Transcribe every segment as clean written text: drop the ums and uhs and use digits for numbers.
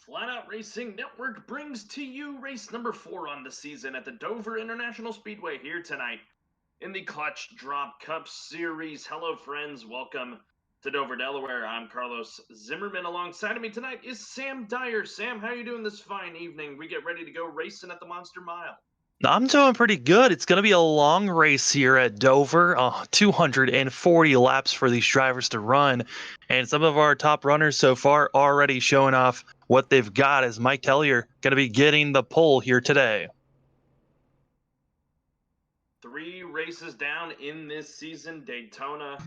Flatout Racing Network brings to you race number 4 on the season at the Dover International Speedway here tonight in the Clutch Drop Cup Series. Hello, friends. Welcome to Dover, Delaware. I'm Carlos Zimmerman. Alongside of me tonight is Sam Dyer. Sam, how are you doing this fine evening? We get ready to go racing at the Monster Mile. I'm doing pretty good. It's going to be a long race here at Dover, 240 laps for these drivers to run. And some of our top runners so far already showing off what they've got, as Mike Tellier going to be getting the pole here today. 3 races down in this season, Daytona,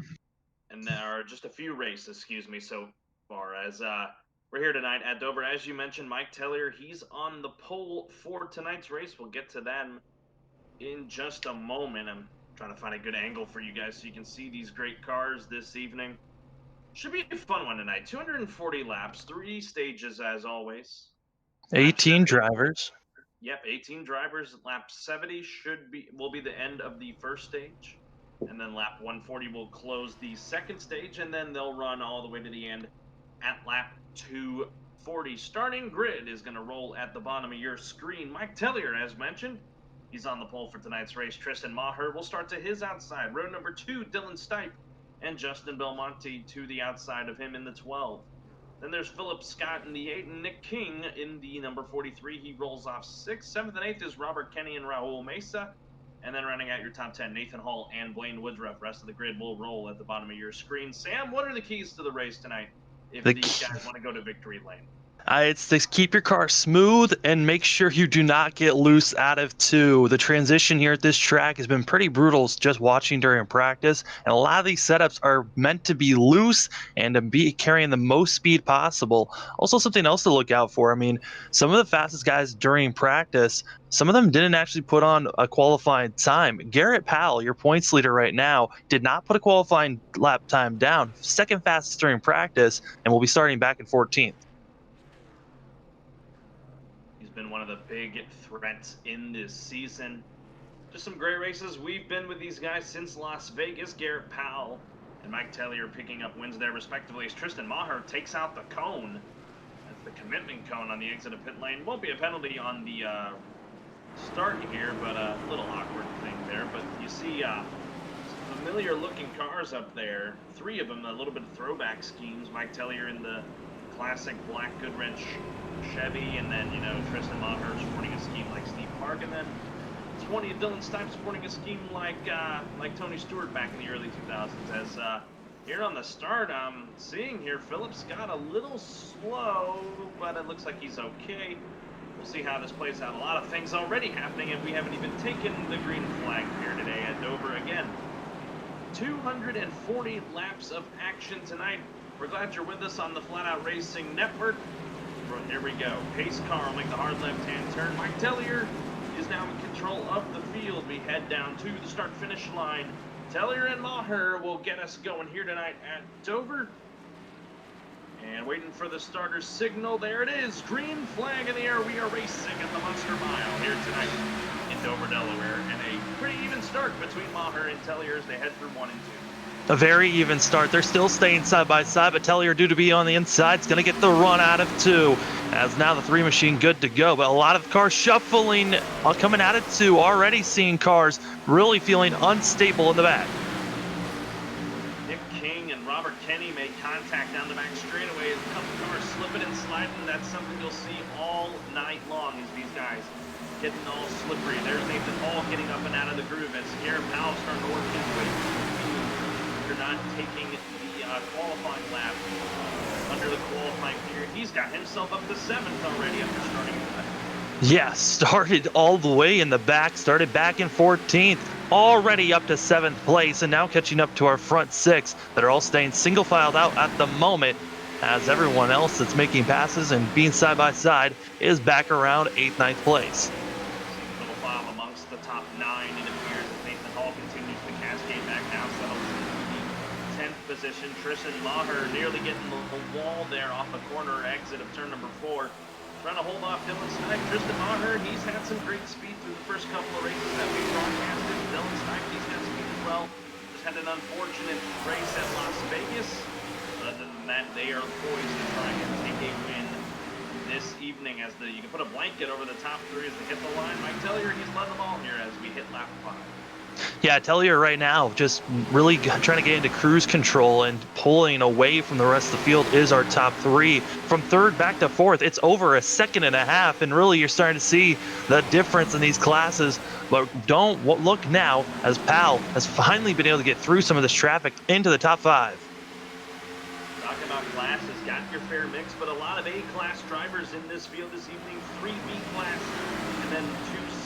and there are just a few races, so far as we're here tonight at Dover. As you mentioned, Mike Tellier, he's on the pole for tonight's race. We'll get to them in just a moment. I'm trying to find a good angle for you guys so you can see these great cars this evening. Should be a fun one tonight. 240 laps, 3 stages as always. 18 drivers. Yep, 18 drivers. Lap 70 will be the end of the first stage. And then lap 140 will close the second stage, and then they'll run all the way to the end at lap 240. Starting grid is going to roll at the bottom of your screen. Mike Tellier, as mentioned, he's on the pole for tonight's race. Tristan Maher will start to his outside. Row number 2, Dylan Stipe and Justin Belmonte to the outside of him in the 12. Then there's Philip Scott in the 8 and Nick King in the number 43. He rolls off 6th. 7th and 8th is Robert Kenny and Raul Mesa. And then running out your top 10, Nathan Hall and Blaine Woodruff. Rest of the grid will roll at the bottom of your screen. Sam, what are the keys to the race tonight if these guys want to go to victory lane? It's to keep your car smooth and make sure you do not get loose out of 2. The transition here at this track has been pretty brutal just watching during practice. And a lot of these setups are meant to be loose and to be carrying the most speed possible. Also, something else to look out for. I mean, some of the fastest guys during practice, some of them didn't actually put on a qualifying time. Garrett Powell, your points leader right now, did not put a qualifying lap time down. 2nd fastest during practice, and will be starting back in 14th. Been one of the big threats in this season. Just some great races. We've been with these guys since Las Vegas. Garrett Powell and Mike Tellier picking up wins there respectively as Tristan Maher takes out the cone. That's the commitment cone on the exit of pit lane. Won't be a penalty on the start here, but a little awkward thing there. But you see some familiar looking cars up there. 3 of them, a little bit of throwback schemes. Mike Tellier in the classic black Goodwrench Chevy, and then, Tristan Maher sporting a scheme like Steve Park, and then 20 Dylan Stipe sporting a scheme like Tony Stewart back in the early 2000s. As here on the start, I'm seeing here Philip Scott a little slow, but it looks like he's okay. We'll see how this plays out. A lot of things already happening, and we haven't even taken the green flag here today at Dover again. 240 laps of action tonight. We're glad you're with us on the Flatout Racing Network. Here we go. Pace car will make the hard left-hand turn. Mike Tellier is now in control of the field. We head down to the start-finish line. Tellier and Maher will get us going here tonight at Dover. And waiting for the starter signal. There it is. Green flag in the air. We are racing at the Monster Mile here tonight in Dover, Delaware. And a pretty even start between Maher and Tellier as they head through 1 and 2. A very even start. They're still staying side by side, but Tellier, due to be on the inside, is going to get the run out of 2. As now the 3 machine good to go. But a lot of cars shuffling, coming out of 2. Already seeing cars really feeling unstable in the back. Nick King and Robert Kenny made contact down the back straightaway. A couple cars slipping and sliding. That's something you'll see all night long as these guys getting all slippery. There's Nathan Hall getting up and out of the groove as Garrett Powell starting to work into it. Not taking the qualifying lap under the qualifying period. He's got himself up to 7th already after starting Yeah, started all the way in the back, started back in 14th, already up to 7th place, and now catching up to our front 6 that are all staying single filed out at the moment, as everyone else that's making passes and being side by side is back around 8th, 9th place. Single file amongst the top 9, it appears, as Nathan Hall continues to cascade back now, settles into the 10th position. Tristan Maher nearly getting the wall there off the corner exit of turn number 4. Trying to hold off Dylan Stipe. Tristan Maher, he's had some great speed through the first couple of races that we broadcasted. Dylan Stipe, he's got speed as well. Just had an unfortunate race at Las Vegas. But other than that, they are poised to try and take a win this evening, as you can put a blanket over the top 3 as they hit the line. Mike Tellier, he's led them all here as we hit lap 5. Yeah, Tellier right now just really trying to get into cruise control and pulling away from the rest of the field is our top 3. From 3rd back to 4th, it's over a second and a half, and really you're starting to see the difference in these classes. But don't look now, as Powell has finally been able to get through some of this traffic into the top 5. Talking about classes, got your fair mix, but a lot of A-class drivers in this field this evening. 3 B-class and then 2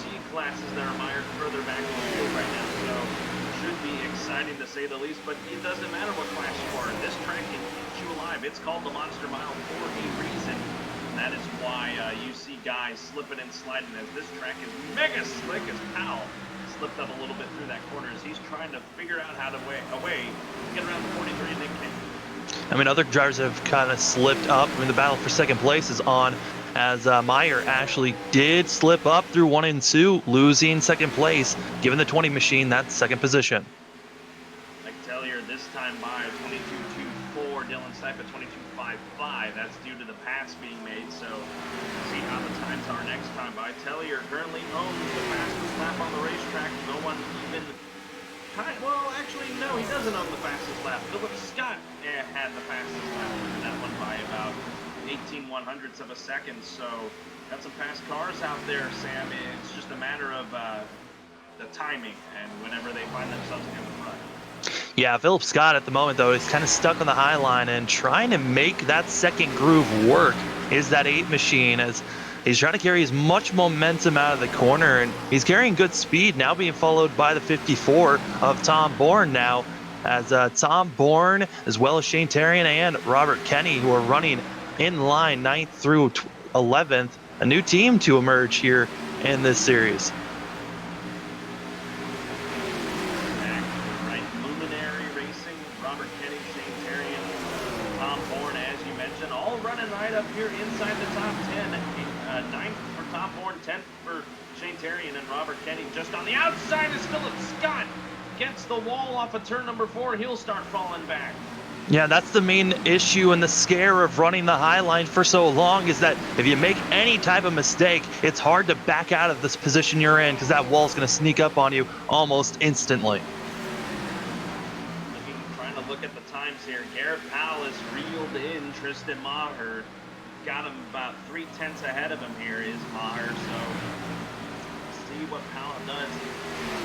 C-classes that are mired further back in the field right now. So should be exciting to say the least, but it doesn't matter what class you are. This track can keep you alive. It's called the Monster Mile for a reason. And that is why you see guys slipping and sliding, as this track is mega slick, as Powell slipped up a little bit through that corner as he's trying to figure out how to get around the 43 and then can. I mean, other drivers have kind of slipped up. I mean, the battle for second place is on, as Meyer actually did slip up through 1 and 2, losing second place, given the 20 machine that second position. Like Tellier this time by 22.24, Dylan Stipe at 22.55. That's due to the pass being made, so we'll see how the times are next time by. Tellier currently owns the fastest lap on the racetrack. No one even... Well, actually, no, he doesn't own the fastest lap. Philip Scott had the fastest lap in that one by about 18/100ths of a second. So, got some fast cars out there, Sam. It's just a matter of the timing and whenever they find themselves in the front. Yeah, Philip Scott at the moment, though, is kind of stuck on the high line and trying to make that second groove work. Is that 8 machine, as he's trying to carry as much momentum out of the corner, and he's carrying good speed, now being followed by the 54 of Tom Bourne now, as Tom Bourne, as well as Shane Tarian and Robert Kenny, who are running in line 9th through 11th, a new team to emerge here in this series. Right, Luminary Racing, Robert Kenny, Shane Tarian, Tom Bourne, as you mentioned, all running right up here inside the top 10. 9th for Tom Bourne, 10th for Shane Tarian, and Robert Kenny just on the outside as Philip Scott gets the wall off of turn number 4. He'll start falling back. Yeah, that's the main issue and the scare of running the high line for so long, is that if you make any type of mistake, it's hard to back out of this position you're in, because that wall's going to sneak up on you almost instantly. Trying to look at the times here. Garrett Powell has reeled in Tristan Maher. Got him about 3/10 ahead of him here is Maher, so see what Powell does.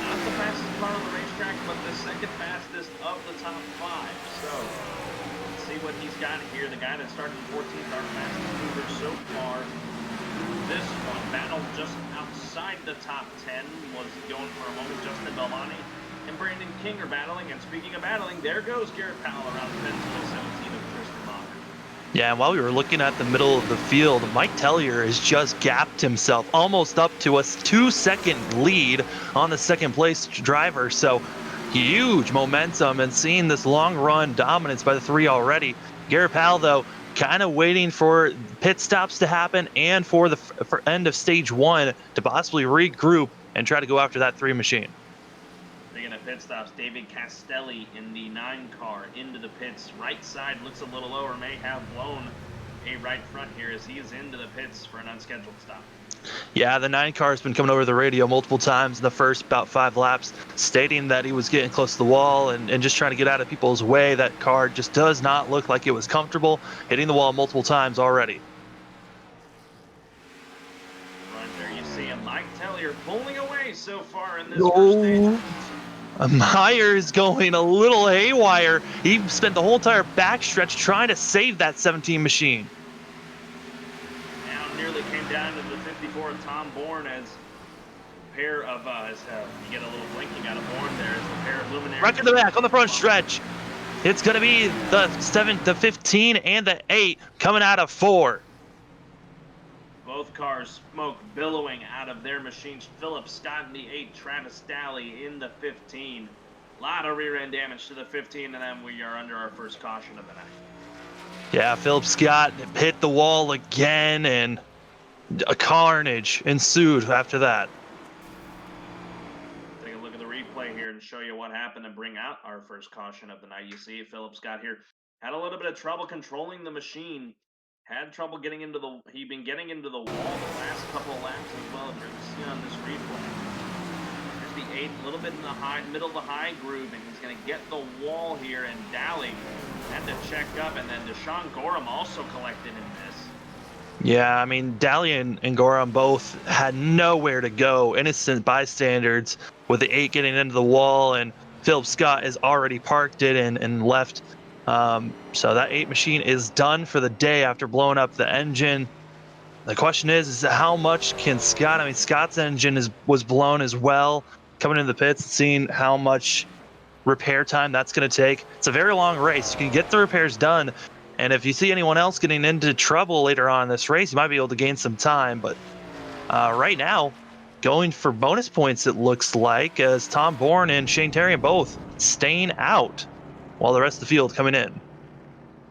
Not the fastest car on the racetrack, but the second fastest of the top 5. So let's see what he's got here. The guy that started 14th, our fastest mover so far. This one, battled just outside the top 10, was going for a moment. Justin Belmonte and Brandon King are battling, and speaking of battling, there goes Garrett Powell around 10th to 17th of Tristan Maher. Yeah, and while we were looking at the middle of the field, Mike Tellier has just gapped himself almost up to a 2-second lead on the second place driver. So huge momentum, and seeing this long run dominance by the 3 already. Garrett Powell, though, kind of waiting for pit stops to happen and for the end of stage 1 to possibly regroup and try to go after that 3 machine. Speaking of pit stops, David Castelli in the 9 car into the pits. Right side looks a little lower, may have blown a right front here as he is into the pits for an unscheduled stop. Yeah, the 9 car has been coming over the radio multiple times in the first about 5 laps, stating that he was getting close to the wall and just trying to get out of people's way. That car just does not look like it was comfortable, hitting the wall multiple times already. Right there you see him, Mike Tellier pulling away so far in this first stage. Meyer's going a little haywire. He spent the whole entire backstretch trying to save that 17 machine. Now nearly came down to the 54 of Tom pair of, you get a little blinking out of Bourne there, is a pair of luminaries. Right to the back on the front stretch. It's going to be the 15, and the 8 coming out of 4. Both cars smoke billowing out of their machines. Philip Scott in the 8, Travis Daly in the 15. A lot of rear end damage to the 15, and then we are under our first caution of the night. Yeah, Philip Scott hit the wall again, and a carnage ensued after that. Take a look at the replay here and show you what happened and bring out our first caution of the night. You see Philip Scott here had a little bit of trouble controlling the machine. Had trouble getting into the. He'd been getting into the wall the last couple of laps as well. If you're going to see on this replay, there's the 8, a little bit in the middle of the high groove, and he's going to get the wall here. And Daly had to check up, and then Deshaun Gorham also collected in this. Yeah, I mean, Daly and Gorham both had nowhere to go. Innocent bystanders with the 8 getting into the wall, and Philip Scott has already parked it and left. So that 8 machine is done for the day after blowing up the engine. The question is how much can Scott? I mean, Scott's engine was blown as well. Coming into the pits and seeing how much repair time that's going to take. It's a very long race. You can get the repairs done, and if you see anyone else getting into trouble later on in this race, you might be able to gain some time. But right now, going for bonus points, it looks like, as Tom Bourne and Shane Terrian both staying out while the rest of the field coming in.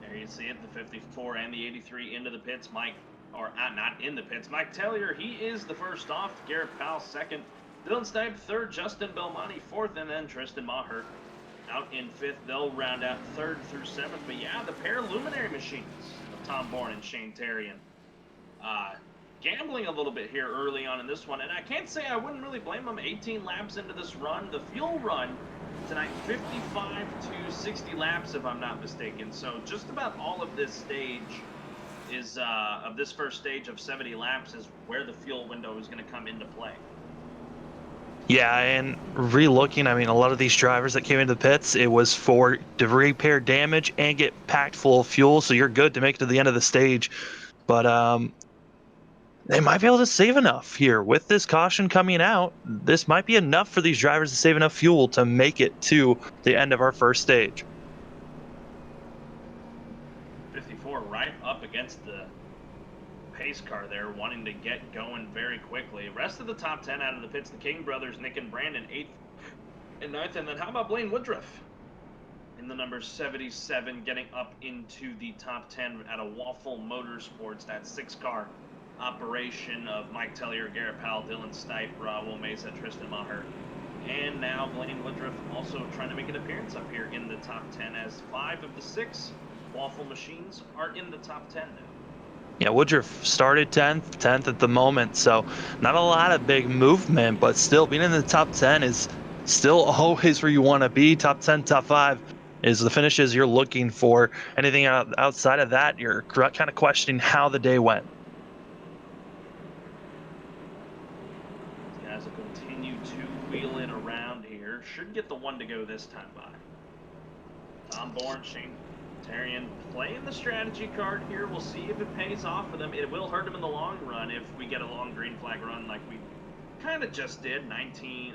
There you see it, the 54 and the 83 into the pits. Not in the pits. Mike Tellier, he is the first off. Garrett Powell second. Dylan Stipe third. Justin Belmonte fourth. And then Tristan Maher out in fifth. They'll round out third through seventh. But yeah, the pair of luminary machines of Tom Bourne and Shane Terrian gambling a little bit here early on in this one. And I can't say I wouldn't really blame them. 18 laps into this run. The fuel run tonight, 55 to 60 laps, if I'm not mistaken. So just about all of this stage is of this first stage of 70 laps is where the fuel window is going to come into play. Yeah, and re-looking, I mean, a lot of these drivers that came into the pits, it was to repair damage and get packed full of fuel, so you're good to make it to the end of the stage. But they might be able to save enough here. With this caution coming out, this might be enough for these drivers to save enough fuel to make it to the end of our first stage. 54 right up against the pace car there, wanting to get going very quickly. Rest of the top 10 out of the pits, the King brothers, Nick and Brandon, 8th and 9th. And then how about Blaine Woodruff in the number 77, getting up into the top 10 at a Waffle Motorsports, that 6-car operation of Mike Tellier, Garrett Powell, Dylan Stipe, Raul Mesa, Tristan Maher, and now Blaine Woodruff also trying to make an appearance up here in the top 10, as 5 of the 6 Waffle machines are in the top 10 now. Yeah, Woodruff started 10th at the moment, so not a lot of big movement, but still being in the top 10 is still always where you want to be. Top 10, top 5 is the finishes you're looking for. Anything outside of that, you're kind of questioning how the day went. These guys will continue to wheel it around here. Should get the one to go this time by. Tom Bourne, Shane Terrian playing the strategy card here. We'll see if it pays off for them. It will hurt them in the long run if we get a long green flag run like we kind of just did, 18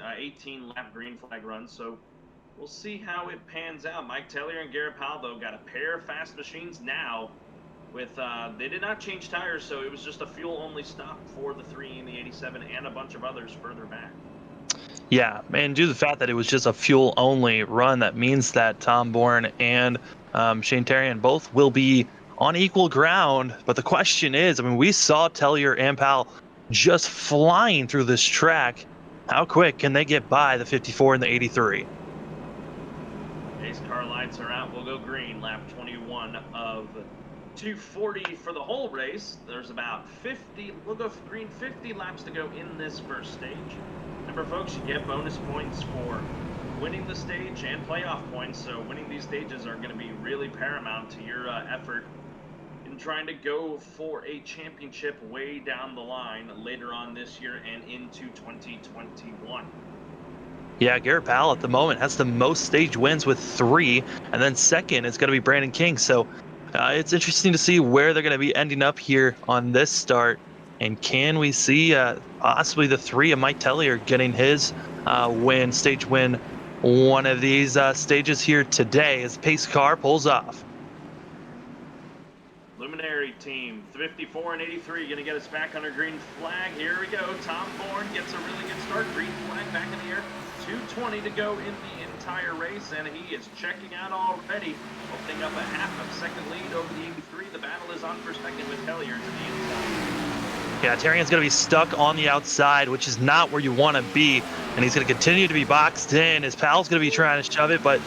lap green flag run. So we'll see how it pans out. Mike Tellier and Garrett Powell, though, got a pair of fast machines now. With they did not change tires, so it was just a fuel-only stop for the 3 and the 87 and a bunch of others further back. Yeah, and due to the fact that it was just a fuel-only run, that means that Tom Bourne and Shane Terrian both will be on equal ground. But the question is, I mean, we saw Tellier and Powell just flying through this track. How quick can they get by the 54 and the 83? Pace car lights are out. We'll go green, lap 21 of 240 for the whole race. There's about 50, we'll go green, 50 laps to go in this first stage. Remember, folks, you get bonus points for winning the stage and playoff points, so winning these stages are going to be really paramount to your effort in trying to go for a championship way down the line later on this year and into 2021. Yeah, Garrett Powell at the moment has the most stage wins with 3, and then second is going to be Brandon King. So it's interesting to see where they're going to be ending up here on this start. And can we see possibly the 3 of Mike Tellier getting his stage win, one of these stages here today as pace car pulls off. Luminary team, 54 and 83, going to get us back under green flag. Here we go. Tom Bourne gets a really good start. Green flag back in the air. 2:20 to go in the entire race, and he is checking out already, opening up a half of second lead over the 83. The battle is on for second with Tellier to the inside. Yeah, Terrian's going to be stuck on the outside, which is not where you want to be, and he's going to continue to be boxed in. His pal's going to be trying to shove it, but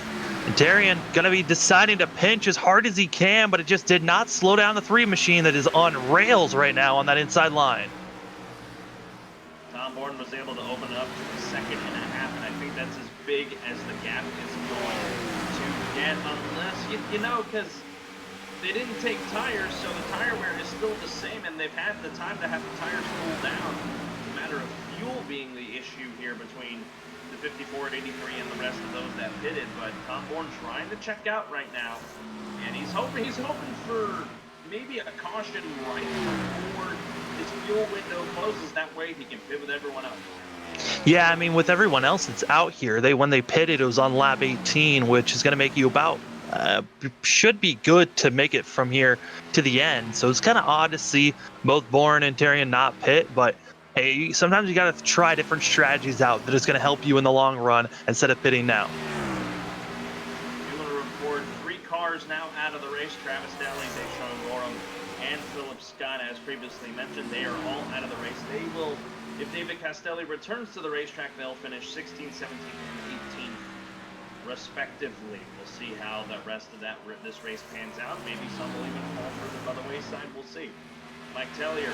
Terrian going to be deciding to pinch as hard as he can, but it just did not slow down the 3 machine that is on rails right now on that inside line. Tom Bourne was able to open it up to a second and a half, and I think that's as big as the gap is going to get, unless, you know, because they didn't take tires, so the tire wear is still the same, and they've had the time to have the tires cool down. It's a matter of fuel being the issue here between the 54 and 83 and the rest of those that pitted, but Tom Bourne trying to check out right now, and he's hoping for maybe a caution right before his fuel window closes. That way he can pit with everyone else. Yeah, I mean, with everyone else that's out here, when they pitted, it was on lap 18, which is going to make you about should be good to make it from here to the end. So it's kind of odd to see both Bourne and Terrian not pit, but hey, sometimes you got to try different strategies out that is going to help you in the long run instead of pitting now. We want to report 3 cars now out of the race. Travis Daly, Deshaun Gorham, and Philip Scott, as previously mentioned, they are all out of the race. They will, if David Castelli returns to the racetrack, they'll finish 16th, 17th, and 18th, respectively. We'll see how the rest of this race pans out. Maybe some will even fall further by the wayside. We'll see. Mike Tellier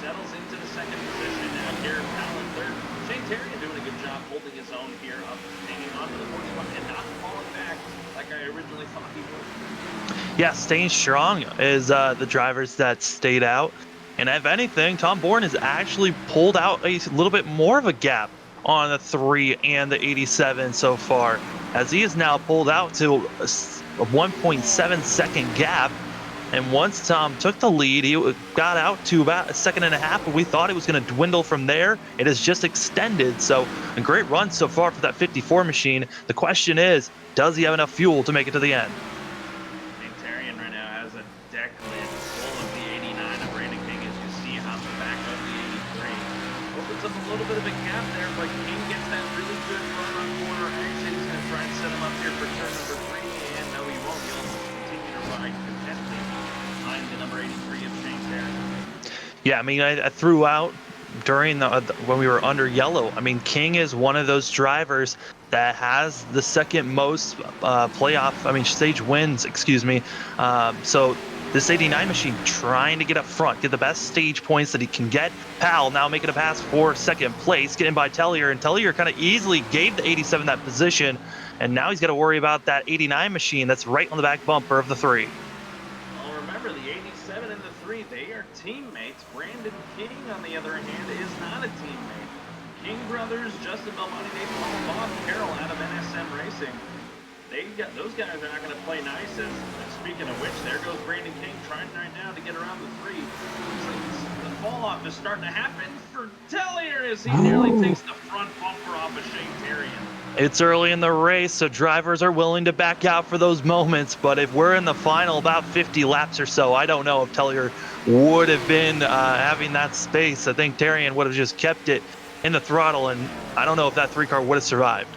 settles into the second position. Now Garrett Powell in third. Shane Terrian doing a good job holding his own here, up hanging on to the fourth spot and not falling back like I originally thought he would. Yeah, staying strong is the drivers that stayed out. And if anything, Tom Bourne has actually pulled out a little bit more of a gap on the 3 and the 87 so far, as he is now pulled out to a 1.7 second gap. And once Tom took the lead, he got out to about a second and a half, but we thought it was going to dwindle from there. It has just extended. So a great run so far for that 54 machine. The question is, does he have enough fuel to make it to the end? Terrian right now has a deck lid full of the 89 of Brandon King, as you see on the back of the 83. Opens up a little bit of a gap there, but King gets that really good run on corner exit. He's going to try and set him up here for turn number 3, and no, he won't. He'll continue to ride contentedly behind the number 83 of Shane Terrian. Yeah, I mean, I threw out during when we were under yellow. I mean, King is one of those drivers that has the second most stage wins, excuse me. So this 89 machine trying to get up front, get the best stage points that he can get. Powell now making a pass for second place, getting by Tellier, and Tellier kind of easily gave the 87 that position, and now he's got to worry about that 89 machine that's right on the back bumper of the 3. Well, remember, the 87 and the 3, they are teammates. Brandon King, on the other hand, is not a teammate. King brothers, Justin Belmonte, Nathan Bob Carroll out of NSM Racing. Those guys are not going to play nice. And speaking of which, there goes Brandon King trying right now to get around the 3. The fall off is starting to happen for Tellier as he nearly takes the front bumper off of Shane Terrian. It's early in the race, so drivers are willing to back out for those moments. But if we're in the final about 50 laps or so, I don't know if Tellier would have been having that space. I think Terrian would have just kept it in the throttle, and I don't know if that 3 car would have survived.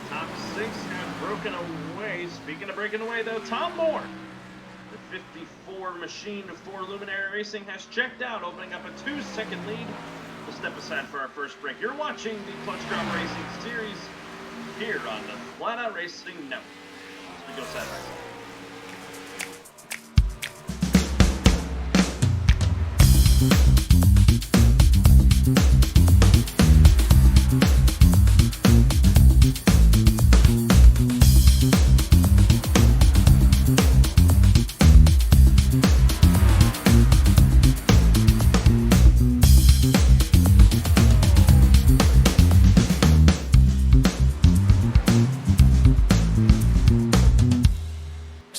Top 6 have broken away. Speaking of breaking away, though, Tom Bourne, the 54 machine for Luminary Racing, has checked out, opening up a 2-second lead. We'll step aside for our first break. You're watching the Clutch Drop Racing Series here on the Flatout Racing Network. As we go side by side.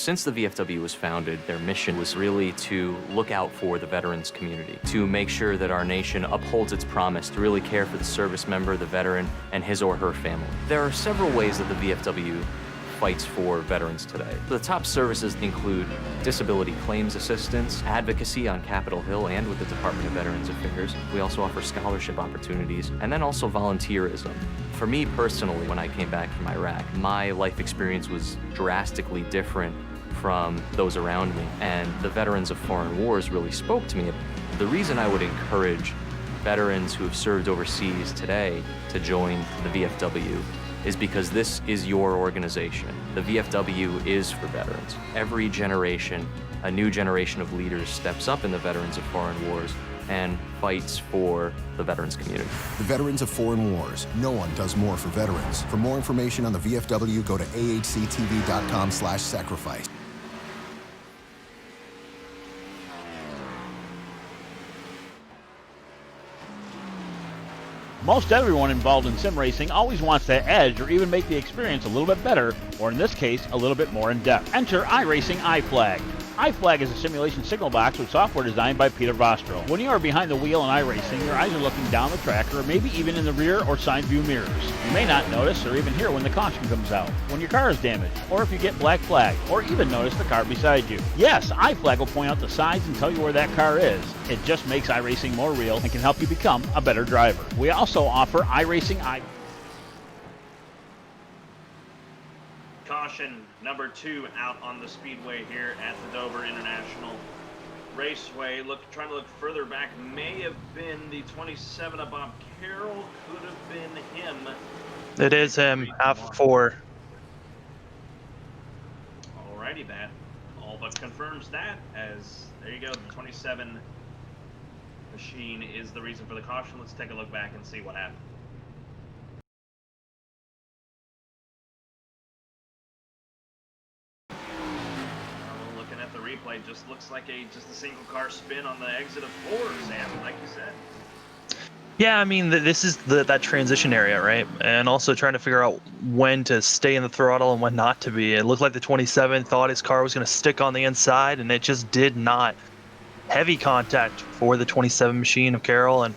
Since the VFW was founded, their mission was really to look out for the veterans community, to make sure that our nation upholds its promise to really care for the service member, the veteran, and his or her family. There are several ways that the VFW fights for veterans today. The top services include disability claims assistance, advocacy on Capitol Hill and with the Department of Veterans Affairs. We also offer scholarship opportunities, and then also volunteerism. For me personally, when I came back from Iraq, my life experience was drastically different from those around me, and the veterans of foreign wars really spoke to me. The reason I would encourage veterans who have served overseas today to join the VFW is because this is your organization. The VFW is for veterans. Every generation, a new generation of leaders steps up in the veterans of foreign wars and fights for the veterans community. The Veterans of Foreign Wars. No one does more for veterans. For more information on the VFW, go to ahctv.com/sacrifice. Most everyone involved in sim racing always wants that edge or even make the experience a little bit better, or in this case, a little bit more in-depth. Enter iRacing iFlag. iFlag is a simulation signal box with software designed by Peter Vostro. When you are behind the wheel in iRacing, your eyes are looking down the track or maybe even in the rear or side view mirrors. You may not notice or even hear when the caution comes out, when your car is damaged, or if you get black flagged, or even notice the car beside you. Yes, iFlag will point out the signs and tell you where that car is. It just makes iRacing more real and can help you become a better driver. We also offer iRacing Caution number 2 out on the speedway here at the Dover International Raceway. Trying to look further back, may have been the 27 of Bob Carroll, could have been him. It is him, half 4. Alrighty, that all but confirms that, as there you go, the 27 machine is the reason for the caution. Let's take a look back and see what happened. Looking at the replay, just looks like just a single car spin on the exit of 4, Sam, like you said. Yeah, I mean, this is that transition area, right? And also trying to figure out when to stay in the throttle and when not to be. It looked like the 27 thought his car was going to stick on the inside, and it just did not. Heavy contact for the 27 machine of Carroll, and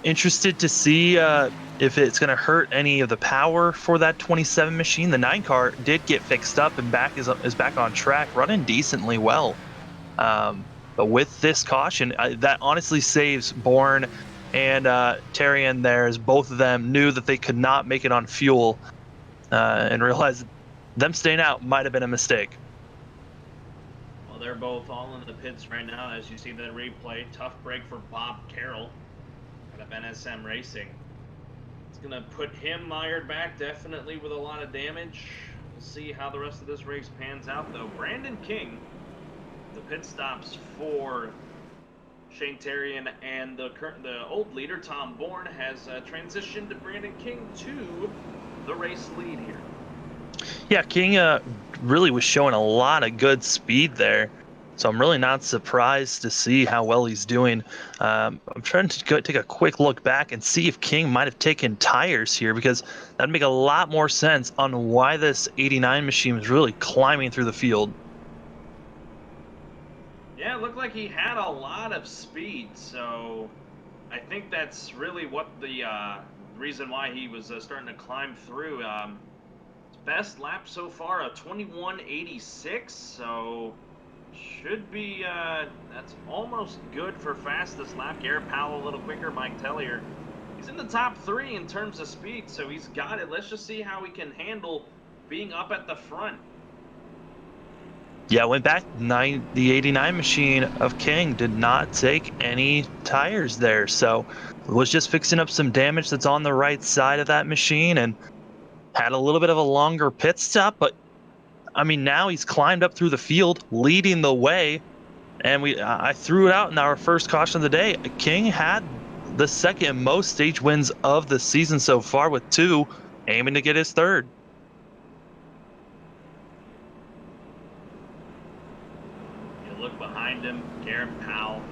interested to see if it's going to hurt any of the power for that 27 machine. The 9 car did get fixed up and is back on track, running decently well. But with this caution, that honestly saves Bourne and Terrian there, as both of them knew that they could not make it on fuel and realized them staying out might have been a mistake. Well, they're both all in the pits right now, as you see the replay. Tough break for Bob Carroll out of NSM Racing. It's going to put him mired back, definitely with a lot of damage. We'll see how the rest of this race pans out, though. Brandon King, the pit stops for Shane Terrian, and the old leader, Tom Bourne, has transitioned to Brandon King to the race lead here. Yeah, King really was showing a lot of good speed there, so I'm really not surprised to see how well he's doing. I'm trying to take a quick look back and see if King might have taken tires here, because that'd make a lot more sense on why this 89 machine was really climbing through the field. Yeah, it looked like he had a lot of speed, so I think that's really what the reason why he was starting to climb through. His best lap so far, a 21.86, so should be, that's almost good for fastest lap. Garrett Powell a little quicker, Mike Tellier. He's in the top 3 in terms of speed, so he's got it. Let's just see how he can handle being up at the front. Yeah, went back. The 89 machine of King did not take any tires there, so was just fixing up some damage that's on the right side of that machine, and had a little bit of a longer pit stop. But I mean, now he's climbed up through the field, leading the way, and I threw it out in our first caution of the day. King had the second most stage wins of the season so far, with 2, aiming to get his 3rd. Look behind him, Garrett Powell,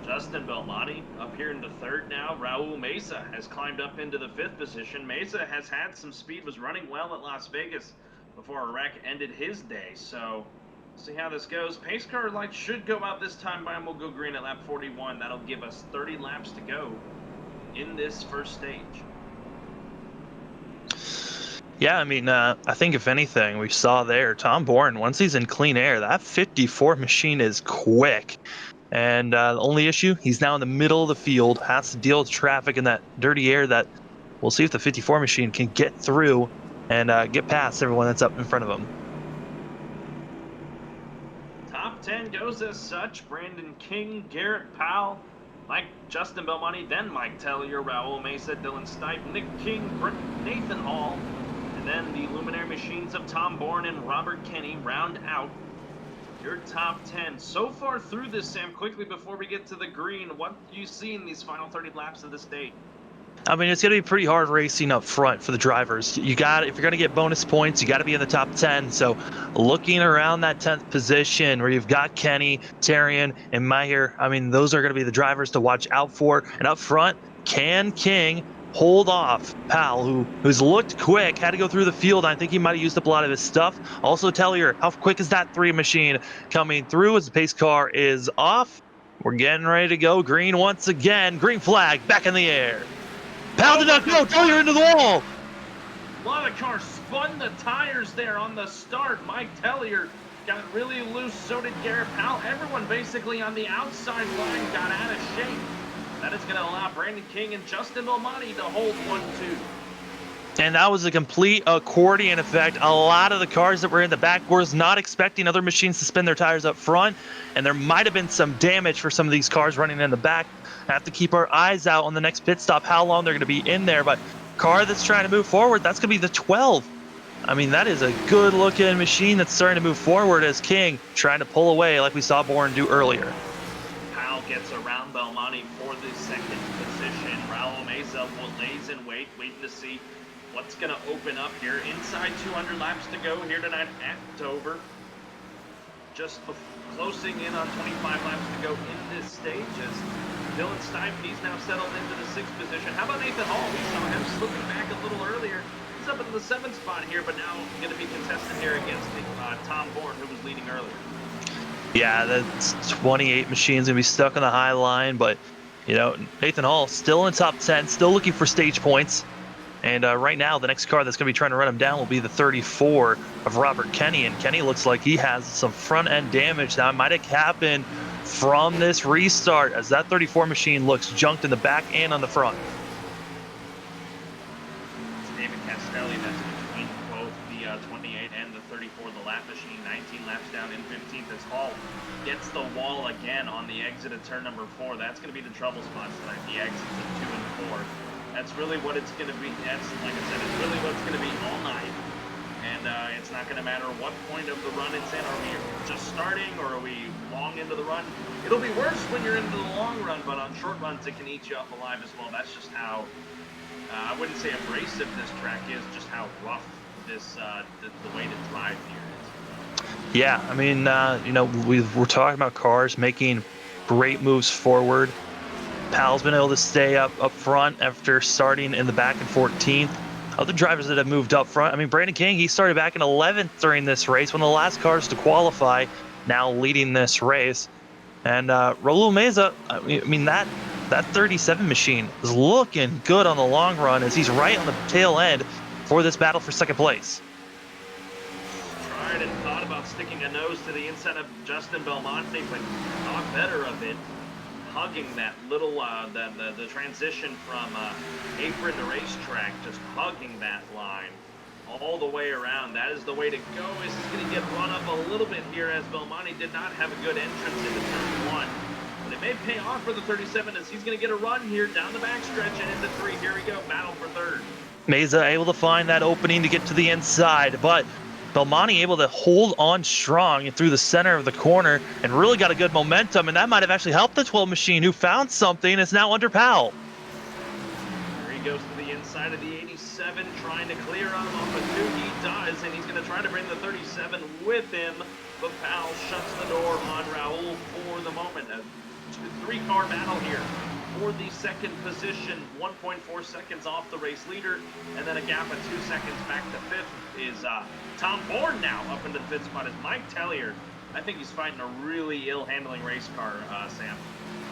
Justin Belmonte up here in the 3rd now. Raul Mesa has climbed up into the 5th position. Mesa has had some speed, was running well at Las Vegas before a wreck ended his day. So see how this goes. Pace car lights should go out this time by, and we'll go green at lap 41. That'll give us 30 laps to go in this first stage. Yeah, I mean, I think if anything, we saw there, Tom Bourne, once he's in clean air, that 54 machine is quick. And the only issue, he's now in the middle of the field, has to deal with traffic in that dirty air that we'll see if the 54 machine can get through and get past everyone that's up in front of him. Top 10 goes as such. Brandon King, Garrett Powell, Justin Belmonte, then Mike Tellier, Raul Mesa, Dylan Stipe, Nick King, Nathan Hall, and then the luminary machines of Tom Bourne and Robert Kenny round out your top 10. So far through this, Sam, quickly before we get to the green, what do you see in these final 30 laps of this day? I mean, it's going to be pretty hard racing up front for the drivers. If you're going to get bonus points, you got to be in the top 10. So looking around that 10th position where you've got Kenny, Tarian, and Mayer, I mean, those are going to be the drivers to watch out for. And up front, can King hold off Powell, who's looked quick, had to go through the field. I think he might have used up a lot of his stuff. Also, Tellier, how quick is that 3 machine coming through as the pace car is off? We're getting ready to go green once again. Green flag back in the air. Powell did not go. Tellier into the wall. A lot of cars spun the tires there on the start. Mike Tellier got really loose. So did Garrett Powell. Everyone basically on the outside line got out of shape. That is going to allow Brandon King and Justin Belmonte to hold 1-2. And that was a complete accordion effect. A lot of the cars that were in the back were not expecting other machines to spin their tires up front, and there might have been some damage for some of these cars running in the back. Have to keep our eyes out on the next pit stop, how long they're going to be in there. But car that's trying to move forward, that's going to be the 12. I mean, that is a good-looking machine that's starting to move forward as King trying to pull away like we saw Bourne do earlier. Powell gets around Belmonte for the second position. Raul Mesa lays in wait, waiting to see what's going to open up here. Inside 200 laps to go here tonight at Dover. Just closing in on 25 laps to go in this stage as Dylan Stipe, he's now settled into the 6th position. How about Nathan Hall? We saw him slipping back a little earlier. He's up in the 7th spot here, but now going to be contested here against Tom Bourne, who was leading earlier. Yeah, that's 28 machines going to be stuck on the high line, but, you know, Nathan Hall still in top 10, still looking for stage points. And right now, the next car that's going to be trying to run him down will be the 34 of Robert Kenny. And Kenny looks like he has some front-end damage that might have happened from this restart, as that 34 machine looks junked in the back and on the front. It's David Castelli that's between both the 28 and the 34, the lap machine, 19 laps down in 15th as Hall gets the wall again on the exit of turn number 4. That's going to be the trouble spots tonight, the exits of 2 and 4. That's really what it's going to be. That's, like I said, it's really what it's going to be all night. And it's not going to matter what point of the run it's in. Are we just starting or are we long into the run? It'll be worse when you're into the long run, but on short runs it can eat you up alive as well. That's just how, I wouldn't say abrasive this track is, just how rough this the way to drive here is. Yeah, I mean, you know, we're talking about cars making great moves forward. Powell's been able to stay up front after starting in the back in 14th. Other drivers that have moved up front, I mean, Brandon King, he started back in 11th during this race, one of the last cars to qualify, now leading this race. And Raul Mesa, I mean, that 37 machine is looking good on the long run as he's right on the tail end for this battle for second place. Tried and thought about sticking a nose to the inside of Justin Belmonte, but thought better of it. Hugging that little, the transition from apron to racetrack, just hugging that line all the way around. That is the way to go. This is going to get run up a little bit here as Belmonte did not have a good entrance into turn 1. But it may pay off for the 37 as he's going to get a run here down the backstretch and into 3. Here we go, battle for 3rd. Mesa able to find that opening to get to the inside, but Belmonte able to hold on strong through the center of the corner and really got a good momentum, and that might have actually helped the 12 machine, who found something, is now under Powell. Here he goes to the inside of the 87, trying to clear on him off a 2. He does, and he's going to try to bring the 37 with him, but Powell shuts the door on Raul for the moment. A 3-car battle here for the second position, 1.4 seconds off the race leader, and then a gap of 2 seconds back to fifth is Tom Bourne now up into the fifth spot is Mike Tellier. I think he's fighting a really ill-handling race car, Sam.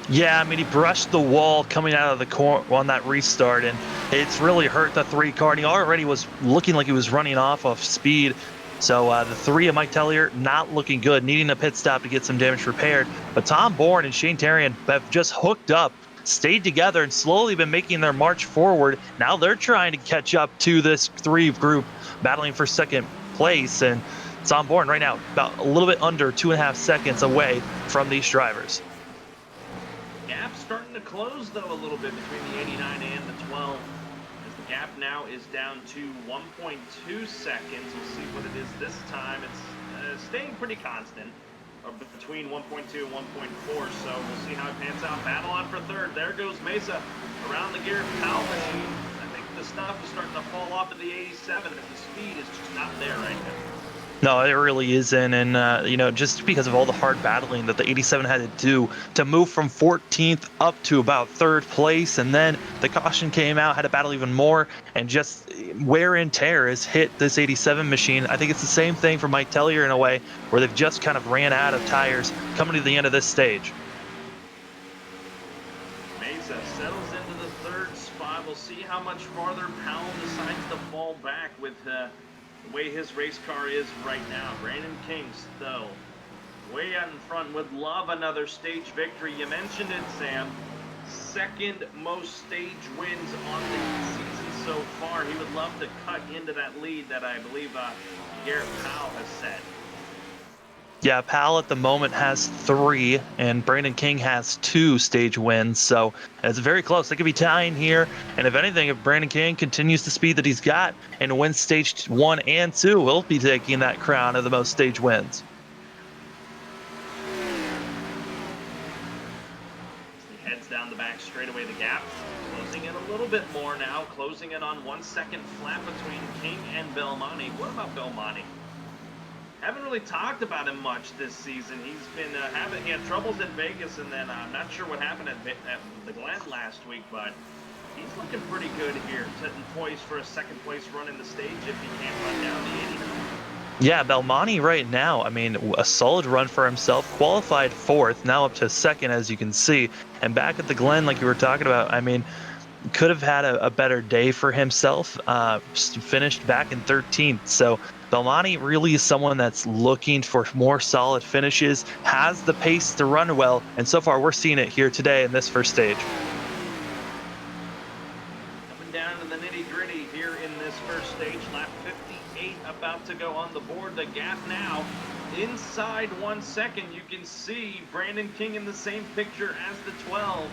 Yeah, I mean, he brushed the wall coming out of the corner on that restart, and it's really hurt the 3 car. And he already was looking like he was running off of speed. So the 3 of Mike Tellier not looking good, needing a pit stop to get some damage repaired. But Tom Bourne and Shane Tarian have just hooked up, stayed together, and slowly been making their march forward. Now they're trying to catch up to this 3 group battling for second place. And Tom Bourne right now about a little bit under 2.5 seconds away from these drivers. Gap starting to close, though, a little bit between the 89 and the 12. As the gap now is down to 1.2 seconds. We'll see what it is this time. It's staying pretty constant, between 1.2 and 1.4, so we'll see how it pans out. Battle on for third. There goes Mesa around the Garrett Powell machine. I think the stuff is starting to fall off at the 87, and the speed is just not there right now. No, it really isn't, and you know, just because of all the hard battling that the 87 had to do to move from 14th up to about 3rd place, and then the caution came out, had to battle even more, and just wear and tear has hit this 87 machine. I think it's the same thing for Mike Tellier in a way, where they've just kind of ran out of tires coming to the end of this stage. Mesa settles into the 3rd spot. We'll see how much farther Powell decides to fall back with the way his race car is right now. Brandon King, though, way out in front, would love another stage victory. You mentioned it, Sam. 2nd most stage wins on the season so far. He would love to cut into that lead that I believe Garrett Powell has set. Yeah, Powell at the moment has 3, and Brandon King has 2 stage wins, so it's very close. They could be tying here, and if anything, if Brandon King continues the speed that he's got and wins stage 1 and 2, he'll be taking that crown of the most stage wins. He heads down the back straightaway, the gap closing in a little bit more now, closing in on 1 second flat between King and Belmonte. What about Belmonte? Haven't really talked about him much this season. He's been he had troubles in Vegas, and then I'm not sure what happened at the Glen last week, but he's looking pretty good here, sitting poised for a 2nd place run in the stage if he can't run down the 89. Yeah, Belmonte right now, I mean, a solid run for himself, qualified 4th, now up to 2nd, as you can see, and back at the Glen, like you were talking about, I mean, could have had a better day for himself, finished back in 13th, so Belmonte really is someone that's looking for more solid finishes, has the pace to run well, and so far we're seeing it here today in this first stage. Coming down to the nitty-gritty here in this first stage, lap 58 about to go on the board. The gap now inside 1 second. You can see Brandon King in the same picture as the 12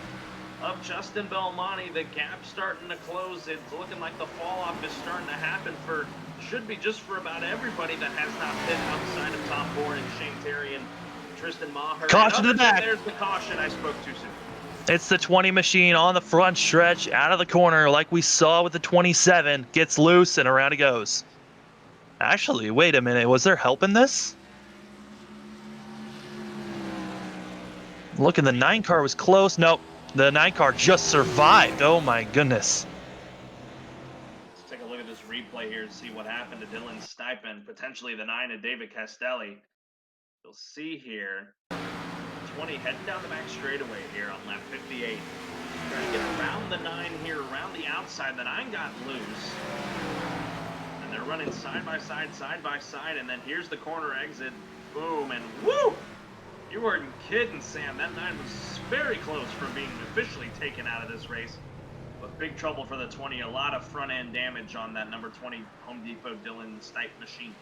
of Justin Belmonte. The gap starting to close. It's looking like the fall-off is starting to happen for, should be just for about everybody that has not pit outside of Tom Bourne and Shane Tarian, Tristan Maher. Caution to the back. There's the caution. I spoke too soon. It's the 20 machine on the front stretch, out of the corner, like we saw with the 27, gets loose and around it goes. Actually, wait a minute, was there help in this? Look, and the 9 car was close. Nope, the 9 car just survived. Oh my goodness. Let's take a look at this replay here and see what happened to Dylan Stipend, potentially the 9 of David Castelli. You'll see here, 20 heading down the back straightaway here on lap 58. Trying to get around the 9 here, around the outside. The 9 got loose. And they're running side by side, and then here's the corner exit. Boom, and woo! You weren't kidding, Sam. That 9 was very close from being officially taken out of this race. But big trouble for the 20. A lot of front-end damage on that number 20 Home Depot Dylan Stipe machine.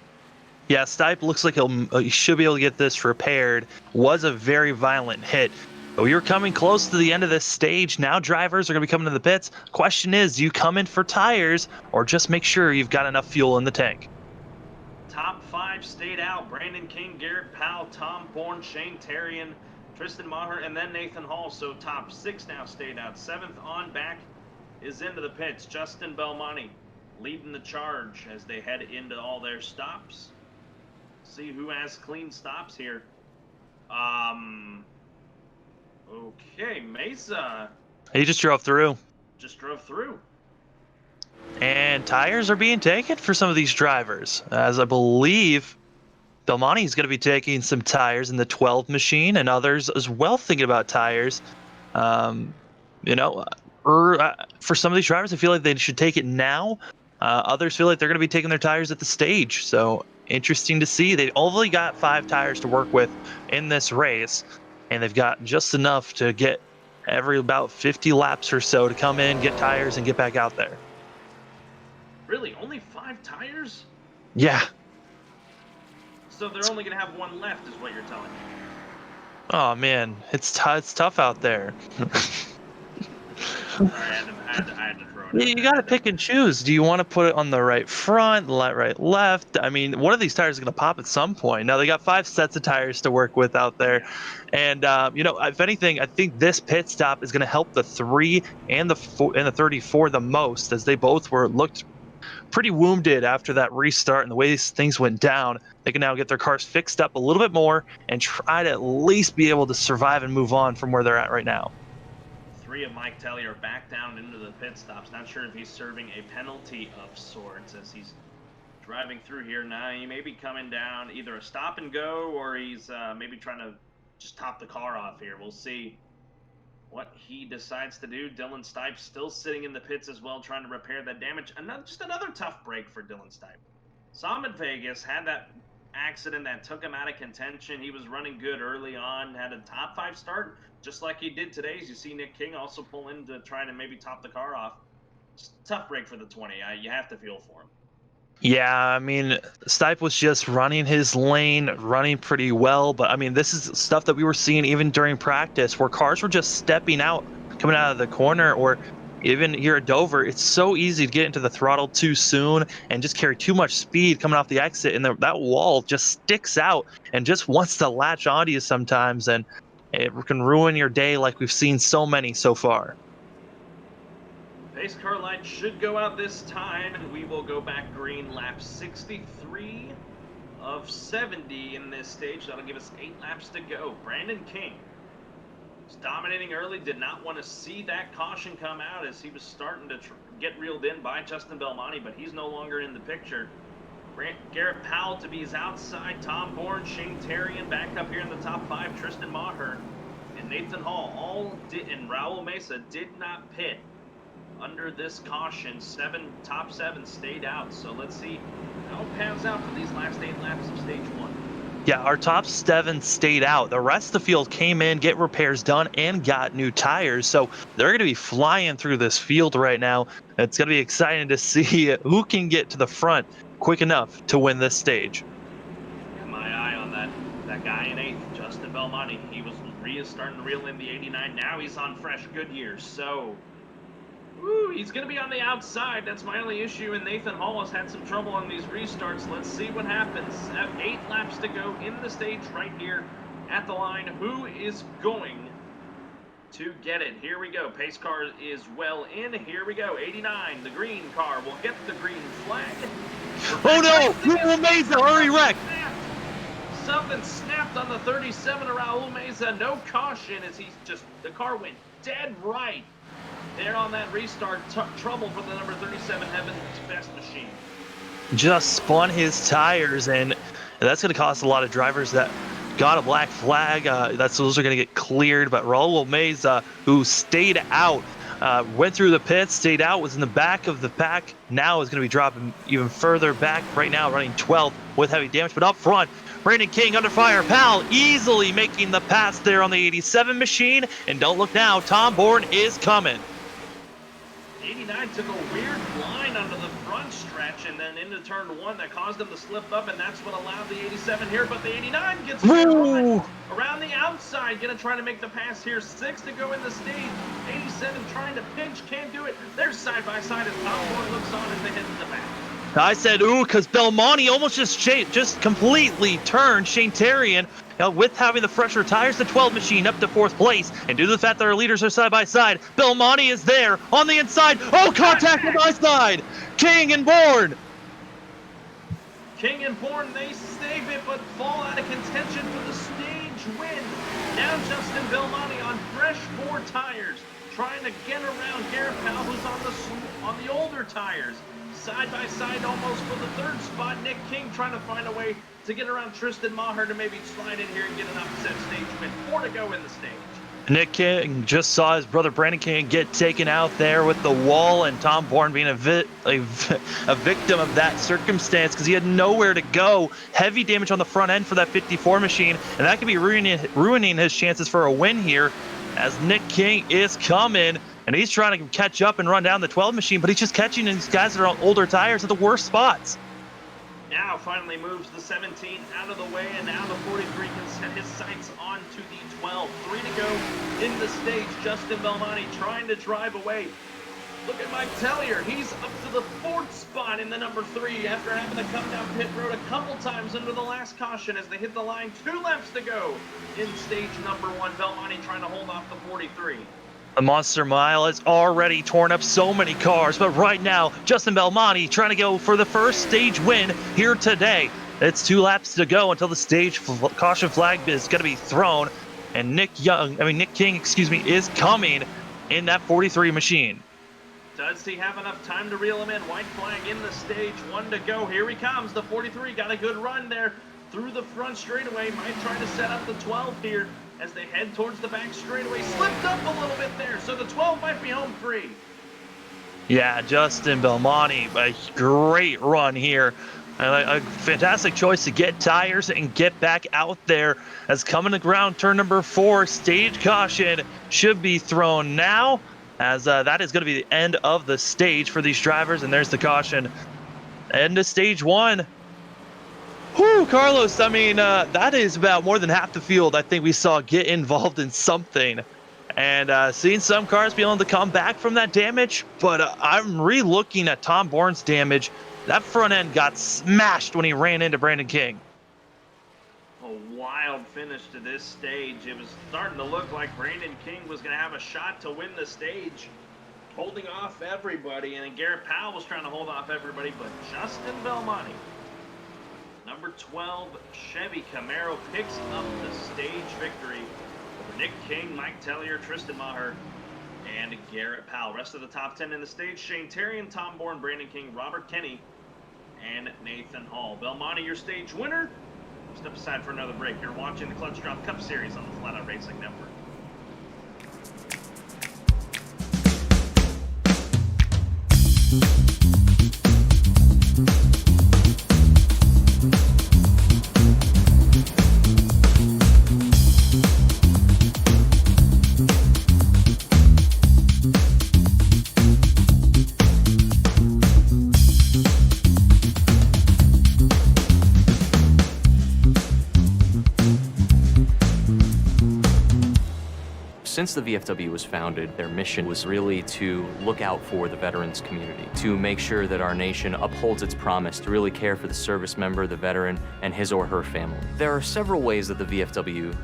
Yeah, Stipe looks like he should be able to get this repaired. Was a very violent hit. But we were coming close to the end of this stage. Now drivers are going to be coming to the pits. Question is, do you come in for tires or just make sure you've got enough fuel in the tank? Top 5 stayed out. Brandon King, Garrett Powell, Tom Bourne, Shane Tarian, Tristan Maher, and then Nathan Hall. So top 6 now stayed out. 7th on back is into the pits. Justin Belmonte leading the charge as they head into all their stops. See who has clean stops here. Okay, Mesa. He just drove through. Just drove through. And tires are being taken for some of these drivers, as I believe Belmonte is going to be taking some tires in the 12 machine, and others as well thinking about tires. Um, you know, for some of these drivers, I feel like they should take it now. Others feel like they're going to be taking their tires at the stage. So interesting to see. They only got 5 tires to work with in this race, and they've got just enough to get every about 50 laps or so to come in, get tires, and get back out there. Really, only 5 tires? Yeah. So they're only going to have 1 left, is what you're telling me. Oh man, it's tough out there. Sorry, I had to throw it out You there. got to pick and choose. Do you want to put it on the right front, right, left? I mean, one of these tires is going to pop at some point. Now they got 5 sets of tires to work with out there, and if anything, I think this pit stop is going to help the 3 and the 4 and the 34 the most, as they both looked pretty wounded after that restart and the way things went down. They can now get their cars fixed up a little bit more and try to at least be able to survive and move on from where they're at right now. 3 of Mike Tellier back down into the pit stops. Not sure if he's serving a penalty of sorts as he's driving through here. Now he may be coming down either a stop and go, or he's maybe trying to just top the car off here. We'll see what he decides to do. Dylan Stipe still sitting in the pits as well, trying to repair that damage. Just another tough break for Dylan Stipe. Saw him in Vegas, had that accident that took him out of contention. He was running good early on, had a top 5 start, just like he did today. As you see Nick King also pull in to try to maybe top the car off. Just tough break for the 20. You have to feel for him. Yeah, I mean, Stipe was just running his lane, running pretty well. But I mean, this is stuff that we were seeing even during practice, where cars were just stepping out, coming out of the corner, or even here at Dover. It's so easy to get into the throttle too soon and just carry too much speed coming off the exit, and that wall just sticks out and just wants to latch onto you sometimes, and it can ruin your day, like we've seen so many so far. Pace car light should go out this time, and we will go back green. Lap 63 of 70 in this stage. That'll give us 8 laps to go. Brandon King was dominating early, did not want to see that caution come out as he was starting to get reeled in by Justin Belmonte, but he's no longer in the picture. Garrett Powell to be his outside. Tom Bourne, Shane Terrian back up here in the top 5. Tristan Maher and Nathan Hall and Raul Mesa did not pit under this caution. Top 7 stayed out. So let's see how it pans out for these last 8 laps of stage 1. Yeah, our top 7 stayed out. The rest of the field came in, get repairs done, and got new tires. So they're going to be flying through this field right now. It's going to be exciting to see who can get to the front quick enough to win this stage. Got my eye on that guy in 8th, Justin Belmonte. He was starting to reel in the 89. Now he's on fresh Goodyear. So he's going to be on the outside. That's my only issue. And Nathan Hall has had some trouble on these restarts. Let's see what happens. 8 laps to go in the stage right here at the line. Who is going to get it? Here we go. Pace car is well in. Here we go. 89. The green car will get the green flag. Oh no! Raul Mesa already wrecked. Something snapped on the 37 of Raul Mesa. No caution as the car went dead right. There on that restart, trouble for the number 37 Heaven's Best machine. Just spun his tires, and that's going to cost a lot of drivers that got a black flag. Those are going to get cleared, but Raul Mesa, who stayed out, went through the pits, stayed out, was in the back of the pack, now is going to be dropping even further back right now, running 12th with heavy damage. But up front, Brandon King under fire. Powell easily making the pass there on the 87 machine, and don't look now, Tom Bourne is coming. 89 took a weird line onto the front stretch and then into turn 1 that caused him to slip up, and that's what allowed the 87 here. But the 89 gets around the outside, gonna try to make the pass here. 6 to go in the stage. 87 trying to pinch, can't do it. They're side by side as Tom Bourne looks on as they hit the back. I said ooh, because Belmonte almost just completely turned Shane Terrian. With having the fresher tires, the 12 machine up to 4th place, and due to the fact that our leaders are side by side, Belmonte is there on the inside. Oh, contact on my side! King and Bourne! King and Bourne, they save it, but fall out of contention for the stage win. Now Justin Belmonte on fresh 4 tires, trying to get around Garrett Powell, who's on the older tires. Side by side almost for the third spot. Nick King trying to find a way to get around Tristan Maher to maybe slide in here and get an upset stage win. 4 to go in the stage. Nick King just saw his brother Brandon King get taken out there with the wall, and Tom Bourne being a victim of that circumstance because he had nowhere to go. Heavy damage on the front end for that 54 machine, and that could be ruining his chances for a win here as Nick King is coming, and he's trying to catch up and run down the 12 machine, but he's just catching these guys that are on older tires at the worst spots. Now finally moves the 17 out of the way, and now the 43 can set his sights on to the 12. 3 to go in the stage. Justin Belmonte trying to drive away. Look at Mike Tellier. He's up to the 4th spot in the number 3 after having to come down pit road a couple times under the last caution as they hit the line. 2 laps to go in stage number 1. Belmonte trying to hold off the 43. The Monster Mile has already torn up so many cars, but right now, Justin Belmonte trying to go for the first stage win here today. It's 2 laps to go until the stage caution flag is going to be thrown, and Nick King, is coming in that 43 machine. Does he have enough time to reel him in? White flag in the stage, 1 to go. Here he comes. The 43 got a good run there through the front straightaway. Might try to set up the 12 here as they head towards the back straightaway. Slipped up a little bit there, so the 12 might be home free. Yeah, Justin Belmonte, a great run here. A fantastic choice to get tires and get back out there as coming around turn number 4, stage caution should be thrown now, as that is going to be the end of the stage for these drivers, and there's the caution. End of stage 1. Whew, Carlos, that is about more than half the field I think we saw get involved in something. And seeing some cars be able to come back from that damage, but I'm re-looking at Tom Bourne's damage. That front end got smashed when he ran into Brandon King. A wild finish to this stage. It was starting to look like Brandon King was going to have a shot to win the stage, holding off everybody, and then Garrett Powell was trying to hold off everybody, but Justin Belmonte, number 12 Chevy Camaro, picks up the stage victory over Nick King, Mike Tellier, Tristan Maher, and Garrett Powell. Rest of the top 10 in the stage: Shane Terry, Tom Bourne, Brandon King, Robert Kenny, and Nathan Hall. Belmonte, your stage winner. Step aside for another break. You're watching the Clutch Drop Cup Series on the Flatout Racing Network. Since the VFW was founded, their mission was really to look out for the veterans community, to make sure that our nation upholds its promise to really care for the service member, the veteran, and his or her family. There are several ways that the VFW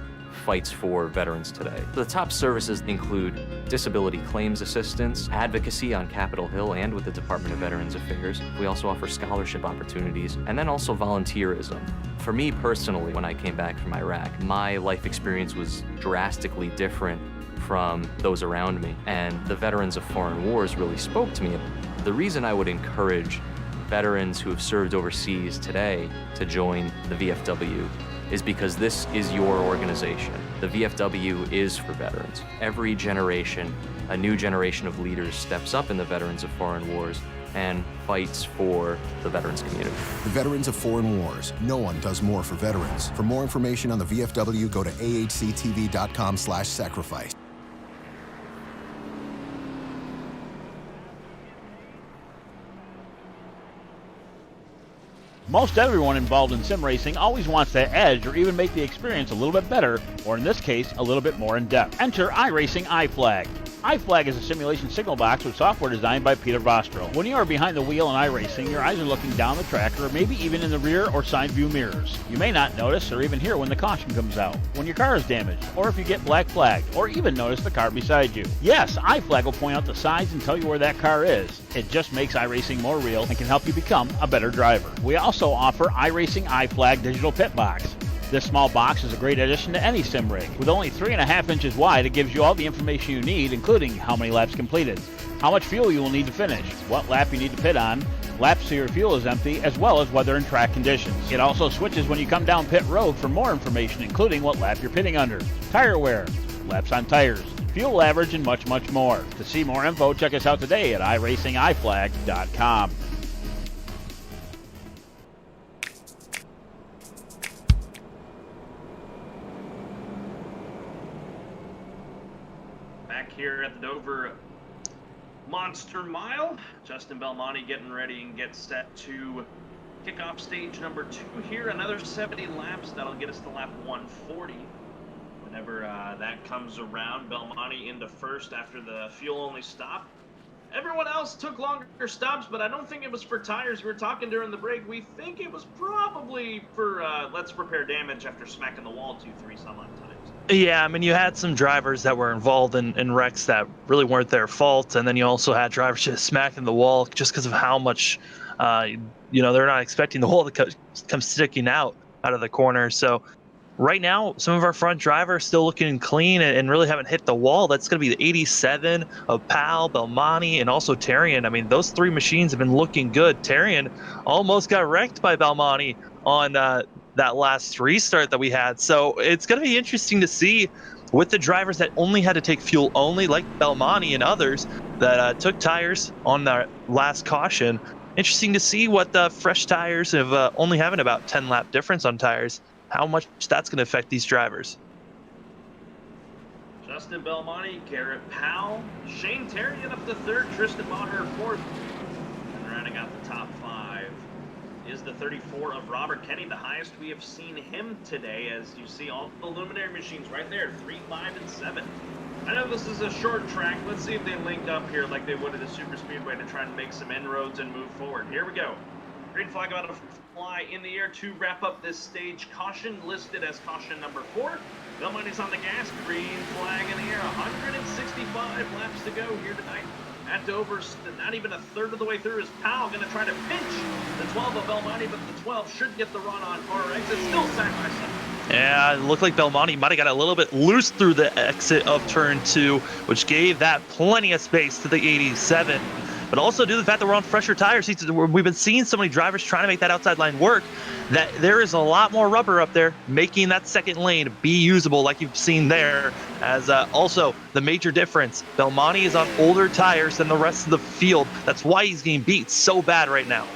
fights for veterans today. The top services include disability claims assistance, advocacy on Capitol Hill and with the Department of Veterans Affairs. We also offer scholarship opportunities, and then also volunteerism. For me personally, when I came back from Iraq, my life experience was drastically different from those around me, and the veterans of foreign wars really spoke to me. The reason I would encourage veterans who have served overseas today to join the VFW is because this is your organization. The VFW is for veterans. Every generation, a new generation of leaders steps up in the veterans of foreign wars and fights for the veterans community. The Veterans of Foreign Wars. No one does more for veterans. For more information on the VFW, go to ahctv.com/sacrifice. Most everyone involved in sim racing always wants that edge or even make the experience a little bit better, or in this case, a little bit more in-depth. Enter iRacing iFlag. iFlag is a simulation signal box with software designed by Peter Vostro. When you are behind the wheel in iRacing, your eyes are looking down the track or maybe even in the rear or side view mirrors. You may not notice or even hear when the caution comes out, when your car is damaged, or if you get black flagged, or even notice the car beside you. Yes, iFlag will point out the sides and tell you where that car is. It just makes iRacing more real and can help you become a better driver. We also offer iRacing iFlag Digital Pit Box. This small box is a great addition to any sim rig. With only 3.5 inches wide, it gives you all the information you need, including how many laps completed, how much fuel you will need to finish, what lap you need to pit on, laps till your fuel is empty, as well as weather and track conditions. It also switches when you come down pit road for more information, including what lap you're pitting under, tire wear, laps on tires, fuel average, and much, much more. To see more info, check us out today at iRacingIFlag.com. Back here at the Dover Monster Mile, Justin Belmonte getting ready and gets set to kick off stage number 2 here. Another 70 laps. That'll get us to lap 140. Whenever that comes around, Belmonte into first after the fuel-only stop. Everyone else took longer stops, but I don't think it was for tires. We were talking during the break. We think it was probably for let's repair damage after smacking the wall 2-3 some odd times. Yeah, I mean, you had some drivers that were involved in wrecks that really weren't their fault, and then you also had drivers just smacking the wall just because of how much, they're not expecting the wall to come sticking out of the corner. So right now, some of our front drivers still looking clean and really haven't hit the wall. That's going to be the 87 of Powell, Belmonte, and also Terrian. I mean, those 3 machines have been looking good. Terrian almost got wrecked by Belmonte on that last restart that we had. So it's going to be interesting to see with the drivers that only had to take fuel only, like Belmonte and others that took tires on the last caution. Interesting to see what the fresh tires of only having about 10 lap difference on tires, how much that's going to affect these drivers. Justin Belmonte, Garrett Powell, Shane Terrian up to 3rd, Tristan Maher 4th. And rounding out the top 5 is the 34 of Robert Kenny, the highest we have seen him today, as you see all the luminary machines right there, 3, 5, and 7. I know this is a short track. Let's see if they link up here like they would at the Super Speedway to try and make some inroads and move forward. Here we go. Green flag about to fly in the air to wrap up this stage. Caution listed as caution number 4. Belmonte's on the gas. Green flag in the air. 165 laps to go here tonight at Dover. Not even a third of the way through is Powell going to try to pinch the 12 of Belmonte, but the 12 should get the run on far exit. Still side by side. Yeah, it looked like Belmonte might have got a little bit loose through the exit of turn 2, which gave that plenty of space to the 87. But also due to the fact that we're on fresher tires, we've been seeing so many drivers trying to make that outside line work, that there is a lot more rubber up there, making that second lane be usable like you've seen there. As also the major difference, Belmonte is on older tires than the rest of the field. That's why he's getting beat so bad right now.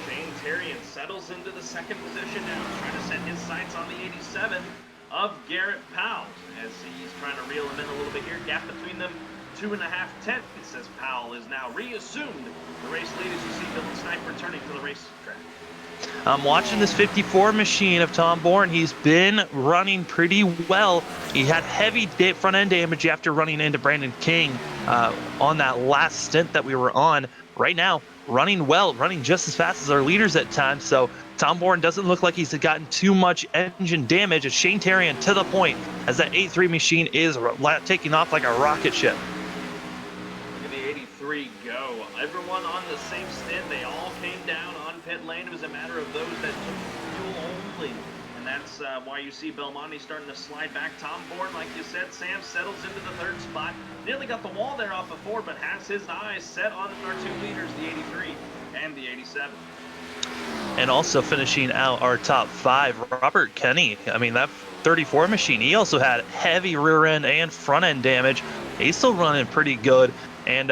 Shane Terrian settles into the 2nd position now, trying to set his sights on the 87 of Garrett Powell, as he's trying to reel him in a little bit here. Gap between them 2.5 tenths, as Powell is now reassumed the race lead, as you see Dylan Snipe returning to the racetrack. I'm watching this 54 machine of Tom Bourne. He's been running pretty well. He had heavy front end damage after running into Brandon King on that last stint that we were on. Right now, running well, running just as fast as our leaders at times. So Tom Bourne doesn't look like he's gotten too much engine damage. As Shane Terrian to the point, as that 83 machine is taking off like a rocket ship. Look at the 83 go. Everyone on the same stint. They all came down on pit lane. It was a matter of those that took fuel only. And that's why you see Belmonte starting to slide back. Tom Bourne, like you said, Sam settles into the 3rd spot. Nearly got the wall there off before, but has his eyes set on our 2 leaders, the 83 and the 87. And also finishing out our top 5, Robert Kenny. I mean, that 34 machine, he also had heavy rear end and front end damage. He's still running pretty good, and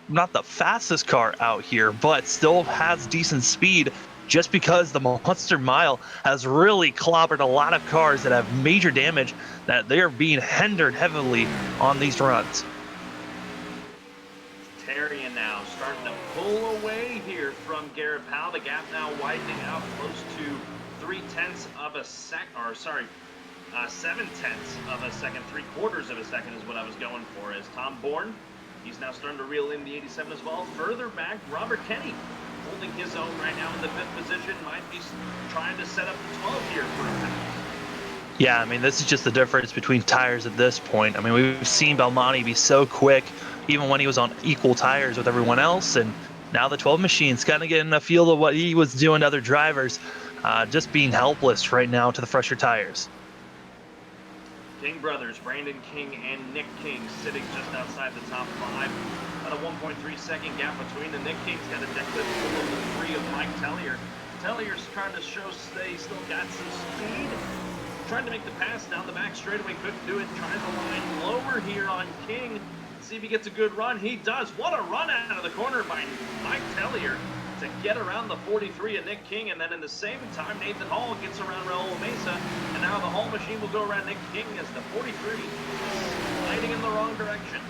not the fastest car out here, but still has decent speed, just because the Monster Mile has really clobbered a lot of cars that have major damage, that they are being hindered heavily on these runs. Terrian now starting to pull away here from Garrett Powell. The gap now widening out close to 3/10 of a second, or sorry, 7/10 of a second. 3/4 of a second is what I was going for. As Tom Bourne, he's now starting to reel in the 87 as well. Further back, Robert Kenny holding his own right now in the 5th position. Might be trying to set up the 12 here for a pass. Yeah, I mean, this is just the difference between tires at this point. I mean, we've seen Belmonte be so quick, even when he was on equal tires with everyone else, and now the 12 machine's kind of getting a feel of what he was doing to other drivers. just being helpless right now to the fresher tires. King brothers, Brandon King and Nick King, sitting just outside the top 5. About a 1.3-second gap between them. Nick King's got a deck lift below the 3 of Mike Tellier. Tellier's trying to show they still got some speed. Trying to make the pass down the back straightaway, couldn't do it. Trying to line lower here on King. See if he gets a good run. He does. What a run out of the corner by Mike Tellier to get around the 43 of Nick King, and then in the same time, Nathan Hall gets around Raul Mesa, and now the Hall machine will go around Nick King as the 43 is sliding in the wrong direction.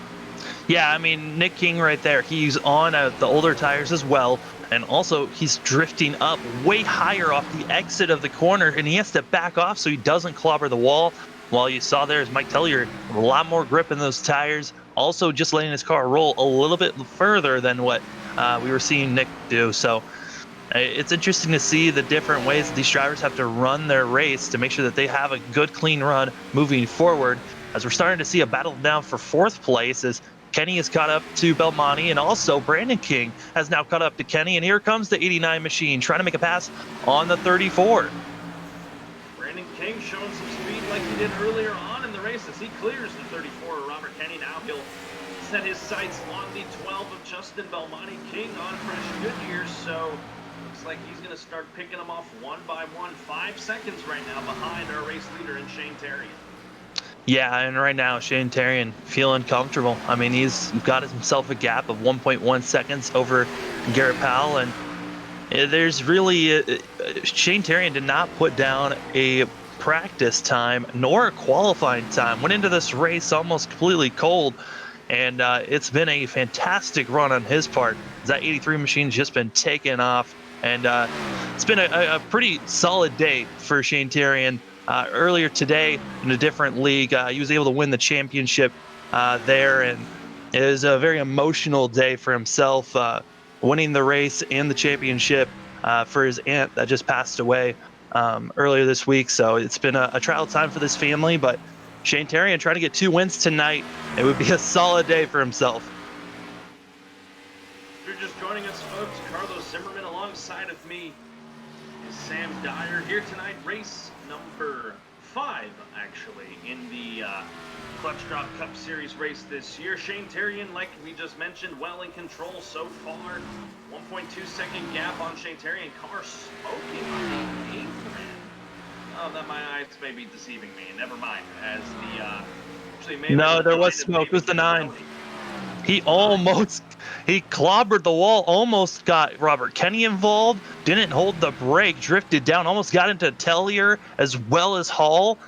Yeah, I mean, Nick King right there, he's on the older tires as well, and also he's drifting up way higher off the exit of the corner, and he has to back off so he doesn't clobber the wall. While you saw there is Mike Tellier, a lot more grip in those tires, also just letting his car roll a little bit further than what we were seeing Nick do. So it's interesting to see the different ways that these drivers have to run their race to make sure that they have a good, clean run moving forward, as we're starting to see a battle down for 4th place as Kenny has caught up to Belmonte, and also Brandon King has now caught up to Kenny, and here comes the 89 machine trying to make a pass on the 34. Brandon King showing some speed like he did earlier on in the race as he clears the 34 of Robert Kenny. Now he'll set his sights on the 12 of Justin Belmonte. King on fresh Goodyear, so looks like he's going to start picking them off one by one. 5 seconds right now behind our race leader in Shane Tarian. Yeah, and right now Shane Tarian feeling comfortable. I mean, he's got himself a gap of 1.1 seconds over Garrett Powell, and there's really Shane Tarian did not put down a practice time nor a qualifying time. Went into this race almost completely cold, and it's been a fantastic run on his part. That 83 machine's just been taken off, and it's been a pretty solid day for Shane Tarian. Earlier today in a different league, he was able to win the championship there, and it was a very emotional day for himself, winning the race and the championship for his aunt that just passed away earlier this week. So it's been a trial time for this family, but Shane Tarian trying to get 2 wins tonight. It would be a solid day for himself. If you're just joining us, folks, Carlos Zimmerman alongside of me is Sam Dyer here tonight. Race number 5, actually, in the Clutch Drop Cup Series race this year. Shane Tarian, like we just mentioned, well in control so far. 1.2-second gap on Shane Tarian. Car smoking on the 8th man. Oh, that my eyes may be deceiving me. Never mind. As the actually maybe No, there was smoke. It was the 9. He clobbered the wall, almost got Robert Kenny involved, didn't hold the brake, drifted down, almost got into Tellier as well as Hall,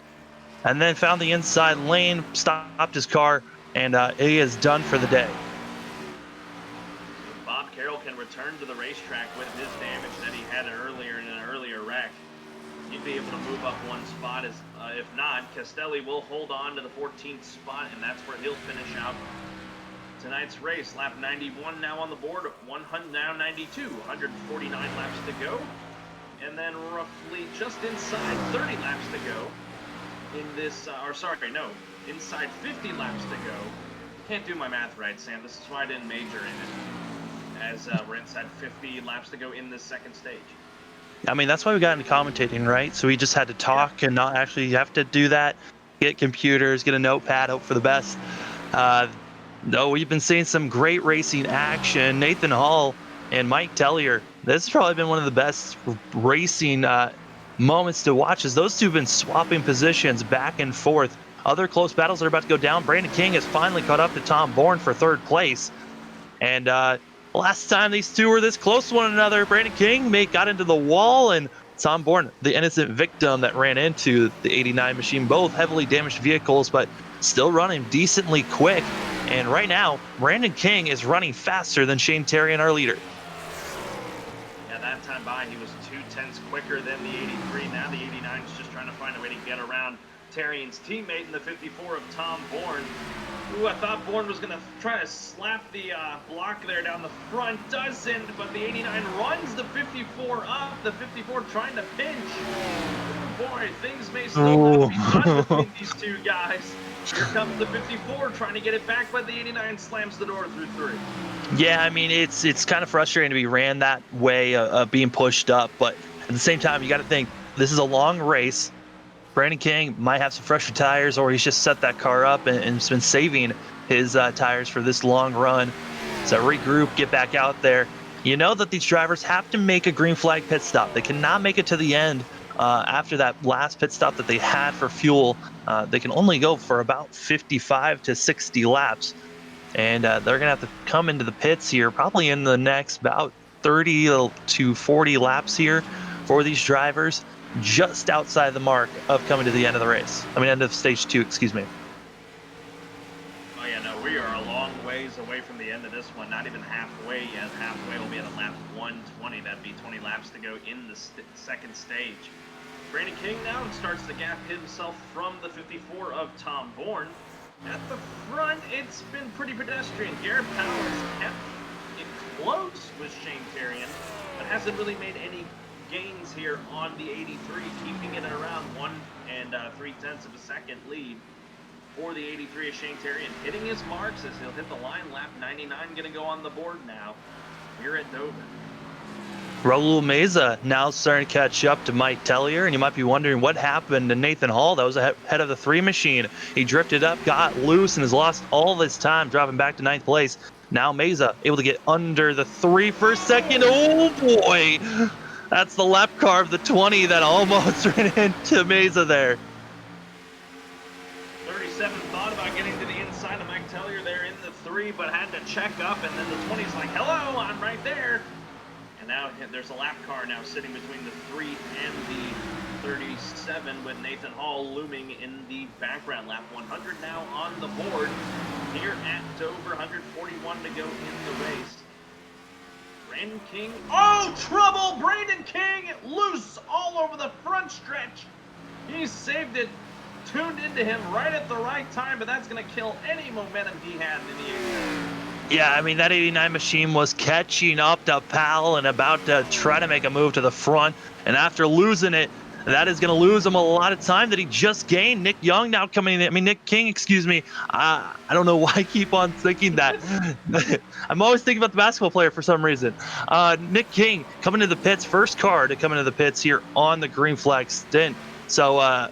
and then found the inside lane, stopped his car, and he is done for the day. Bob Carroll can return to the racetrack with his damage that he had earlier in an earlier wreck. He'd be able to move up 1 spot. If not, Castelli will hold on to the 14th spot, and that's where he'll finish out tonight's race. Lap 91 now on the board, now 92, 149 laps to go, and then roughly just inside 30 laps to go in this, inside 50 laps to go. Can't do my math right, Sam. This is why I didn't major in it, as we're inside 50 laps to go in this second stage. I mean, that's why we got into commentating, right? So we just had to talk and not actually have to do that, get computers, get a notepad, hope for the best. No, we've been seeing some great racing action. Nathan Hall and Mike Tellier. This has probably been one of the best racing moments to watch, as those two have been swapping positions back and forth. Other close battles are about to go down. Brandon King has finally caught up to Tom Bourne for 3rd place. And last time these two were this close to one another, Brandon King got into the wall, and Tom Bourne, the innocent victim that ran into the 89 machine, both heavily damaged vehicles, but still running decently quick. And right now, Brandon King is running faster than Shane Tarian, our leader. Yeah, that time by, he was 2/10 quicker than the 83. Now the 89 is just trying to find a way to get around Tarian's teammate in the 54 of Tom Bourne. Ooh, I thought Bourne was going to try to slap the block there down the front. Doesn't, but the 89 runs the 54 up. The 54 trying to pinch. Ooh, boy, things may still not be done between these two guys. Here comes the 54 trying to get it back, but the 89 slams the door through 3. Yeah, I mean, it's kind of frustrating to be ran that way, being pushed up, but At the same time, you got to think this is a long race. Brandon King might have some fresher tires, or he's just set that car up and has been saving his tires for this long run. So regroup, get back out there. You know that these drivers have to make a green flag pit stop. They cannot make it to the end after that last pit stop that they had for fuel. They can only go for about 55 to 60 laps. And they're going to have to come into the pits here probably in the next about 30 to 40 laps here for these drivers, just outside the mark of coming to the end of the race. I mean, end of stage 2, excuse me. Oh yeah, no, we are a long ways away from the end of this one. Not even halfway yet. Halfway will be at lap 120. That'd be 20 laps to go in the second stage. Brandon King now starts to gap himself from the 54 of Tom Bourne. At the front, it's been pretty pedestrian. Garrett Powell has kept it close with Shane Terrian, but hasn't really made any gains here on the 83, keeping it at around 1 3/10 of a second lead for the 83 of Shane Terrian. Hitting his marks as he'll hit the line. Lap 99 going to go on the board now here at Dover. Raul Meza now starting to catch up to Mike Tellier, and you might be wondering what happened to Nathan Hall. That was ahead of the 3 machine. He drifted up, got loose, and has lost all this time, dropping back to 9th place. Now Meza able to get under the 3 for a second. Oh boy! That's the lap car of the 20 that almost ran into Meza there. 37 thought about getting to the inside of Mike Tellier there in the 3, but had to check up, and then the 20's like, hello, I'm right there. And now there's a lap car now sitting between the 3 and the 37 with Nathan Hall looming in the background. Lap 100 now on the board here at Dover. 141 to go in the race. Brandon King. Oh, trouble! Brandon King loose all over the front stretch. He saved it. Tuned into him right at the right time, but that's going to kill any momentum he had in the 89. Yeah, I mean, that 89 machine was catching up to Powell and about to try to make a move to the front. And after losing it, that is going to lose him a lot of time that he just gained. Nick Young now coming in. I mean, Nick King, excuse me. I don't know why I keep on thinking that. I'm always thinking about the basketball player for some reason. Nick King coming to the pits, first car to come into the pits here on the green flag stint. So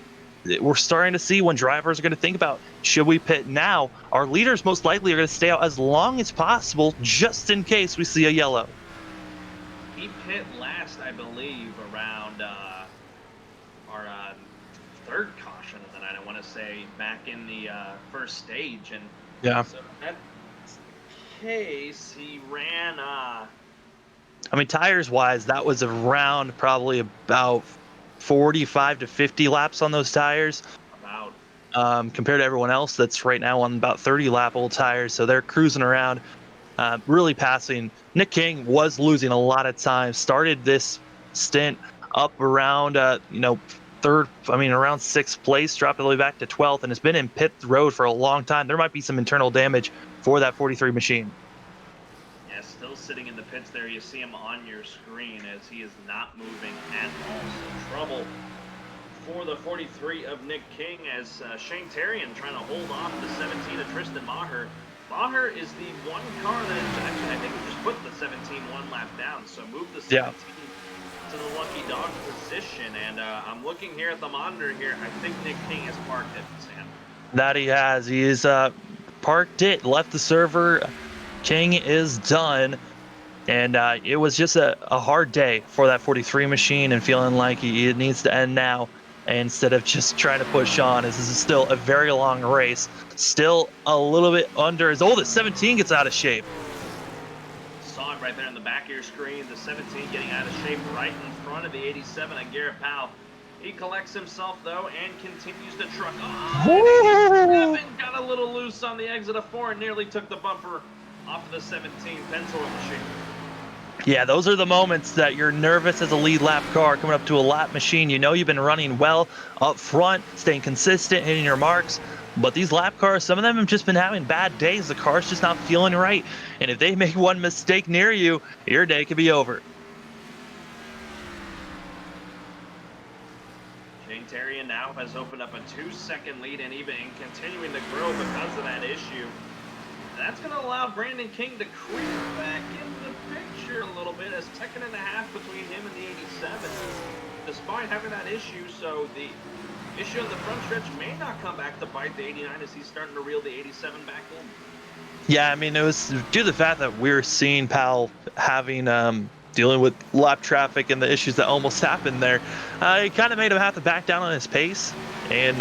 we're starting to see when drivers are going to think about, should we pit now? Our leaders most likely are going to stay out as long as possible just in case we see a yellow. He pit last, I believe, around our third caution of the night, I want to say, back in the first stage. And yeah, so that's the case. He ran... I mean, tires-wise, that was around probably about 45 to 50 laps on those tires. Compared to everyone else that's right now on about 30 lap old tires, so they're cruising around, really passing. Nick King was losing a lot of time, started this stint up around around 6th place, dropped all the way back to 12th, and has been in pit road for a long time. There might be some internal damage for that 43 machine. Yeah, still sitting in the pits there. You see him on your screen as he is not moving at all. So trouble for the 43 of Nick King as Shane Terrian trying to hold off the 17 of Tristan Maher. Maher is the one car that actually I think just put the 17 one lap down, so move the 17 to the lucky dog position. And I'm looking here at the monitor here. I think Nick King has parked it, Sam. That he has. He is parked it, left the server. King is done. And it was just a hard day for that 43 machine and feeling like it needs to end now instead of just trying to push on, as this is still a very long race. Still a little bit under his oldest. 17 gets out of shape. Saw it right there in the back of your screen. The 17 getting out of shape right in front of the 87 on Garrett Powell. He collects himself, though, and continues to truck. Oh, 87 got a little loose on the exit of 4 and nearly took the bumper off of the 17 pencil machine. Yeah, those are the moments that you're nervous as a lead lap car coming up to a lap machine. You know you've been running well up front, staying consistent, hitting your marks. But these lap cars, some of them have just been having bad days. The car's just not feeling right. And if they make one mistake near you, your day could be over. Shane Terrian now has opened up a 2-second lead and even continuing to grow because of that issue. That's going to allow Brandon King to creep back in the picture here a little bit, as second and a half between him and the 87, despite having that issue. So the issue on the front stretch may not come back to bite the 89 as he's starting to reel the 87 back in. Yeah, I mean, it was due to the fact that we're seeing Powell having dealing with lap traffic and the issues that almost happened there. It kind of made him have to back down on his pace. And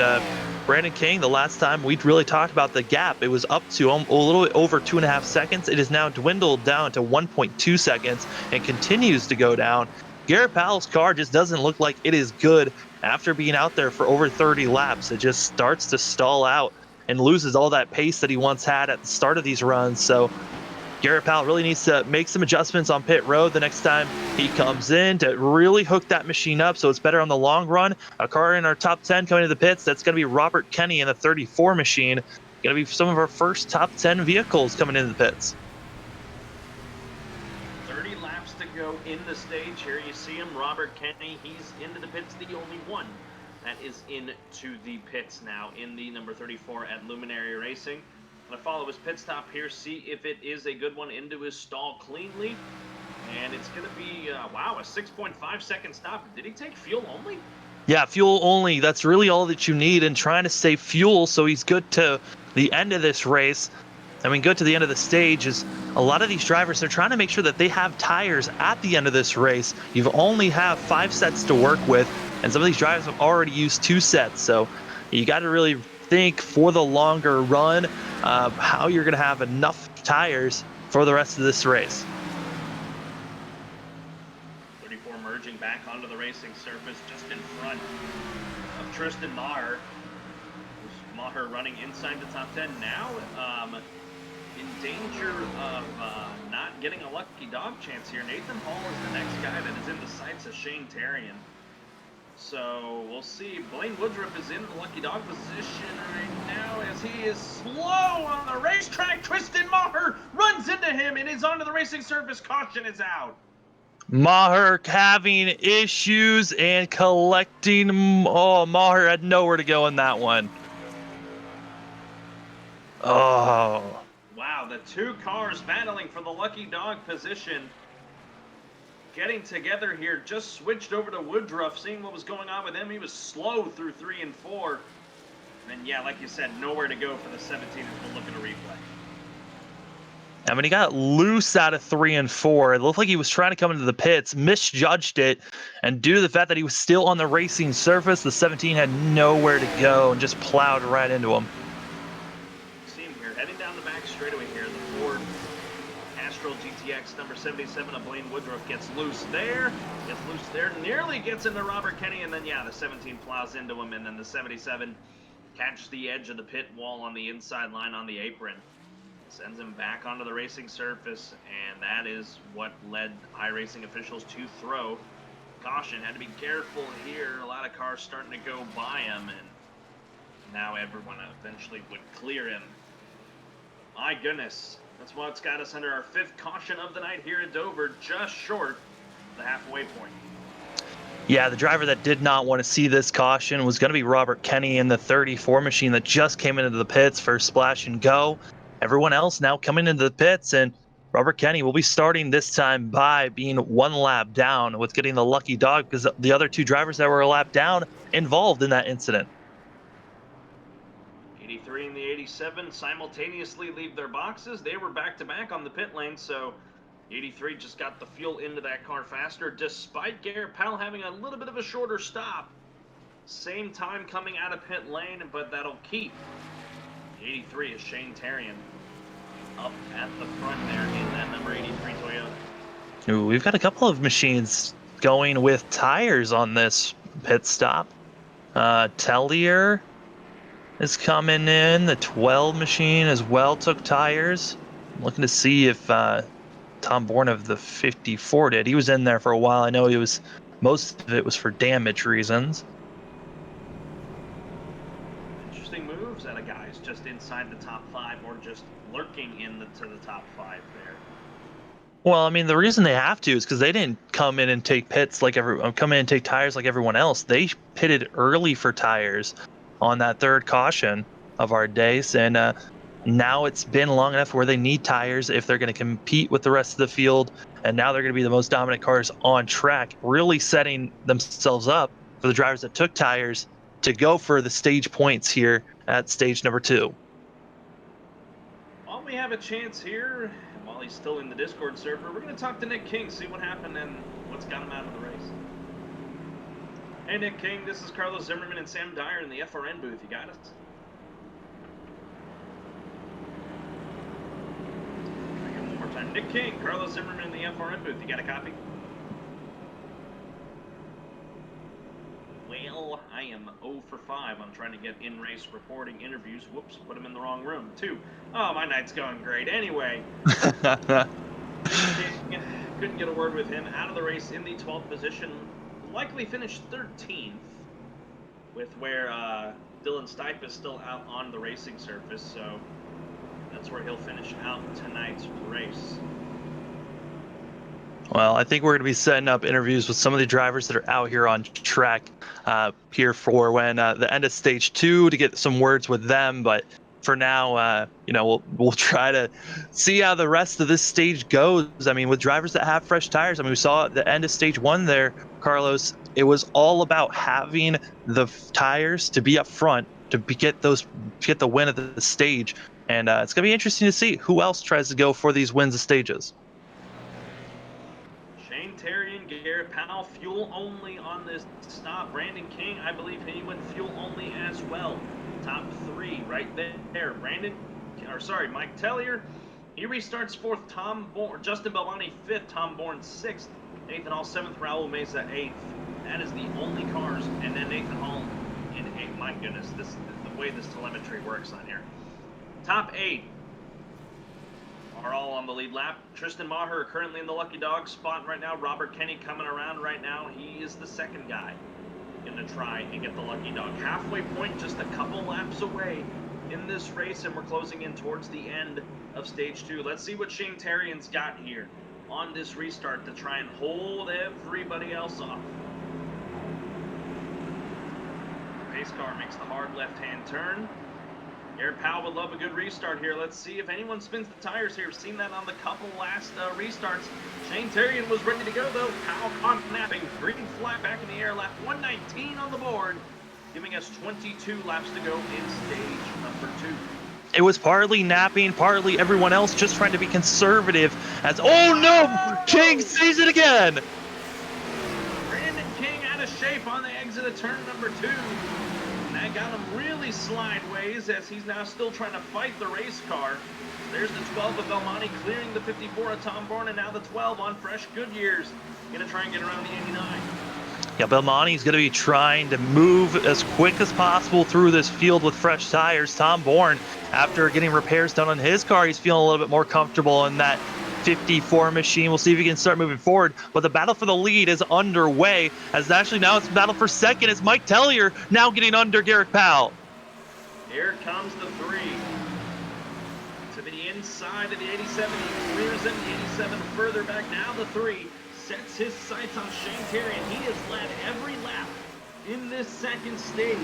Brandon King, the last time we really talked about the gap, it was up to a little bit over 2.5 seconds. It is now dwindled down to 1.2 seconds and continues to go down. Garrett Powell's car just doesn't look like it is good after being out there for over 30 laps. It just starts to stall out and loses all that pace that he once had at the start of these runs. So Garrett Powell really needs to make some adjustments on pit road the next time he comes in to really hook that machine up so it's better on the long run. A car in our top 10 coming to the pits, that's going to be Robert Kenny in the 34 machine. Going to be some of our first top 10 vehicles coming into the pits. 30 laps to go in the stage. Here you see him, Robert Kenny. He's into the pits, the only one that is into the pits now in the number 34 at Luminary Racing. Gonna follow his pit stop here, see if it is a good one into his stall cleanly. And it's gonna be, wow, a 6.5 second stop. Did he take fuel only? Yeah, fuel only. That's really all that you need, and trying to save fuel so he's good to the end of this race. I mean, good to the end of the stage is a lot of these drivers, they're trying to make sure that they have tires at the end of this race. You only have 5 sets to work with, and some of these drivers have already used 2 sets. So you got to really think for the longer run how you're going to have enough tires for the rest of this race. 34 merging back onto the racing surface just in front of Tristan Maher. Maher running inside the top 10 now, in danger of not getting a lucky dog chance here. Nathan Hall is the next guy that is in the sights of Shane Tarian. So we'll see. Blaine Woodruff is in the lucky dog position right now as he is slow on the racetrack. Tristan Maher runs into him and is onto the racing surface. Caution is out. Maher having issues and collecting. Oh, Maher had nowhere to go in that one. Oh. Wow, the 2 cars battling for the lucky dog position. Getting together here, just switched over to Woodruff, seeing what was going on with him. He was slow through 3 and 4. And yeah, like you said, nowhere to go for the 17 as we'll look at a replay. I mean, he got loose out of 3 and 4. It looked like he was trying to come into the pits, misjudged it, and due to the fact that he was still on the racing surface, the 17 had nowhere to go and just plowed right into him. See him here, heading down the back straightaway here. The Ford Astral GTX number 77 of Blaine Woodruff gets loose there, nearly gets into Robert Kenny, and then yeah, the 17 plows into him, and then the 77 catches the edge of the pit wall on the inside line on the apron. Sends him back onto the racing surface, and that is what led iRacing officials to throw caution. Had to be careful here. A lot of cars starting to go by him, and now everyone eventually would clear him. My goodness. That's what's got us under our 5th caution of the night here at Dover, just short of the halfway point. Yeah, the driver that did not want to see this caution was going to be Robert Kenny in the 34 machine that just came into the pits for splash and go. Everyone else now coming into the pits, and Robert Kenny will be starting this time by being 1 lap down with getting the lucky dog because the other 2 drivers that were a lap down involved in that incident. 83 and the 87 simultaneously leave their boxes. They were back-to-back on the pit lane, so 83 just got the fuel into that car faster, despite Garrett Powell having a little bit of a shorter stop. Same time coming out of pit lane, but that'll keep 83 is Shane Tarian up at the front there in that number 83 Toyota. Ooh, we've got a couple of machines going with tires on this pit stop. Tellier is coming in. The 12 machine as well took tires. I'm looking to see if Tom Bourne of the 54 did. He was in there for a while. I know he was. Most of it was for damage reasons. Interesting moves out of guys just inside the top 5 or just lurking into the top 5 there. Well, I mean, the reason they have to is because they didn't come in and take pits like come in and take tires like everyone else. They pitted early for tires on that 3rd caution of our days, and Now it's been long enough where they need tires if they're going to compete with the rest of the field. And now they're going to be the most dominant cars on track, really setting themselves up for the drivers that took tires to go for the stage points here at stage number 2. While we have a chance here, while he's still in the Discord server, we're going to talk to Nick King, see what happened and what's got him out of the race. Hey Nick King, this is Carlos Zimmerman and Sam Dyer in the FRN booth. You got us? One more time. Nick King, Carlos Zimmerman in the FRN booth. You got a copy? Well, I am 0 for 5 on trying to get in-race reporting interviews. Whoops, put him in the wrong room. 2. Oh, my night's going great. Anyway, Nick King, couldn't get a word with him. Out of the race in the 12th position. Likely finished 13th, with where Dylan Stipe is still out on the racing surface, so that's where he'll finish out tonight's race. Well, I think we're going to be setting up interviews with some of the drivers that are out here on track here for when the end of stage 2 to get some words with them. But for now, we'll try to see how the rest of this stage goes. I mean, with drivers that have fresh tires, I mean, we saw at the end of stage 1 there, Carlos, it was all about having the tires to be up front to get the win at the stage. And it's going to be interesting to see who else tries to go for these wins of stages. Shane Terry and Garrett Powell, fuel only on this stop. Brandon King, I believe he went fuel only as well. Top 3 right there. Mike Tellier, he restarts 4th. Justin Belmonte 5th. Tom Bourne 6th. Nathan Hall 7th. Raul Mesa 8th. That is the only cars. And then Nathan Hall in 8th. My goodness, the way this telemetry works on here. Top 8 are all on the lead lap. Tristan Maher currently in the lucky dog spot right now. Robert Kenny coming around right now. He is the second guy going to try and get the lucky dog. Halfway point, just a couple laps away in this race, and we're closing in towards the end of stage 2. Let's see what Shane Terrian's got here on this restart to try and hold everybody else off. Pace car makes the hard left-hand turn. Garrett Powell would love a good restart here. Let's see if anyone spins the tires here. We've seen that on the couple last restarts. Shane Terrian was ready to go, though. Powell caught napping. Green flag back in the air. Lap 119 on the board, giving us 22 laps to go in stage number 2. It was partly napping, partly everyone else just trying to be conservative. Oh no! King sees it again! Brandon King out of shape on the exit of turn number 2. That got him really slideways as he's now still trying to fight the race car. There's the 12 of Belmonte clearing the 54 of Tom Bourne, and now the 12 on fresh Goodyears. Gonna try and get around the 89. Yeah, Belmonte's going to be trying to move as quick as possible through this field with fresh tires. Tom Bourne, after getting repairs done on his car, he's feeling a little bit more comfortable in that 54 machine. We'll see if he can start moving forward. But the battle for the lead is underway, as actually now it's battle for second. It's Mike Tellier now getting under Garrett Powell. Here comes the 3. To the inside of the 87. He clears in the 87 further back. Now the 3 sets his sights on Shane Terry, and he has led every lap in this second stage.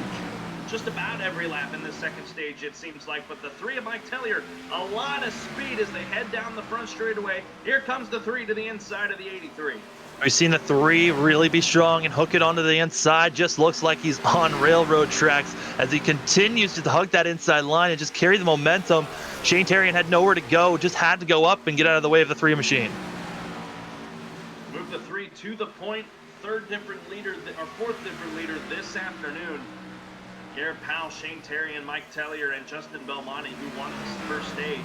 Just about every lap in this second stage, it seems like. But the 3 of Mike Tellier, a lot of speed as they head down the front straightaway. Here comes the 3 to the inside of the 83. We've seen the 3 really be strong and hook it onto the inside. Just looks like he's on railroad tracks as he continues to hug that inside line and just carry the momentum. Shane Terrian had nowhere to go, just had to go up and get out of the way of the 3 machine. Move the 3 to the point. 4th different leader this afternoon. Garrett Powell, Shane Terry, and Mike Tellier, and Justin Belmonte, who won this first stage.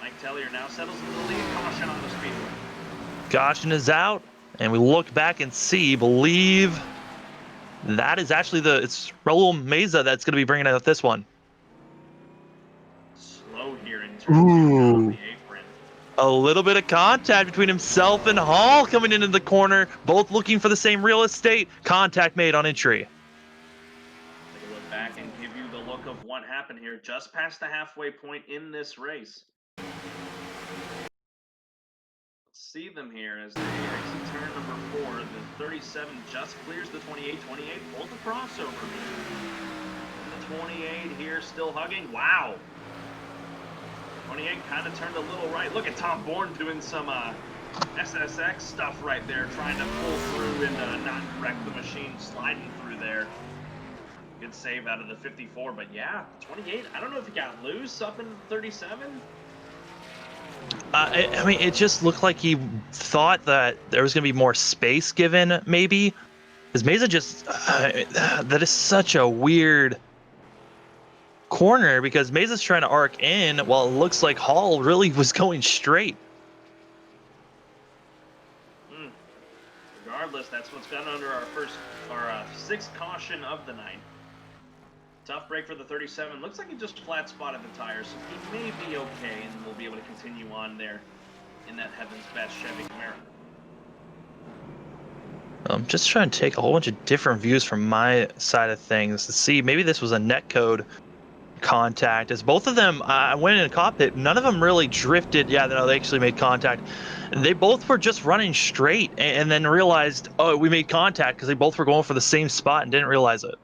Mike Tellier now settles into the lead. Caution on the speedway. Caution is out, and we look back and believe that is actually it's Raul Mesa that's going to be bringing out this one. Slow here in terms of the apron. A little bit of contact between himself and Hall coming into the corner, both looking for the same real estate. Contact made on entry. Take a look back and give you the look of what happened here just past the halfway point in this race. See them here as they exit turn number 4. The 37 just clears the 28. 28 pulls the crossover. And the 28 here still hugging. Wow. 28 kind of turned a little right. Look at Tom Bourne doing some SSX stuff right there, trying to pull through and not wreck the machine, sliding through there. Good save out of the 54, but yeah, 28, I don't know if he got loose up in 37. I mean, it just looked like he thought that there was going to be more space given, maybe. Because Mesa just, that is such a weird corner, because Mesa's trying to arc in while it looks like Hall really was going straight. Regardless, that's what's gone under our sixth caution of the night. Tough break for the 37. Looks like he just flat spotted the tires, so he may be okay, and we'll be able to continue on there in that heaven's best Chevy Camaro. I'm just trying to take a whole bunch of different views from my side of things to see maybe this was a netcode contact, as both of them, I went in a cockpit, none of them really drifted. Yeah, no, they actually made contact. They both were just running straight and then realized, oh, we made contact, because they both were going for the same spot and didn't realize it.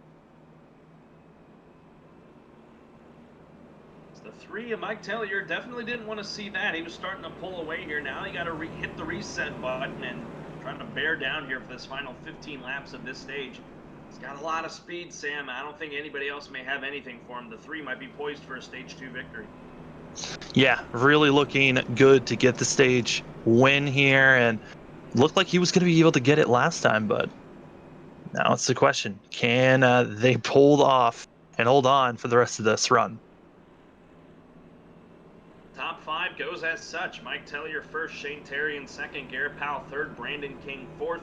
The 3 of Mike Tellier definitely didn't want to see that. He was starting to pull away here. Now you got to hit the reset button and trying to bear down here for this final 15 laps of this stage. He's got a lot of speed, Sam. I don't think anybody else may have anything for him. The 3 might be poised for a stage 2 victory. Yeah, really looking good to get the stage win here, and looked like he was going to be able to get it last time, but now it's the question, can they pull off and hold on for the rest of this run? Top 5 goes as such. Mike Tellier first, Shane Terrian second, Garrett Powell third, Brandon King fourth,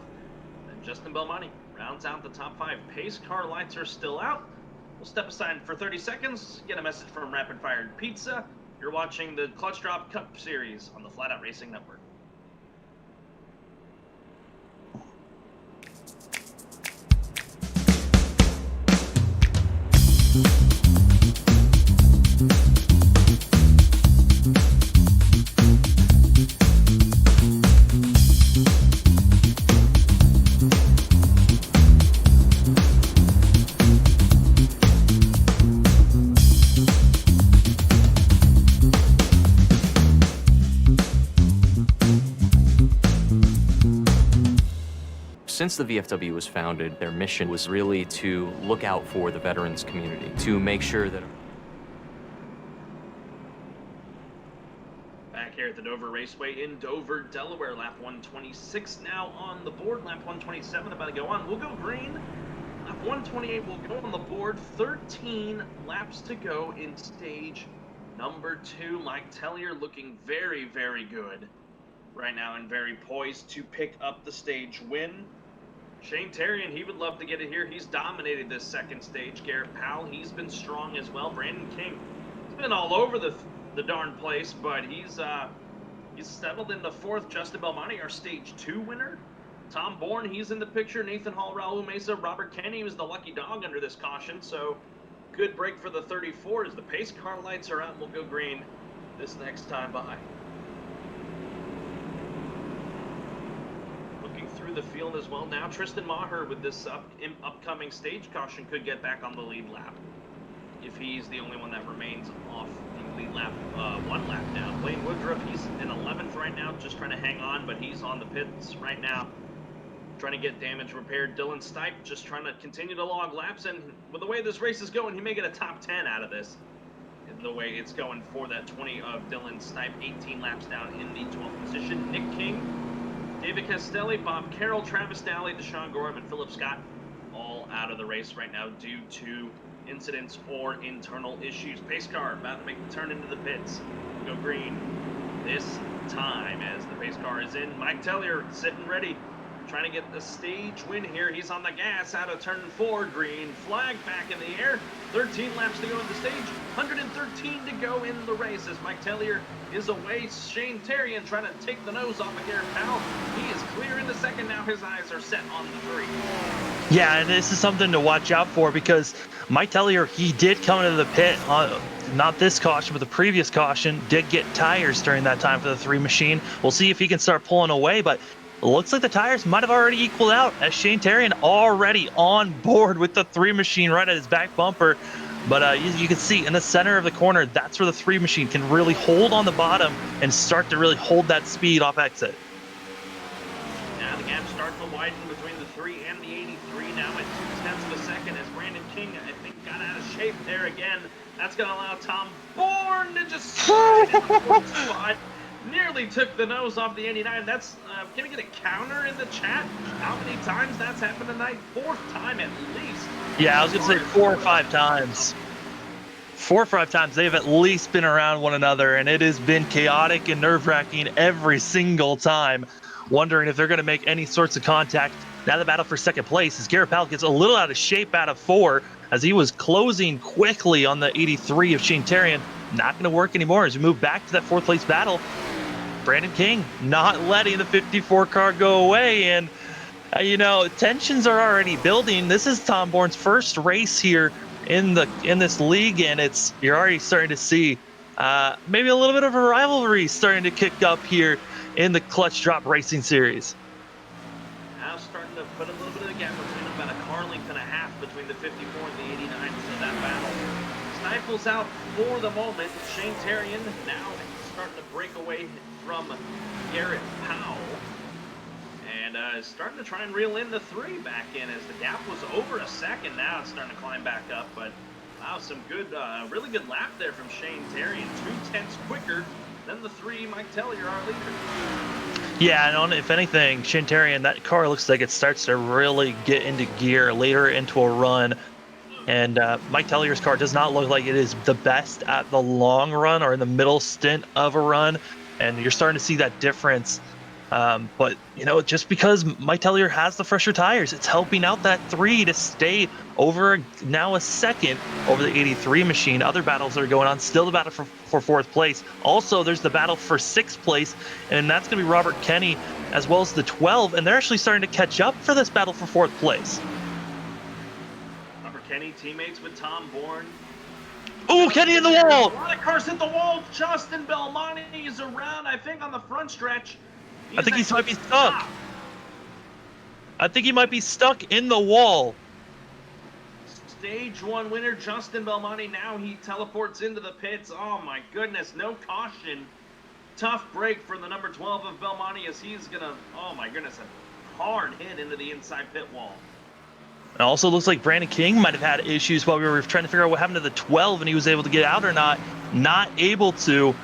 and Justin Belmonte rounds out the top 5. Pace car lights are still out. We'll step aside for 30 seconds, get a message from Rapid Fire Pizza. You're watching the Clutch Drop Cup Series on the Flatout Racing Network. Since the VFW was founded, their mission was really to look out for the veterans community, to make sure that... Back here at the Dover Raceway in Dover, Delaware, lap 126 now on the board, lap 127 about to go on. We'll go green. Lap 128 will go on the board. 13 laps to go in stage number 2. Mike Tellier looking very, very good right now and very poised to pick up the stage win. Shane Terrian, he would love to get it here. He's dominated this second stage. Garrett Powell, he's been strong as well. Brandon King, he's been all over the darn place, but he's settled into 4th. Justin Belmonte, our stage 2 winner. Tom Bourne, he's in the picture. Nathan Hall, Raul Mesa, Robert Kenny was the lucky dog under this caution. So good break for the 34 as the pace car lights are out and we'll go green this next time by. Through the field as well now. Tristan Maher with this upcoming stage caution could get back on the lead lap if he's the only one that remains off the lead lap, 1 lap down. Blaine Woodruff, he's in 11th right now, just trying to hang on, but he's on the pits right now, trying to get damage repaired. Dylan Stipe just trying to continue to log laps, and with the way this race is going, he may get a top 10 out of this. The way it's going for that 20 of Dylan Stipe, 18 laps down in the 12th position. Nick King, David Castelli, Bob Carroll, Travis Dowley, Deshaun Gorham, and Philip Scott all out of the race right now due to incidents or internal issues. Pace car about to make the turn into the pits. Go green this time as the pace car is in. Mike Tellier sitting ready, trying to get the stage win here. He's on the gas out of turn 4. Green flag back in the air. 13 laps to go in the stage. 113 to go in the race as Mike Tellier is away. Shane Terrian trying to take the nose off of Garrett Powell. He is clear in the second. Now his eyes are set on the 3. Yeah, and this is something to watch out for, because Mike Tellier, he did come into the pit on not this caution, but the previous caution, did get tires during that time for the 3 machine. We'll see if he can start pulling away, but it looks like the tires might have already equaled out as Shane Terrian already on board with the 3 machine right at his back bumper. But you can see in the center of the corner, that's where the 3 machine can really hold on the bottom and start to really hold that speed off exit. Now the gap starting to widen between the 3 and the 83 now at 0.2 of a second as Brandon King, I think, got out of shape there again. That's going to allow Tom Bourne to just slide into the 4 spot. Nearly took the nose off the 89. That's can I get a counter in the chat? How many times that's happened tonight? 4th time at least. Yeah, I was going to say 4 or 5 times. 4 or 5 times they've at least been around one another, and it has been chaotic and nerve-wracking every single time, wondering if they're going to make any sorts of contact. Now the battle for second place as Garrett Powell gets a little out of shape out of 4 as he was closing quickly on the 83 of Shane Tarian. Not going to work anymore as we move back to that 4th place battle. Brandon King not letting the 54 car go away, and you know, tensions are already building. This is Tom Bourne's first race here in this league, and you're already starting to see maybe a little bit of a rivalry starting to kick up here in the Clutch Drop Racing Series. Now starting to put a little bit of the gap between about a car length and a half between the 54 and the 89. So that battle stifles out for the moment. Shane Tarian now starting to break away from Garrett Powell. And starting to try and reel in the 3 back in as the gap was over a second. Now it's starting to climb back up, but wow, some good, really good lap there from Shane Tarian. 0.2 quicker than the 3, Mike Tellier, our leader. Yeah, and if anything, Shane Tarian, that car looks like it starts to really get into gear later into a run. And Mike Tellier's car does not look like it is the best at the long run or in the middle stint of a run. And you're starting to see that difference. But, you know, just because Mike Tellier has the fresher tires, it's helping out that 3 to stay over now a second over the 83 machine. Other battles that are going on, still the battle for 4th place. Also, there's the battle for 6th place, and that's going to be Robert Kenny as well as the 12, and they're actually starting to catch up for this battle for 4th place. Robert Kenny, teammates with Tom Bourne. Oh, Kenny in the wall! A lot of cars hit the wall. Justin Belmonte is around, I think, on the front stretch. I think he might be stuck. I think he might be stuck in the wall. Stage 1 winner, Justin Belmonte. Now he teleports into the pits. Oh my goodness, no caution. Tough break for the number 12 of Belmonte as he's gonna, oh my goodness, a hard hit into the inside pit wall. It also looks like Brandon King might have had issues while we were trying to figure out what happened to the 12 and he was able to get out or not. Not able to.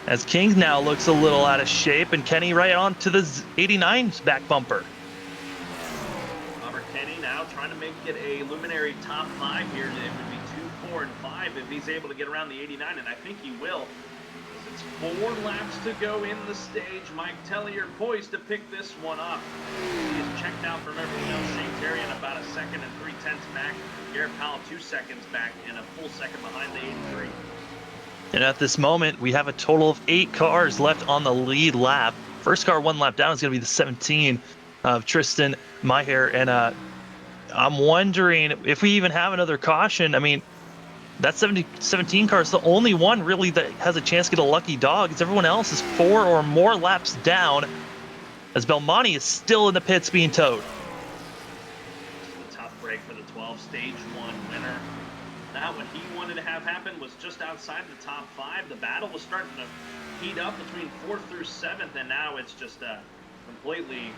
As King now looks a little out of shape, and Kenny right on to the 89's back bumper. Robert Kenny now trying to make it a luminary top 5 here. It would be 2, 4, and 5 if he's able to get around the 89, and I think he will. It's 4 laps to go in the stage. Mike Tellier poised to pick this one up. He is checked out from everything else. Shane Tarian about 1 second and 3/10 back. Garrett Powell 2 seconds back and a full second behind the 83. And at this moment, we have a total of 8 cars left on the lead lap. First car 1 lap down is going to be the 17 of Tristan Maher. And I'm wondering if we even have another caution. I mean, that 17 car is the only one really that has a chance to get a lucky dog. As everyone else is 4 or more laps down as Belmonte is still in the pits being towed. The tough break for the 12 stage 1 winner. Now what he wanted to have happen was just outside the top 5. The battle was starting to heat up between 4th through 7th, and now it's just completely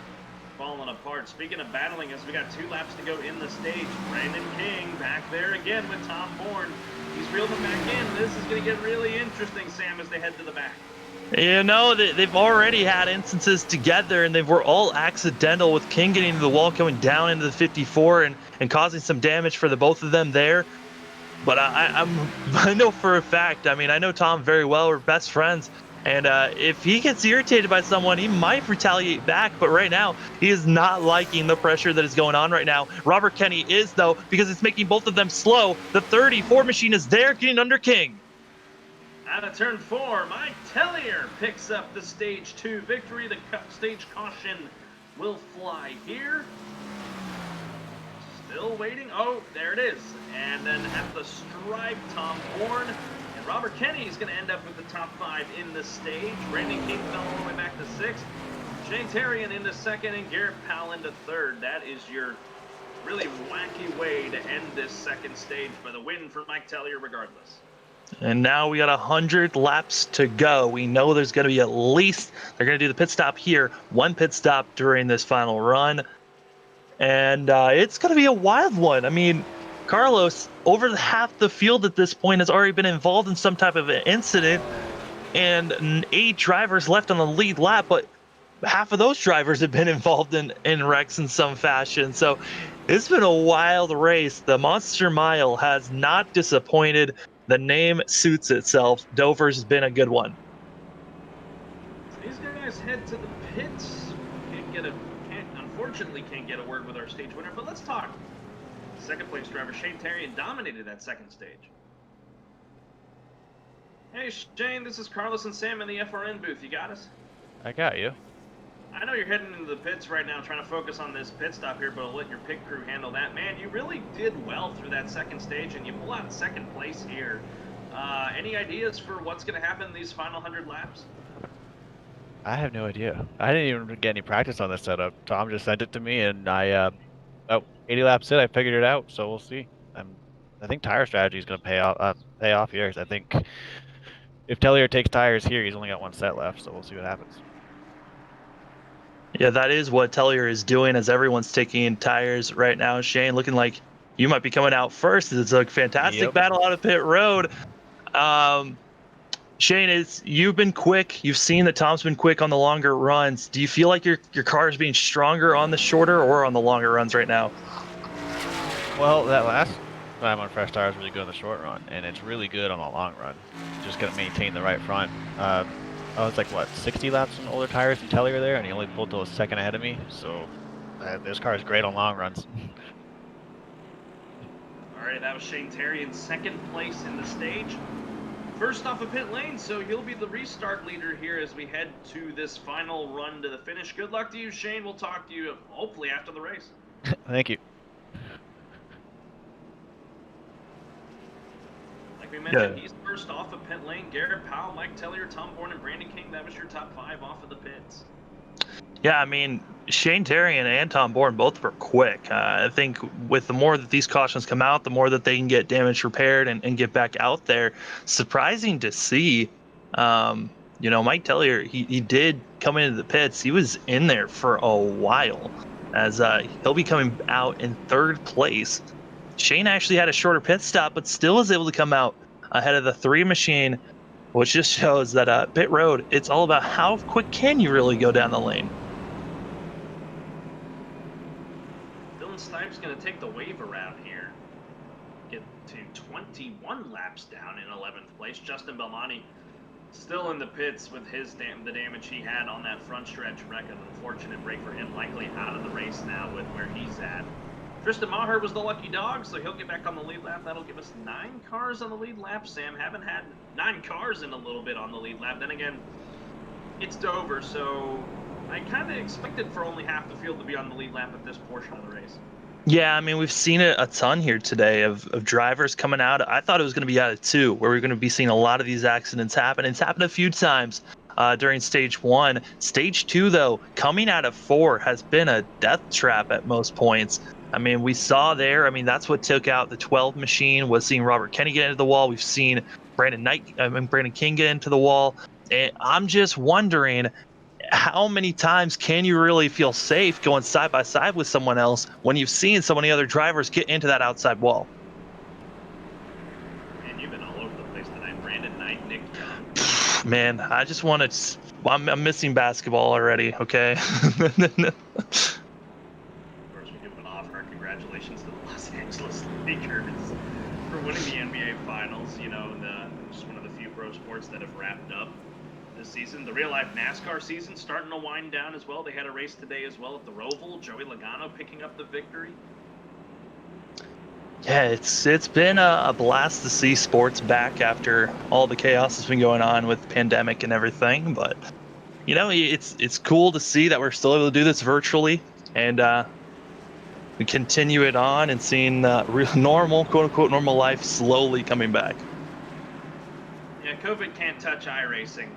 falling apart. Speaking of battling, as we got 2 laps to go in the stage, Brandon King back there again with Tom Bourne. He's reeled him back in. This is going to get really interesting, Sam, as they head to the back. You know, they've already had instances together, and they were all accidental with King getting into the wall, coming down into the 54 and causing some damage for the both of them there. But I know for a fact, I mean, I know Tom very well. We're best friends. And if he gets irritated by someone, he might retaliate back. But right now, he is not liking the pressure that is going on right now. Robert Kenny is, though, because it's making both of them slow. The 34 machine is there getting under King. Out of turn 4, Mike Tellier picks up the stage 2 victory. The stage caution will fly here. Still waiting. Oh, there it is. And then at the stripe, Tom Bourne and Robert Kenny is going to end up with the top 5 in the stage. Brandon King fell all the way back to 6th. Shane Tarian into 2nd and Garrett Powell into 3rd. That is your really wacky way to end this second stage, but a win for Mike Tellier regardless. And now we got 100 laps to go. We know there's going to be at least, they're going to do the pit stop here, one pit stop during this final run. And it's going to be a wild one. I mean, Carlos, over half the field at this point has already been involved in some type of an incident, and 8 drivers left on the lead lap, but half of those drivers have been involved in wrecks in some fashion. So it's been a wild race. The Monster Mile has not disappointed. The name suits itself. Dover's been a good one. These guys head to the pits. Unfortunately can't get a word with our stage winner, but let's talk. Second place driver Shane Terrian dominated that second stage. Hey Shane, this is Carlos and Sam in the FRN booth. You got us? I got you. I know you're heading into the pits right now trying to focus on this pit stop here, but I'll let your pit crew handle that. Man, you really did well through that second stage, and you pull out second place here. Any ideas for what's going to happen in these final 100 laps? I have no idea. I didn't even get any practice on this setup. Tom just sent it to me, and I, 80 laps in, I figured it out. So we'll see. I think tire strategy is going to pay off here. I think if Tellier takes tires here, he's only got one set left. So we'll see what happens. Yeah, that is what Tellier is doing as everyone's taking tires right now. Shane, looking like you might be coming out first. It's a fantastic battle out of pit road. Shane, you've been quick. You've seen that Tom's been quick on the longer runs. Do you feel like your car is being stronger on the shorter or on the longer runs right now? Well, that last time on fresh tires was really good on the short run, and it's really good on the long run. Just got to maintain the right front. I was like, what, 60 laps on older tires than Tellier there, and he only pulled to a second ahead of me. So this car is great on long runs. All right, that was Shane Terry in second place in the stage. First off of pit lane, so he'll be the restart leader here as we head to this final run to the finish. Good luck to you, Shane. We'll talk to you hopefully after the race. Thank you. Like we mentioned, he's first off of pit lane. Garrett Powell, Mike Tellier, Tom Bourne, and Brandon King. That was your top 5 off of the pits. Yeah, I mean, Shane Terrian and Tom Bourne both were quick. I think with the more that these cautions come out, the more that they can get damage repaired and get back out there. Surprising to see. Mike Tellier, he did come into the pits. He was in there for a while as he'll be coming out in 3rd place. Shane actually had a shorter pit stop, but still was able to come out ahead of the 3 machine, which just shows that pit road, it's all about how quick can you really go down the lane. Stipe's going to take the wave around here. Get to 21 laps down in 11th place. Justin Belmonte still in the pits with the damage he had on that front stretch wreck. An unfortunate break for him, likely out of the race now with where he's at. Tristan Maher was the lucky dog, so he'll get back on the lead lap. That'll give us 9 cars on the lead lap. Sam, haven't had 9 cars in a little bit on the lead lap. Then again, it's Dover, so I kind of expected for only half the field to be on the lead lap at this portion of the race. Yeah, I mean, we've seen it a ton here today of drivers coming out. I thought it was going to be out of 2, where we're going to be seeing a lot of these accidents happen. It's happened a few times during stage 1. Stage 2, though, coming out of 4 has been a death trap at most points. I mean, we saw there, I mean, that's what took out the 12 machine, was seeing Robert Kenny get into the wall. We've seen Brandon King get into the wall. And I'm just wondering, how many times can you really feel safe going side by side with someone else when you've seen so many other drivers get into that outside wall? Man, you've been all over the place tonight. Brandon Knight, Nick Young. Man, I just want to. I'm missing basketball already. Okay. Of course, we do want to offer our congratulations to the Los Angeles Lakers for winning the NBA Finals. Just one of the few pro sports that have wrapped up this season. The real life NASCAR season starting to wind down as well. They had a race today as well at the Roval. Joey Logano picking up the victory. Yeah, it's been a blast to see sports back after all the chaos that's been going on with the pandemic and everything. But it's cool to see that we're still able to do this virtually, and we continue it on and seeing real normal, quote unquote, normal life slowly coming back. Yeah, COVID can't touch iRacing.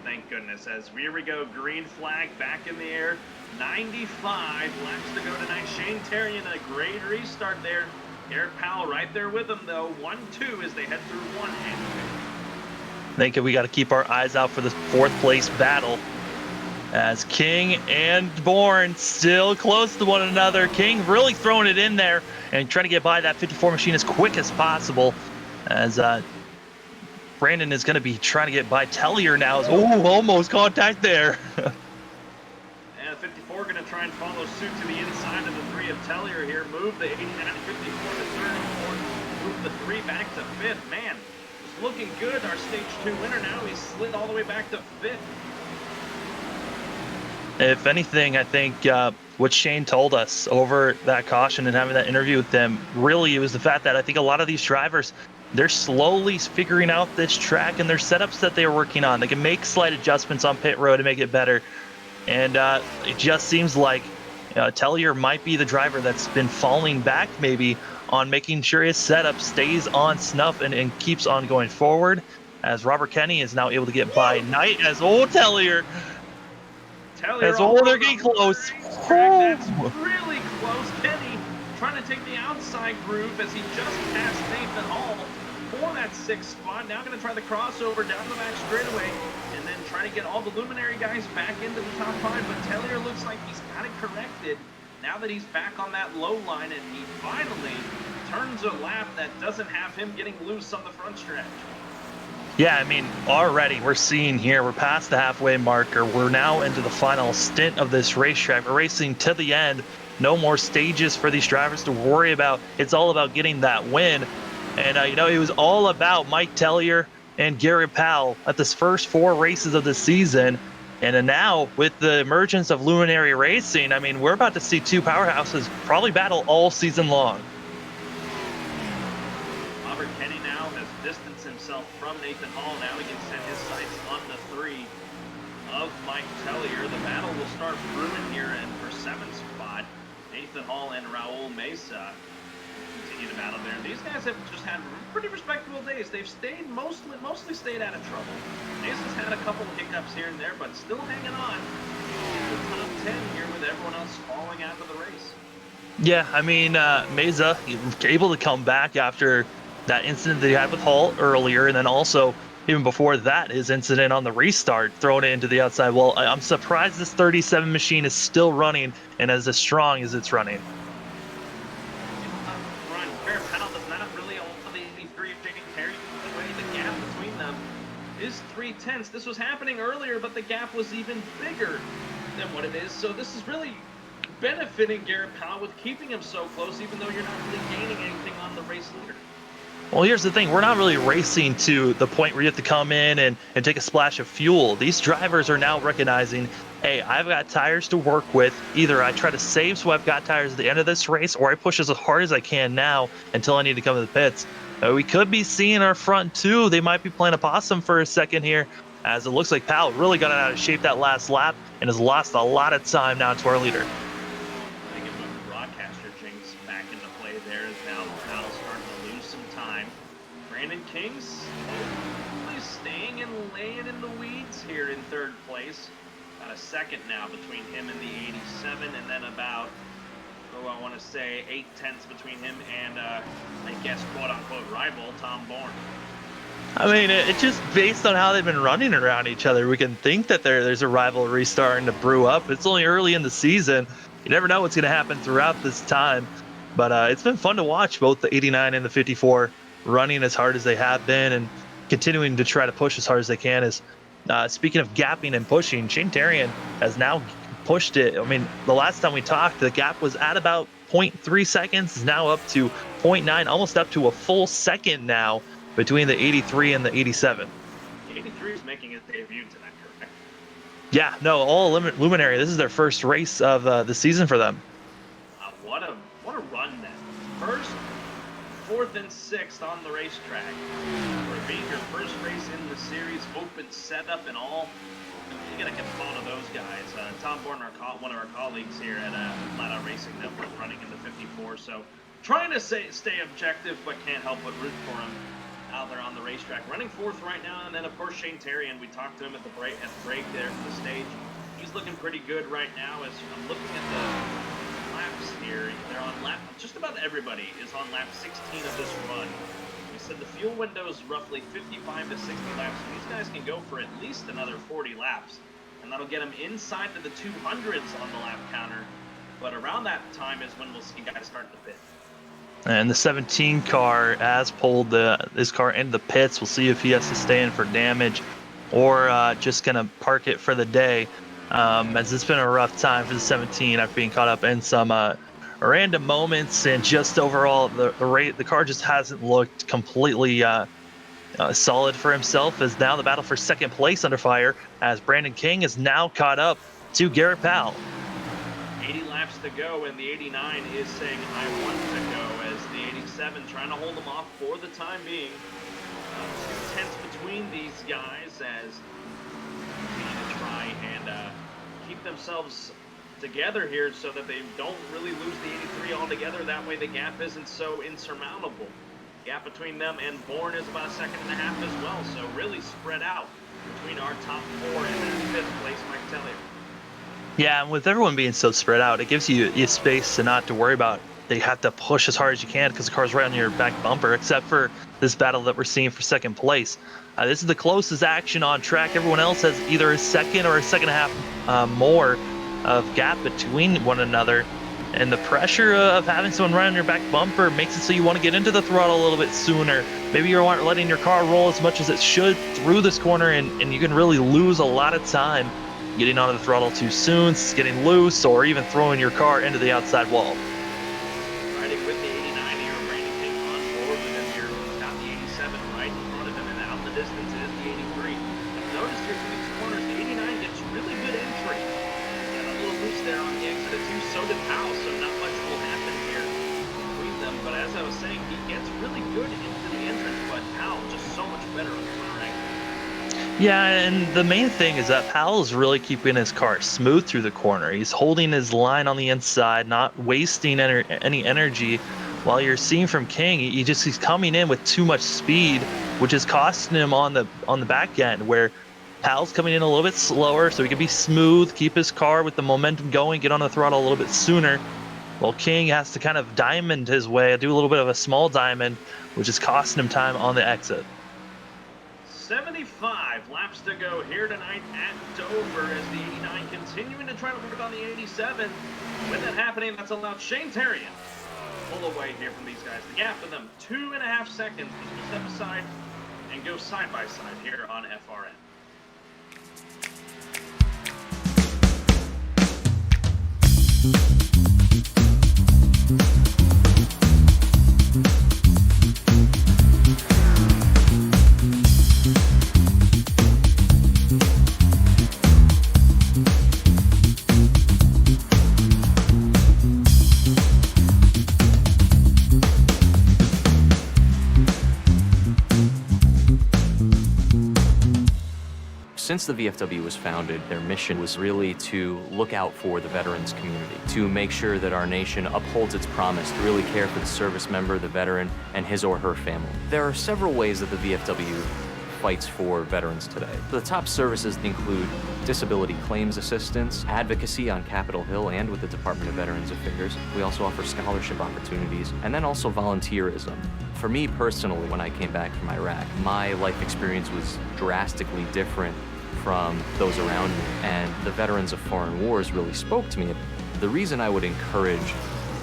Thank goodness. As here we go, green flag back in the air. 95 laps to go tonight. Shane Terrian, a great restart there. Garrett Powell right there with him, though. 1-2 as they head through 1 and 2. I think we got to keep our eyes out for the 4th place battle, as King and Bourne still close to one another. King really throwing it in there and trying to get by that 54 machine as quick as possible, as Brandon is going to be trying to get by Tellier now. Oh, almost contact there. And 54 going to try and follow suit to the inside of the 3 of Tellier here. Move the 89 54 to 3rd, or move the 3 back to 5th. Man, it's looking good. Our stage 2 winner now. He's slid all the way back to 5th. If anything, I think what Shane told us over that caution and having that interview with them, really it was the fact that I think a lot of these drivers, they're slowly figuring out this track and their setups that they're working on. They can make slight adjustments on pit road to make it better. And it just seems like Tellier might be the driver that's been falling back maybe on making sure his setup stays on snuff and keeps on going forward, as Robert Kenny is now able to get by Knight as old Tellier. As they're getting close. That's really close. Kenny trying to take the outside groove as he just passed Nathan Hall for that 6th spot. Now going to try the crossover down the back straightaway and then try to get all the Luminary guys back into the top 5. But Tellier looks like he's got it corrected now that he's back on that low line, and he finally turns a lap that doesn't have him getting loose on the front stretch. Yeah, I mean, already we're seeing here, we're past the halfway marker. We're now into the final stint of this racetrack. We're racing to the end. No more stages for these drivers to worry about. It's all about getting that win. And, it was all about Mike Tellier and Garrett Powell at this first 4 races of the season. And then now, with the emergence of Luminary Racing, I mean, we're about to see 2 powerhouses probably battle all season long. Robert Kenny now has distanced himself from Nathan Hall. Now he can set his sights on the 3 of Mike Tellier. The battle will start brewing here, and for 7th spot, Nathan Hall and Raul Mesa continue to battle there. These guys have just had pretty respectable days. They've stayed mostly stayed out of trouble. Mesa's had a couple of hiccups here and there, but still hanging on in the top 10 here with everyone else falling out of the race. Yeah, I mean, Mesa able to come back after that incident that he had with Hall earlier, and then also even before that, his incident on the restart, throwing it into the outside wall. I'm surprised this 37 machine is still running and as strong as it's running. Garrett Powell does not really allow the 83 of Shane Terrian away. The gap between them is 3/10. This was happening earlier, but the gap was even bigger than what it is. So this is really benefiting Garrett Powell with keeping him so close, even though you're not really gaining anything on the race leader. Well, here's the thing. We're not really racing to the point where you have to come in and take a splash of fuel. These drivers are now recognizing, hey, I've got tires to work with. Either I try to save so I've got tires at the end of this race, or I push as hard as I can now until I need to come to the pits. We could be seeing our front 2. They might be playing a possum for a second here, as it looks like Powell really got out of shape that last lap and has lost a lot of time now to our leader. Brandon King's hopefully staying and laying in the weeds here in 3rd place. About a second now between him and the 87, and then about, I want to say 8/10 between him and, I guess, quote-unquote rival, Tom Bourne. I mean, it's just based on how they've been running around each other. We can think that there's a rivalry starting to brew up. It's only early in the season. You never know what's going to happen throughout this time. But it's been fun to watch both the 89 and the 54 running as hard as they have been and continuing to try to push as hard as they can. As speaking of gapping and pushing, Shane Terrian has now pushed it. I mean, the last time we talked, the gap was at about 0.3 seconds. It's now up to 0.9, almost up to a full second now between the 83 and the 87. The 83 is making his debut tonight, correct? Yeah, no, all Luminary. This is their first race of the season for them. What a run then. First, 4th and 6th on the racetrack. For it being your first race in the series, open setup and all, you gotta give a call to those guys. Tom Bourne, one of our colleagues here at Flatout Racing Network, running in the 54. So trying to stay objective, but can't help but root for him out there on the racetrack. Running 4th right now, and then of course Shane Terrian. We talked to him at the break there for the stage. He's looking pretty good right now. As I'm looking at the laps here, they're on lap, just about everybody is on lap 16 of this run. We said the fuel window is roughly 55 to 60 laps. So these guys can go for at least another 40 laps. And that'll get them inside to the 200s on the lap counter. But around that time is when we'll see guys start to pit. And the 17 car has pulled his car into the pits. We'll see if he has to stay in for damage or just going to park it for the day. As it's been a rough time for the 17 after being caught up in some random moments, and just overall the car just hasn't looked completely solid for himself, as now the battle for second place under fire as Brandon King is now caught up to Garrett Powell. 80 laps to go, and the 89 is saying I want to go, as the 87 trying to hold them off for the time being. 2 tenths between these guys as they continue to try and keep themselves together here so that they don't really lose the 83 altogether. That way the gap isn't so insurmountable. Gap between them and Bourne is about a second and a half as well, so really spread out between our top 4 and that 5th place Mike Tellier. Yeah, and with everyone being so spread out, it gives you space to not to worry about. They have to push as hard as you can because the car's right on your back bumper, except for this battle that we're seeing for second place. This is the closest action on track. Everyone else has either a second or a second and a half more of gap between one another. And the pressure of having someone right on your back bumper makes it so you want to get into the throttle a little bit sooner. Maybe you're not letting your car roll as much as it should through this corner, and you can really lose a lot of time getting onto the throttle too soon, getting loose, or even throwing your car into the outside wall. Riding with the 89 here, Brandon King on board with him here. He's got the 87 right in front of him, and out in the distance is the 83. I've noticed here through these corners, the 89 gets really good entry. Got a little loose there on the exit of 2, so did Powell, so not much will happen here between them. But as I was saying, he gets really good into the entrance, but Powell just so much better on the corner angle. Yeah, and the main thing is that Powell is really keeping his car smooth through the corner. He's holding his line on the inside, not wasting any energy. While you're seeing from King, he's coming in with too much speed, which is costing him on the back end, where Powell's coming in a little bit slower so he can be smooth, keep his car with the momentum going, get on the throttle a little bit sooner. While King has to kind of diamond his way, do a little bit of a small diamond, which is costing him time on the exit. 75 laps to go here tonight at Dover as the 89 continuing to try to work on the 87. With that happening, that's allowed Shane Terrian pull away here from these guys. The gap of them, 2.5 seconds as we step aside and go side by side here on FRN. Since the VFW was founded, their mission was really to look out for the veterans community, to make sure that our nation upholds its promise to really care for the service member, the veteran, and his or her family. There are several ways that the VFW fights for veterans today. The top services include disability claims assistance, advocacy on Capitol Hill and with the Department of Veterans Affairs. We also offer scholarship opportunities, and then also volunteerism. For me personally, when I came back from Iraq, my life experience was drastically different from those around me, and the veterans of foreign wars really spoke to me. The reason I would encourage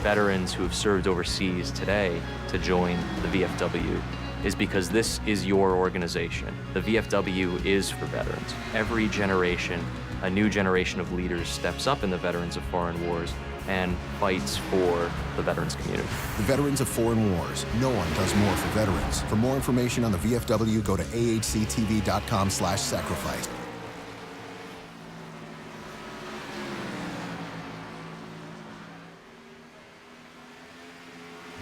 veterans who have served overseas today to join the VFW is because this is your organization. The VFW is for veterans. Every generation, a new generation of leaders steps up in the veterans of foreign wars and fights for the veterans community. The Veterans of Foreign Wars. No one does more for veterans. For more information on the VFW, go to ahctv.com/sacrifice.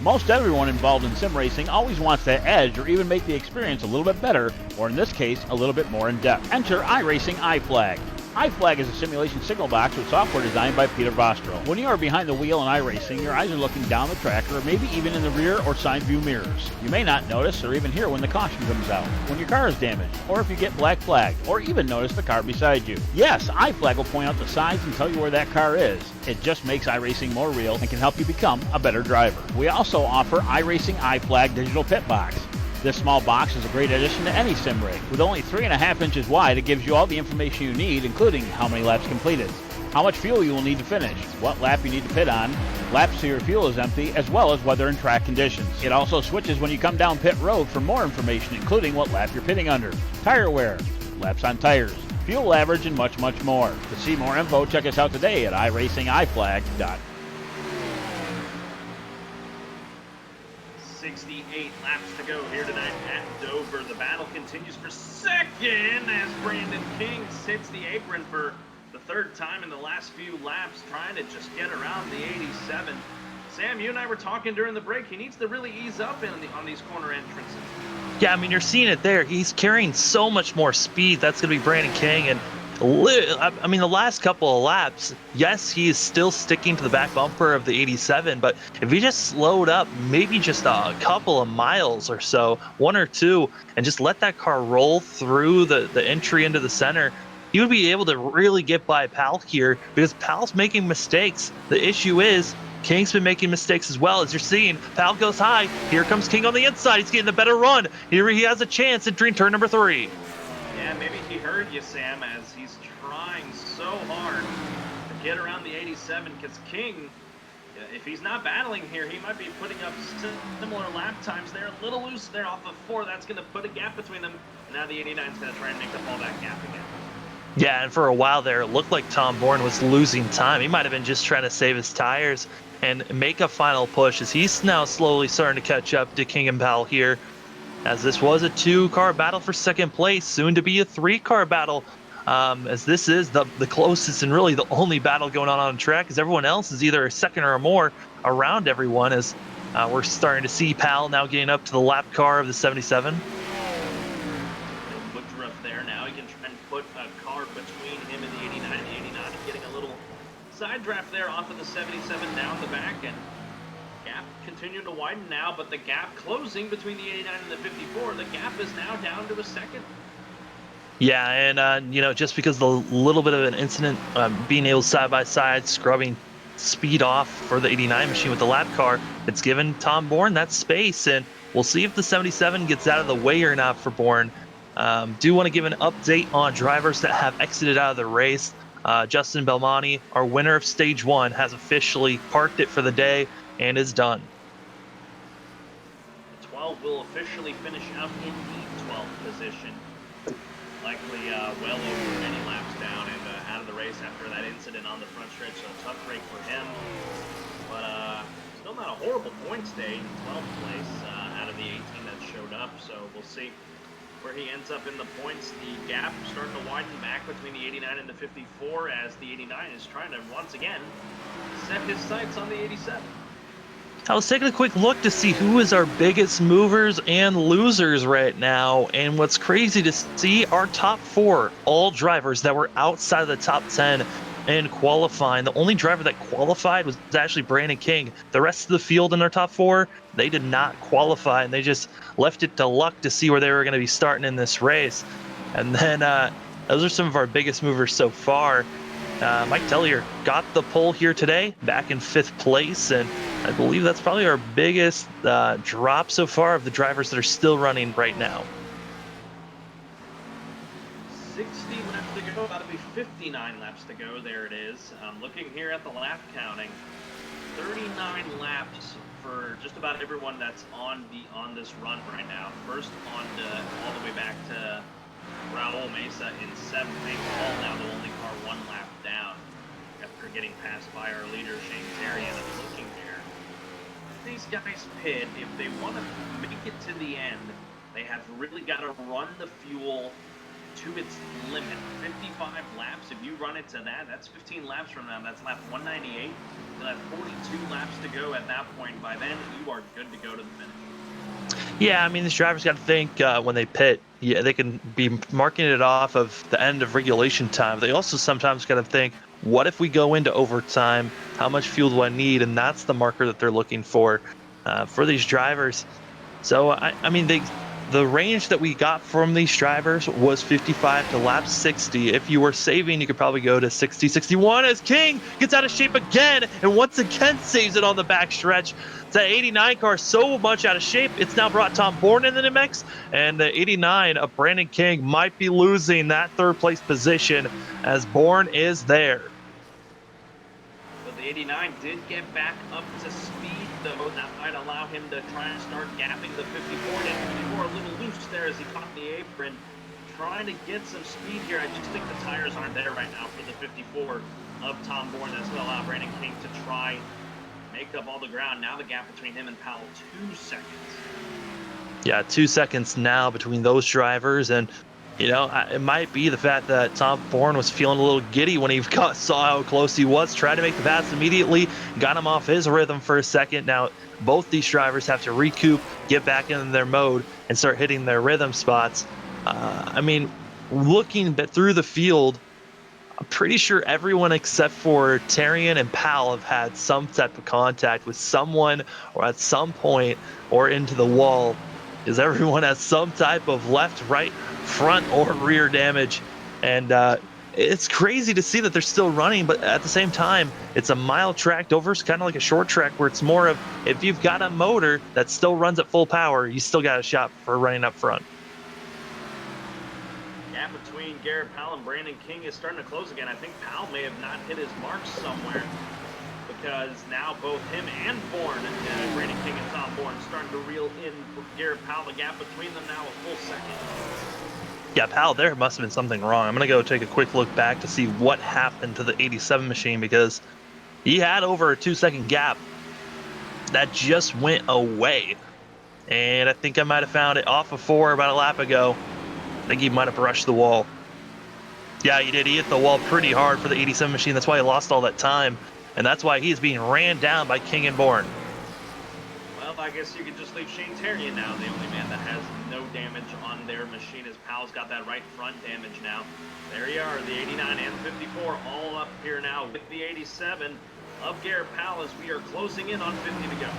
Most everyone involved in sim racing always wants to edge or even make the experience a little bit better, or in this case, a little bit more in depth. Enter iRacing iFlag. iFlag is a simulation signal box with software designed by Peter Vostro. When you are behind the wheel in iRacing, your eyes are looking down the track or maybe even in the rear or side view mirrors. You may not notice or even hear when the caution comes out, when your car is damaged, or if you get black flagged, or even notice the car beside you. Yes, iFlag will point out the sides and tell you where that car is. It just makes iRacing more real and can help you become a better driver. We also offer iRacing iFlag Digital Pit Box. This small box is a great addition to any sim rig. With only 3.5 inches wide, it gives you all the information you need, including how many laps completed, how much fuel you will need to finish, what lap you need to pit on, laps till your fuel is empty, as well as weather and track conditions. It also switches when you come down pit road for more information, including what lap you're pitting under, tire wear, laps on tires, fuel average, and much, much more. To see more info, check us out today at iRacingIFlag.com. 68 laps to go here tonight at Dover. The battle continues for second as Brandon King sits the apron for the third time in the last few laps, trying to just get around the 87. Sam, you and I were talking during the break. He needs to really ease up on these corner entrances. Yeah, I mean, you're seeing it there. He's carrying so much more speed. That's going to be Brandon King. And I mean, the last couple of laps, yes, he is still sticking to the back bumper of the 87, but if he just slowed up maybe just a couple of miles or so, one or two, and just let that car roll through the entry into the center, he would be able to really get by Pal here, because Pal's making mistakes. The issue is King's been making mistakes as well. As you're seeing, Pal goes high. Here comes King on the inside. He's getting the better run. Here he has a chance at turn number 3. Yeah, maybe he heard you, Sam, as he's trying so hard to get around the 87, because King, if he's not battling here, he might be putting up similar lap times there. A little loose there off of 4. That's going to put a gap between them. And now the 89 is going to try and make up all that gap again. Yeah, and for a while there, it looked like Tom Bourne was losing time. He might have been just trying to save his tires and make a final push, as he's now slowly starting to catch up to King and Pal here, as this was a 2-car battle for second place, soon to be a 3-car battle, as this is the closest and really the only battle going on the track, as everyone else is either a second or more around everyone, as we're starting to see Pal now getting up to the lap car of the 77. Woodruff there now. He can try and put a car between him and the 89. The 89 is getting a little side draft there off of the 77 down the back, and gap continuing to widen now, but the gap closing between the 89 and the 54. The gap is now down to a second. Yeah, and just because the little bit of an incident, being able side by side, scrubbing speed off for the 89 machine with the lap car, it's given Tom Bourne that space, and we'll see if the 77 gets out of the way or not for Bourne. Do want to give an update on drivers that have exited out of the race. Justin Belmonte, our winner of stage 1, has officially parked it for the day and is done. The 12 will officially finish out in the 12th position. Likely well over many laps down and out of the race after that incident on the front stretch. So a tough break for him. But still not a horrible points day. 12th place out of the 18 that showed up. So we'll see where he ends up in the points. The gap starting to widen back between the 89 and the 54, as the 89 is trying to once again set his sights on the 87. I was taking a quick look to see who is our biggest movers and losers right now, and what's crazy to see, our top 4, all drivers that were outside of the top 10 in qualifying. The only driver that qualified was actually Brandon King. The rest of the field in our top 4, they did not qualify, and they just left it to luck to see where they were going to be starting in this race. And then those are some of our biggest movers so far. Mike Tellier got the pole here today, back in 5th place, and I believe that's probably our biggest drop so far of the drivers that are still running right now. 60 laps to go, about to be 59 laps to go. There it is. Looking here at the lap counting, 39 laps for just about everyone that's on this run right now. First on all the way back to Raul Mesa in 7th. They all now the only car 1 lap down after getting passed by our leader Shane Terry. And I'm looking here. These guys pit, if they want to make it to the end, they have really got to run the fuel to its limit. 55 laps. If you run it to that, that's 15 laps from now. That's lap 198. You'll have 42 laps to go at that point. By then, you are good to go to the finish. Yeah, I mean, these drivers got to think when they pit. Yeah, they can be marking it off of the end of regulation time. They also sometimes got to think, what if we go into overtime? How much fuel do I need? And that's the marker that they're looking for these drivers. So I mean, the range that we got from these drivers was 55 to lap 60. If you were saving, you could probably go to 60, 61 as King gets out of shape again and once again saves it on the back stretch. That 89 car so much out of shape, it's now brought Tom Bourne in the mix, and the 89 of Brandon King might be losing that third place position as Bourne is there. But the 89 did get back up to speed, though. That might allow him to try and start gapping the 54. And 54 a little loose there as he caught the apron. Trying to get some speed here. I just think the tires aren't there right now for the 54 of Tom Bourne. That's going to allow Brandon King to try make up all the ground. Now the gap between him and Powell, 2 seconds. Yeah, 2 seconds now between those drivers, and it might be the fact that Tom Bourne was feeling a little giddy when he saw how close he was, tried to make the pass immediately, got him off his rhythm for a second. Now, both these drivers have to recoup, get back into their mode, and start hitting their rhythm spots. I mean, looking through the field, I'm pretty sure everyone except for Tarian and Powell have had some type of contact with someone or at some point or into the wall, because everyone has some type of left, right, front, or rear damage. And it's crazy to see that they're still running, but at the same time, it's a mile track over. It's kind of like a short track where it's more of, if you've got a motor that still runs at full power, you still got a shot for running up front. Gap between Garrett Powell and Brandon King is starting to close again. I think Powell may have not hit his marks somewhere, because now both him and Bourne, Brandon King and Tom Bourne, starting to reel in Garrett Powell. The gap between them now a full second. Yeah, Powell, there must have been something wrong. I'm going to go take a quick look back to see what happened to the 87 machine, because he had over a 2-second gap that just went away. And I think I might have found it off of 4 about a lap ago. I think he might have brushed the wall. Yeah, he did. He hit the wall pretty hard for the 87 machine. That's why he lost all that time. And that's why he's being ran down by King and Bourne. Well, I guess you could just leave Shane Terrian now, the only man that has no damage on their machine, as Powell's got that right front damage now. There you are, the 89 and 54 all up here now with the 87 of Garrett Powell as we are closing in on 50 to go.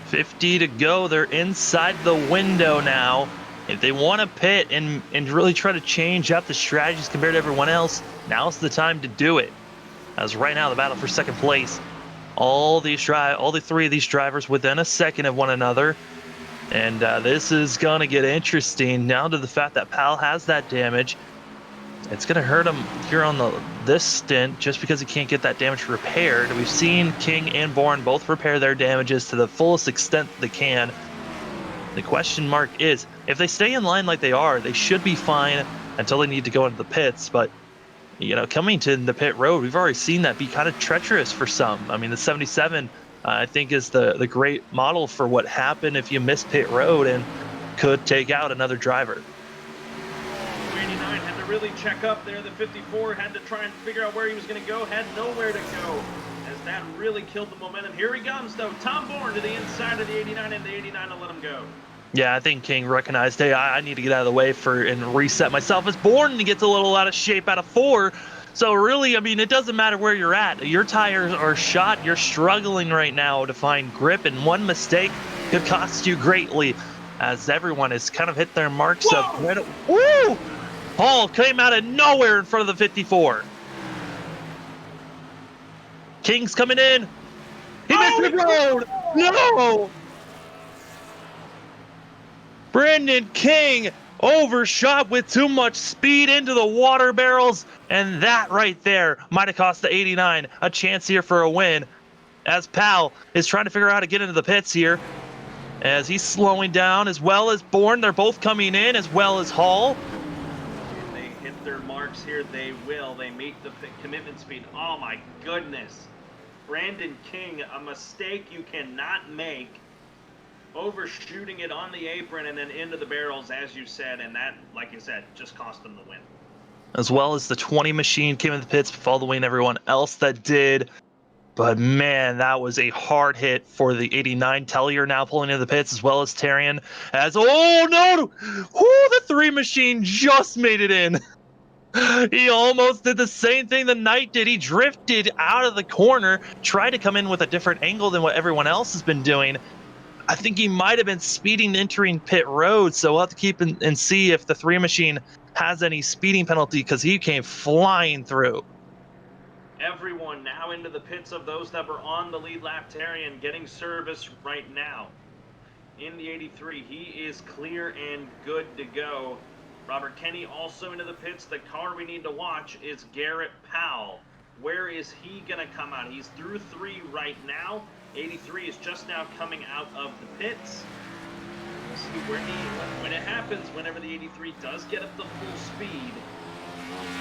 50 to go. They're inside the window now. If they want to pit and really try to change up the strategies compared to everyone else, now's the time to do it. As right now, the battle for second place, all the 3 of these drivers within a second of one another. And this is going to get interesting now to the fact that Powell has that damage. It's going to hurt him here on this stint just because he can't get that damage repaired. We've seen King and Bourne both repair their damages to the fullest extent they can. The question mark is, if they stay in line like they are, they should be fine until they need to go into the pits. But, coming to the pit road, we've already seen that be kind of treacherous for some. I mean, the 77, I think, is the great model for what happened if you miss pit road and could take out another driver. 89 had to really check up there. The 54 had to try and figure out where he was going to go, had nowhere to go, as that really killed the momentum. Here he comes, though. Tom Bourne to the inside of the 89, and the 89 to let him go. Yeah, I think King recognized, hey, I need to get out of the way and reset myself. As Bourne gets a little out of shape out of 4. So really, I mean, it doesn't matter where you're at. Your tires are shot. You're struggling right now to find grip, and one mistake could cost you greatly, as everyone has kind of hit their marks. Woo! Paul came out of nowhere in front of the 54. King's coming in. He missed the road. No! Brandon King overshot with too much speed into the water barrels, and that right there might have cost the 89 a chance here for a win, as Powell is trying to figure out how to get into the pits here, as he's slowing down, as well as Bourne. They're both coming in, as well as Hall. If they hit their marks here, they will. They meet the commitment speed. Oh my goodness. Brandon King, a mistake you cannot make. Overshooting it on the apron and then into the barrels, as you said, and that, like you said, just cost them the win. As well as the 20 machine came in the pits following everyone else that did. But man, that was a hard hit for the 89. Tellier now pulling into the pits, as well as Tarian. As oh no, the 3 machine just made it in. He almost did the same thing the Knight did. He drifted out of the corner, tried to come in with a different angle than what everyone else has been doing. I think he might have been speeding entering pit road, so we'll have to keep and see if the 3 machine has any speeding penalty, because he came flying through. Everyone now into the pits of those that were on the lead lap. Tarian getting service right now. In the 83, he is clear and good to go. Robert Kenny also into the pits. The car we need to watch is Garrett Powell. Where is he going to come out? He's through 3 right now. 83 is just now coming out of the pits. We'll see when it happens, whenever the 83 does get up to full speed.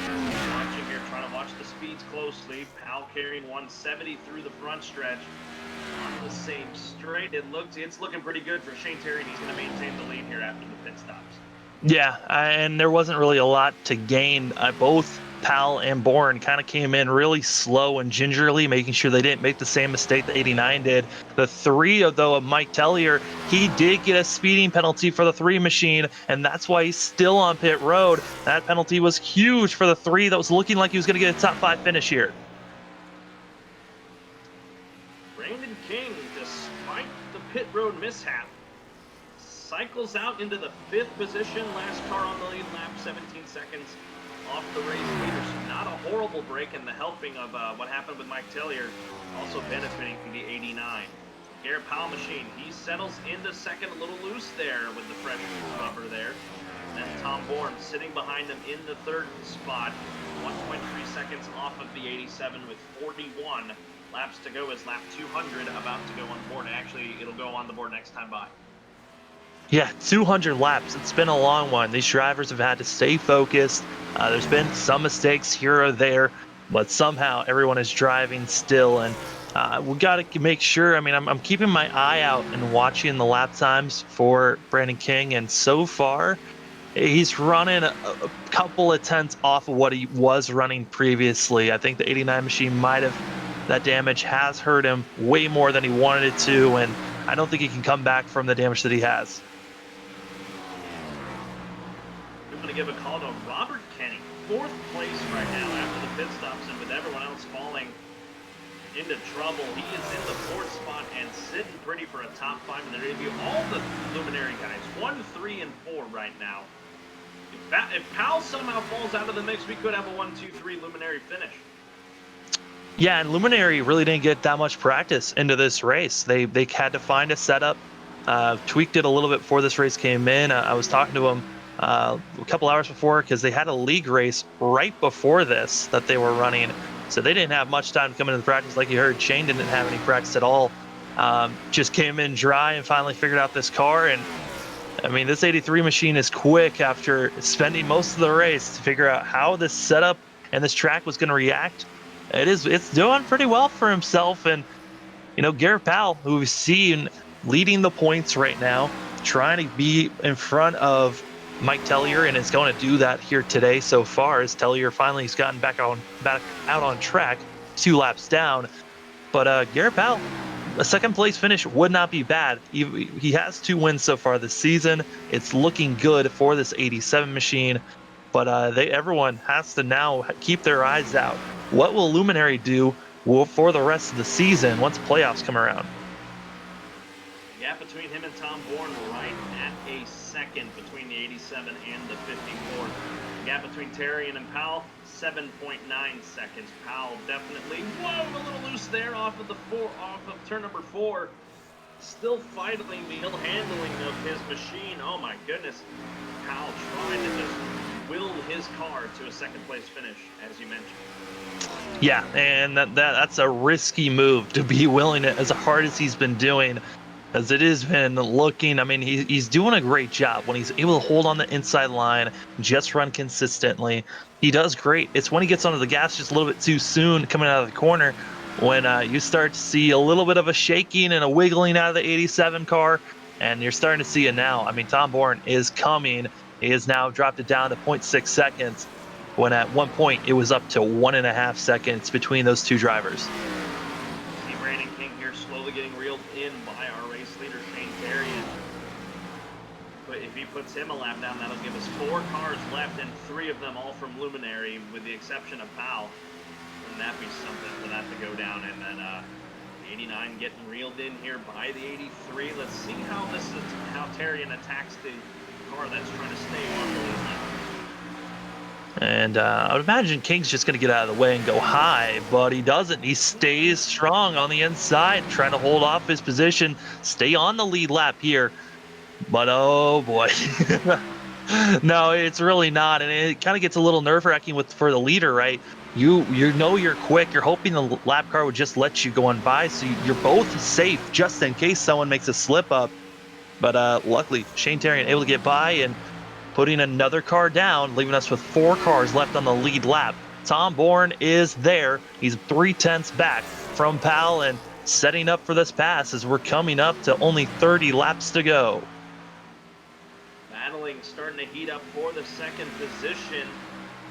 Watching here, trying to watch the speeds closely. Powell carrying 170 through the front stretch. On the same straight, it's looking pretty good for Shane Terry, and he's going to maintain the lead here after the pit stops. Yeah, and there wasn't really a lot to gain. Both Powell and Bourne kind of came in really slow and gingerly, making sure they didn't make the same mistake that 89 did. The 3, though, of Mike Tellier, he did get a speeding penalty for the 3 machine, and that's why he's still on pit road. That penalty was huge for the 3 that was looking like he was going to get a top 5 finish here. Brandon King, despite the pit road mishap, cycles out into the 5th position. Last car on the lead lap, 17 seconds off the race leader. So not a horrible break, and the helping of what happened with Mike Tellier also benefiting from the 89. Garrett Powell machine, he settles into 2nd, a little loose there with the fresh rubber there. And then Tom Bourne sitting behind him in the 3rd spot, 1.3 seconds off of the 87 with 41 laps to go, as lap 200 about to go on the board. Actually, it'll go on the board next time by. Yeah, 200 laps. It's been a long one. These drivers have had to stay focused. There's been some mistakes here or there, but somehow everyone is driving still. And we got to make sure. I mean, I'm keeping my eye out and watching the lap times for Brandon King. And so far, he's running a couple of tenths off of what he was running previously. I think the 89 machine might have, that damage has hurt him way more than he wanted it to. And I don't think he can come back from the damage that he has. I'm going to give a call to Robert Kenny, 4th place right now after the pit stops, and with everyone else falling into trouble, he is in the 4th spot and sitting pretty for a top 5 in the review. All the Luminary guys, 1, 3, and 4 right now. If Powell somehow falls out of the mix, we could have a 1, 2, 3 Luminary finish. Yeah, and Luminary really didn't get that much practice into this race. They had to find a setup, tweaked it a little bit before this race came in. I was talking to them a couple hours before, because they had a league race right before this that they were running, so they didn't have much time to come into the practice. Like you heard, Shane didn't have any practice at all. Just came in dry and finally figured out this car. And I mean, this 83 machine is quick after spending most of the race to figure out how this setup and this track was going to react. It's doing pretty well for himself. And you know, Garrett Powell, who we've seen leading the points right now, trying to be in front of Mike Tellier, and is going to do that here today so far, as Tellier finally has gotten back out on track, 2 laps down. But Garrett Powell, a 2nd place finish would not be bad. He has 2 wins so far this season. It's looking good for this 87 machine, but everyone has to now keep their eyes out. What will Luminary do for the rest of the season once playoffs come around? The gap between him and Tom Bourne right at a 2nd between the 87 and the 54. The gap between Tarian and Powell, 7.9 seconds. Powell definitely, a little loose there off of turn number 4. Still fighting the handling of his machine. Oh my goodness. Powell trying to just will his car to a 2nd place finish, as you mentioned. Yeah, and that's a risky move to be willing to, as hard as he's been doing, as it has been looking. I mean, he's doing a great job when he's able to hold on the inside line, just run consistently. He does great. It's when he gets onto the gas just a little bit too soon coming out of the corner when you start to see a little bit of a shaking and a wiggling out of the 87 car, and you're starting to see it now. I mean, Tom Bourne is coming. He has now dropped it down to 0.6 seconds, when at one point it was up to 1.5 seconds between those 2 drivers. slowly getting reeled in by our race leader, Shane Tarian. But if he puts him a lap down, that'll give us 4 cars left, and 3 of them all from Luminary, with the exception of Powell. Wouldn't that be something for that to go down? And then the 89 getting reeled in here by the 83. Let's see how Tarian attacks the car that's trying to stay on the lead lap. And I would imagine King's just going to get out of the way and go high, but he doesn't. He stays strong on the inside, trying to hold off his position, stay on the lead lap here. But oh boy, no, it's really not, and it kind of gets a little nerve-wracking for the leader, right? You know you're quick. You're hoping the lap car would just let you go on by, so you're both safe just in case someone makes a slip up. But luckily, Shane Tarian able to get by and putting another car down, leaving us with 4 cars left on the lead lap. Tom Bourne is there. He's 3/10 back from Powell and setting up for this pass as we're coming up to only 30 laps to go. Battling, starting to heat up for the second position.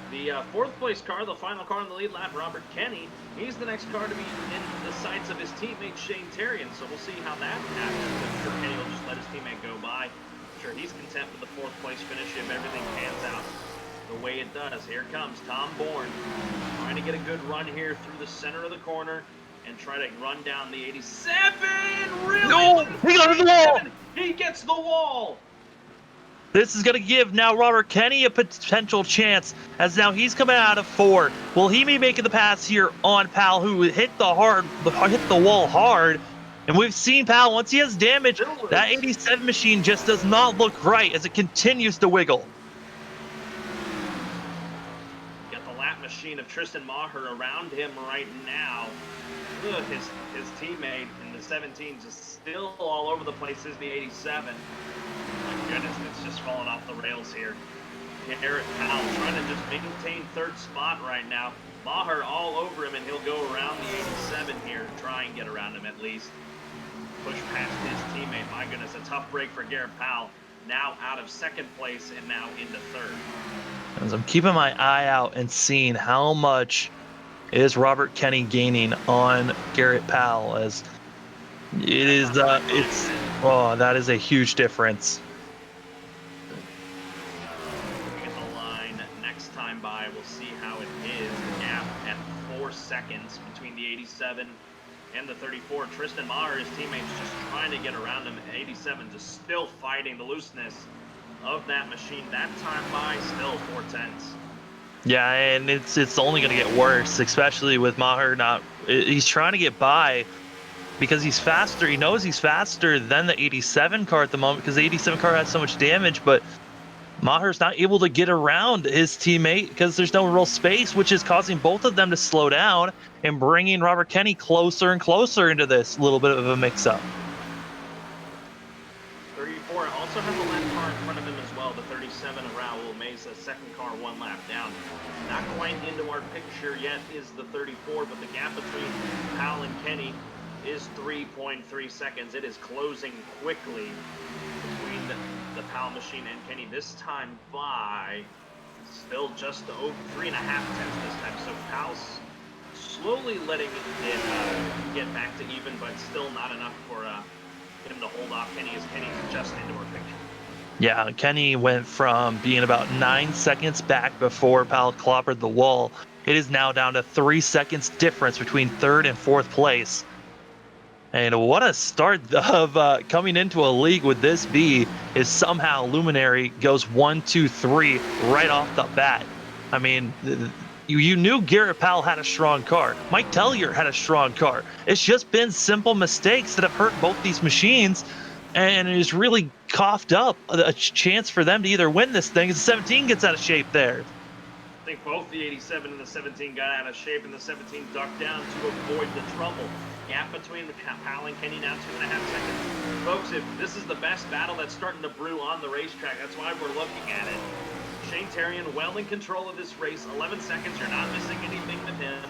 The 4th place car, the final car on the lead lap, Robert Kenny. He's the next car to be in the sights of his teammate Shane Tarian, so we'll see how that happens. I'm sure Kenny will just let his teammate go by. I'm sure he's content with the 4th place finish if everything pans out the way it does. Here comes Tom Bourne, trying to get a good run here through the center of the corner and try to run down the 87. Really? No, he got the wall. He gets the wall. This is going to give now Robert Kenny a potential chance, as now he's coming out of 4. Will he be making the pass here on Powell, who hit the wall hard? And we've seen Powell, once he has damage, that 87 machine just does not look right as it continues to wiggle. Got the lap machine of Tristan Maher around him right now. Look, his teammate in the 17 just still all over the place is the 87. My goodness, it's just falling off the rails here. Garrett Powell trying to just maintain 3rd spot right now. Maher all over him, and he'll go around the 87 here, try and get around him at least. Push past his teammate. My goodness, a tough break for Garrett Powell. Now out of 2nd place and now into 3rd. As I'm keeping my eye out and seeing how much is Robert Kenny gaining on Garrett Powell, as it is, that is a huge difference. Looking at the line next time by, we'll see how it is. The gap at 4 seconds between the 87 and the 34. Tristan Maher, his teammates, just trying to get around him. 87 just still fighting the looseness of that machine. That time by, still 4/10. Yeah, and it's only going to get worse, especially with Maher not. He's trying to get by because he's faster. He knows he's faster than the 87 car at the moment because the 87 car has so much damage, but Maher's not able to get around his teammate because there's no real space, which is causing both of them to slow down and bringing Robert Kenny closer and closer into this little bit of a mix-up. 34 also has a lap car in front of him as well. The 37 of Raul Mesa, 2nd car, 1 lap down. Not quite into our picture yet is the 34, but the gap between Powell and Kenny is 3.3 seconds. It is closing quickly between the Powell machine and Kenny. This time by still just over 3.5 tenths this time. So Powell's slowly letting it get back to even, but still not enough for him to hold off Kenny, as Kenny's just into our picture. Yeah, Kenny went from being about 9 seconds back before Powell clobbered the wall. It is now down to 3 seconds difference between 3rd and 4th place. And what a start of coming into a league would this be, is somehow Luminary goes 1, 2, 3 right off the bat. I mean, you knew Garrett Powell had a strong car. Mike Tellier had a strong car. It's just been simple mistakes that have hurt both these machines, and it has really coughed up a chance for them to either win this thing as the 17 gets out of shape there. I think both the 87 and the 17 got out of shape, and the 17 ducked down to avoid the trouble. Gap between the Powell and Kenny now 2.5 seconds. Folks, if this is the best battle that's starting to brew on the racetrack, that's why we're looking at it. Shane Tarian well in control of this race. 11 seconds, you're not missing anything with him.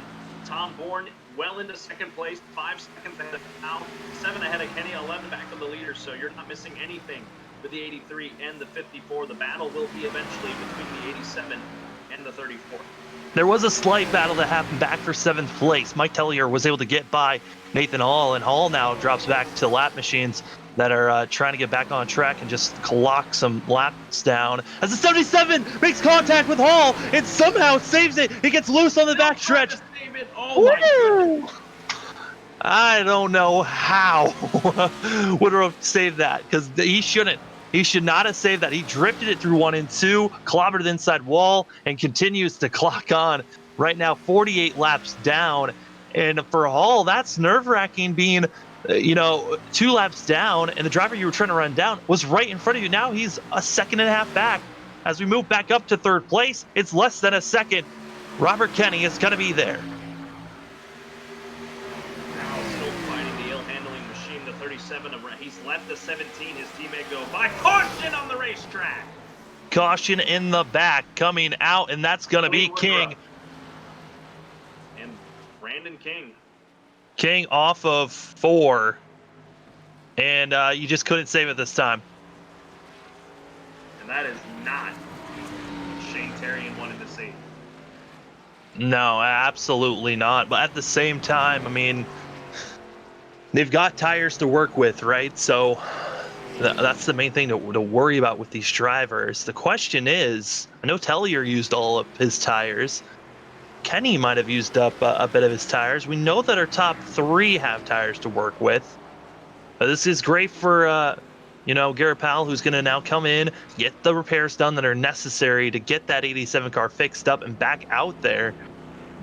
Tom Bourne well into 2nd place, 5 seconds ahead of Powell, 7 ahead of Kenny, 11 back of the leader, so you're not missing anything with the 83 and the 54. The battle will be eventually between the 87 and the 34. There was a slight battle that happened back for 7th place. Mike Tellier was able to get by Nathan Hall, and Hall now drops back to lap machines that are trying to get back on track and just clock some laps down. As the 77 makes contact with Hall and somehow saves it. He gets loose on the backstretch. Save it. Oh my goodness. I don't know how Woodruff saved that, because he shouldn't. He should not have saved that. He drifted it through 1 and 2, clobbered the inside wall, and continues to clock on. Right now, 48 laps down. And for Hall, that's nerve-wracking being, 2 laps down, and the driver you were trying to run down was right in front of you. Now he's a second and a half back. As we move back up to 3rd place, it's less than a second. Robert Kenny is going to be there. He's left the 17. His teammate go by. Caution on the racetrack. Caution in the back coming out, and that's going to be King. And Brandon King. King off of 4. And you just couldn't save it this time. And that is not what Shane Terrian wanted to see. No, absolutely not. But at the same time, I mean, they've got tires to work with, right? So that's the main thing to worry about with these drivers. The question is, I know Tellier used all of his tires. Kenny might have used up a bit of his tires. We know that our top 3 have tires to work with. This is great for, Garrett Powell, who's going to now come in, get the repairs done that are necessary to get that 87 car fixed up and back out there.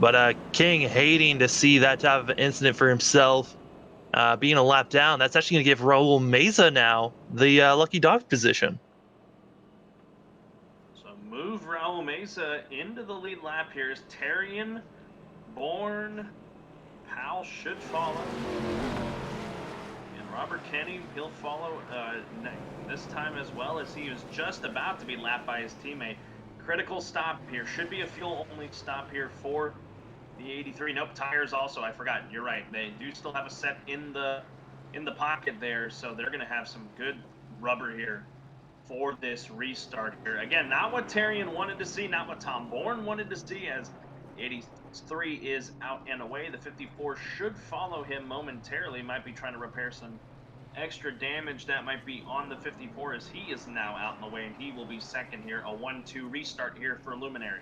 But King hating to see that type of incident for himself. Being a lap down, that's actually going to give Raul Meza now the lucky dog position. So move Raul Meza into the lead lap here. Is Terrian, Bourne, Powell should follow. And Robert Kenny, he'll follow this time as well, as he was just about to be lapped by his teammate. Critical stop here. Should be a fuel-only stop here for the 83. Nope, tires also. I forgot. You're right. They do still have a set in the pocket there, so they're going to have some good rubber here for this restart here. Again, not what Terrian wanted to see, not what Tom Bourne wanted to see, as 83 is out and away. The 54 should follow him momentarily. Might be trying to repair some extra damage that might be on the 54, as he is now out in the way, and he will be second here. A 1-2 restart here for Luminary.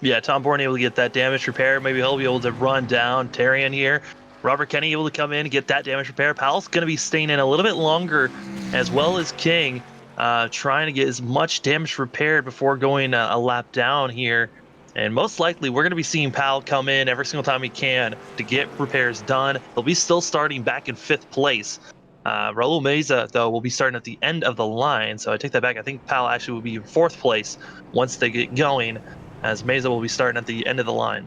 Yeah, Tom Bourne able to get that damage repair. Maybe he'll be able to run down Terrian here. Robert Kenny able to come in and get that damage repair. Powell's going to be staying in a little bit longer, as well as King, trying to get as much damage repaired before going a lap down here. And most likely, we're going to be seeing Powell come in every single time he can to get repairs done. He'll be still starting back in 5th place. Raul Meza, though, will be starting at the end of the line. So I take that back. I think Powell actually will be in 4th place once they get going, as Meza will be starting at the end of the line.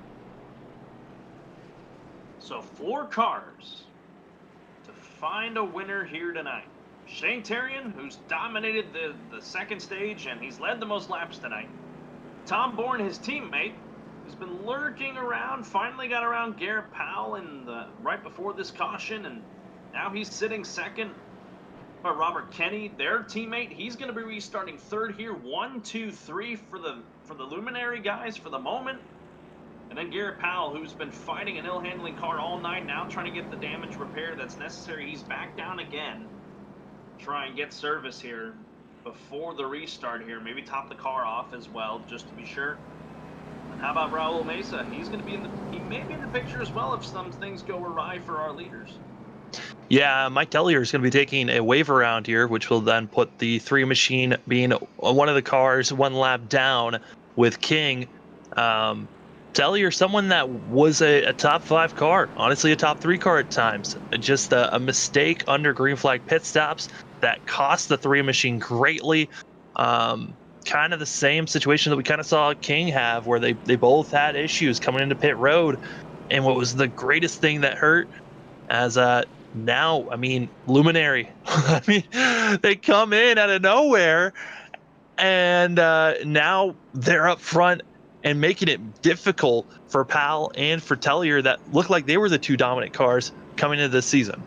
So 4 cars to find a winner here tonight. Shane Terrian, who's dominated the second stage, and he's led the most laps tonight. Tom Bourne, his teammate, who's been lurking around, finally got around Garrett Powell right before this caution, and now he's sitting second. But Robert Kenny, their teammate, he's going to be restarting 3rd here. 1, 2, 3 for the Luminary guys for the moment. And then Garrett Powell, who's been fighting an ill-handling car all night, now trying to get the damage repair that's necessary. He's back down again. Try and get service here before the restart here. Maybe top the car off as well, just to be sure. And how about Raul Meza? He's going to be he may be in the picture as well if some things go awry for our leaders. Yeah, Mike Tellier is going to be taking a wave around here, which will then put the 3 machine being one of the cars 1 lap down with King. Tellier, someone that was a top 5 car, honestly a top 3 car at times. Just a mistake under green flag pit stops that cost the 3 machine greatly. Kind of the same situation that we kind of saw King have, where they both had issues coming into pit road. And what was the greatest thing that hurt, as now, I mean, Luminary, I mean, they come in out of nowhere, and now they're up front and making it difficult for Powell and for Tellier, that looked like they were the 2 dominant cars coming into this season.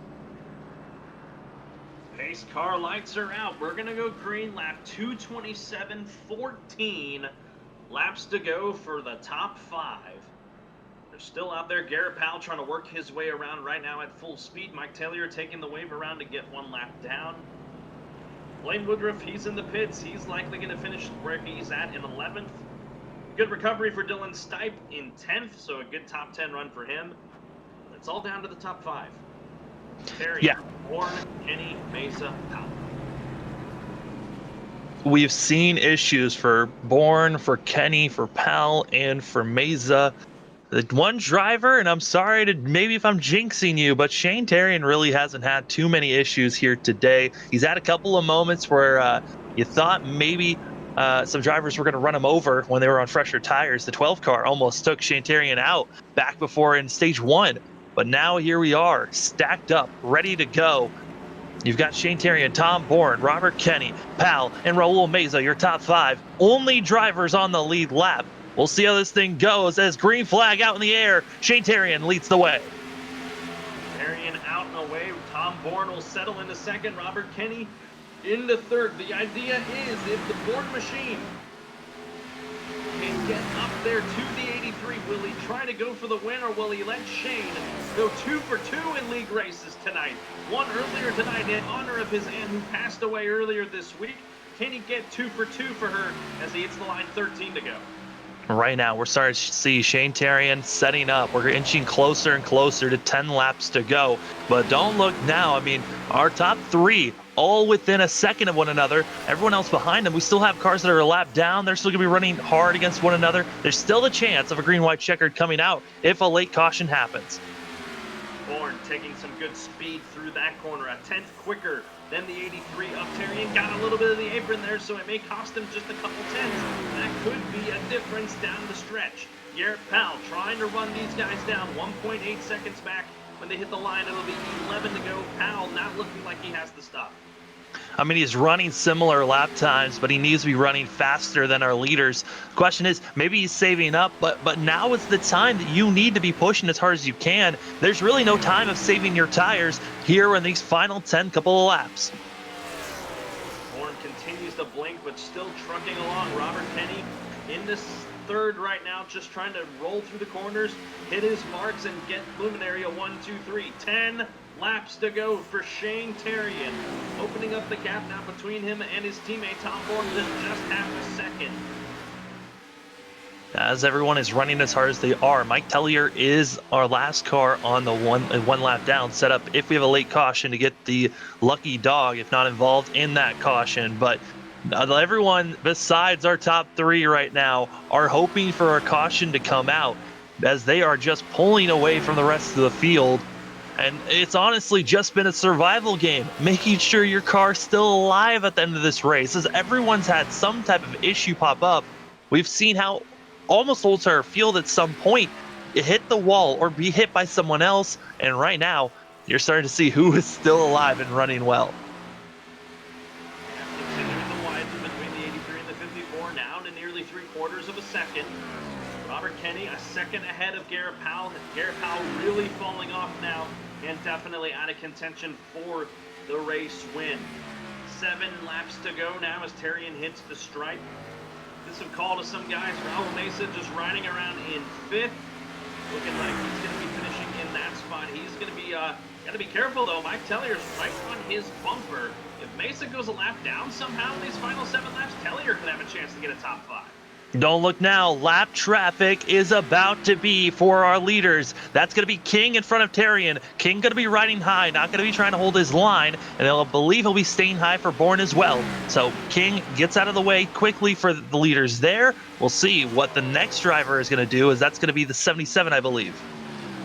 Pace car lights are out. We're going to go green, lap 2:27.14 laps to go for the top 5. They're still out there. Garrett Powell trying to work his way around right now at full speed. Mike Taylor taking the wave around to get 1 lap down. Blaine Woodruff, he's in the pits. He's likely going to finish where he's at in 11th. Good recovery for Dylan Stipe in 10th, so a good top 10 run for him. It's all down to the top 5. Terry, Bourne, Kenny, Mesa, Powell. We've seen issues for Bourne, for Kenny, for Powell, and for Mesa. The one driver, and I'm sorry to maybe if I'm jinxing you, but Shane Terrian really hasn't had too many issues here today. He's had a couple of moments where you thought maybe some drivers were going to run him over when they were on fresher tires. The 12 car almost took Shane Terrian out back before in stage 1. But now here we are, stacked up, ready to go. You've got Shane Terrian, Tom Bourne, Robert Kenny, Powell, and Raul Meza, your top 5. Only drivers on the lead lap. We'll see how this thing goes as green flag out in the air. Shane Terrian leads the way. Terrian out and away. Tom Bourne will settle into 2nd. Robert Kenny into 3rd. The idea is if the Bourne machine can get up there to the 83, will he try to go for the win or will he let Shane go 2 for 2 in league races tonight? One earlier tonight in honor of his aunt who passed away earlier this week. Can he get 2 for 2 for her as he hits the line 13 to go? Right now, we're starting to see Shane Terrian setting up. We're inching closer and closer to 10 laps to go. But don't look now. I mean, our top 3 all within a second of one another. Everyone else behind them, we still have cars that are a lap down. They're still going to be running hard against one another. There's still the chance of a green-white checkered coming out if a late caution happens. Bourne taking some good speed through that corner. A 10th quicker than the 83 up. Terrian got a little bit of the apron there, so it may cost him just a couple tenths. That could be a difference down the stretch. Garrett Powell trying to run these guys down. 1.8 seconds back. When they hit the line, it'll be 11 to go. Powell not looking like he has to stop. I mean, he's running similar lap times, but he needs to be running faster than our leaders. The question is, maybe he's saving up, but now is the time that you need to be pushing as hard as you can. There's really no time of saving your tires here in these final 10 couple of laps. Bourne continues to blink, but still trucking along. Robert Kenny in this 3rd right now, just trying to roll through the corners, hit his marks, and get Luminary a 1, 2, 3. 10 laps to go for Shane Terrian. Opening up the gap now between him and his teammate Tom Bourne with just half a second. As everyone is running as hard as they are, Mike Tellier is our last car on the one lap down set up if we have a late caution to get the lucky dog if not involved in that caution. But everyone besides our top 3 right now are hoping for a caution to come out as they are just pulling away from the rest of the field. And it's honestly just been a survival game, making sure your car's still alive at the end of this race, as everyone's had some type of issue pop up. We've seen how almost whole entire field at some point hit the wall or be hit by someone else, and right now you're starting to see who is still alive and running well. Continuing the widens between the 83 and the 54, now to nearly 3/4 of a second. Robert Kenny a second ahead of Garrett Powell. Garrett Powell really falling off now and definitely out of contention for the race win. 7 laps to go now as Terrian hits the stripe. This will call to some guys. Raul Mesa just riding around in 5th. Looking like he's going to be finishing in that spot. He's going to be, got to be careful though. Mike Tellier's right on his bumper. If Mesa goes a lap down somehow in these final 7 laps, Tellier could have a chance to get a top 5. Don't look now. Lap traffic is about to be for our leaders. That's going to be King in front of Terrian. King going to be riding high, not going to be trying to hold his line, and I believe he'll be staying high for Bourne as well. So King gets out of the way quickly for the leaders there. We'll see what the next driver is going to do, as that's going to be the 77, I believe.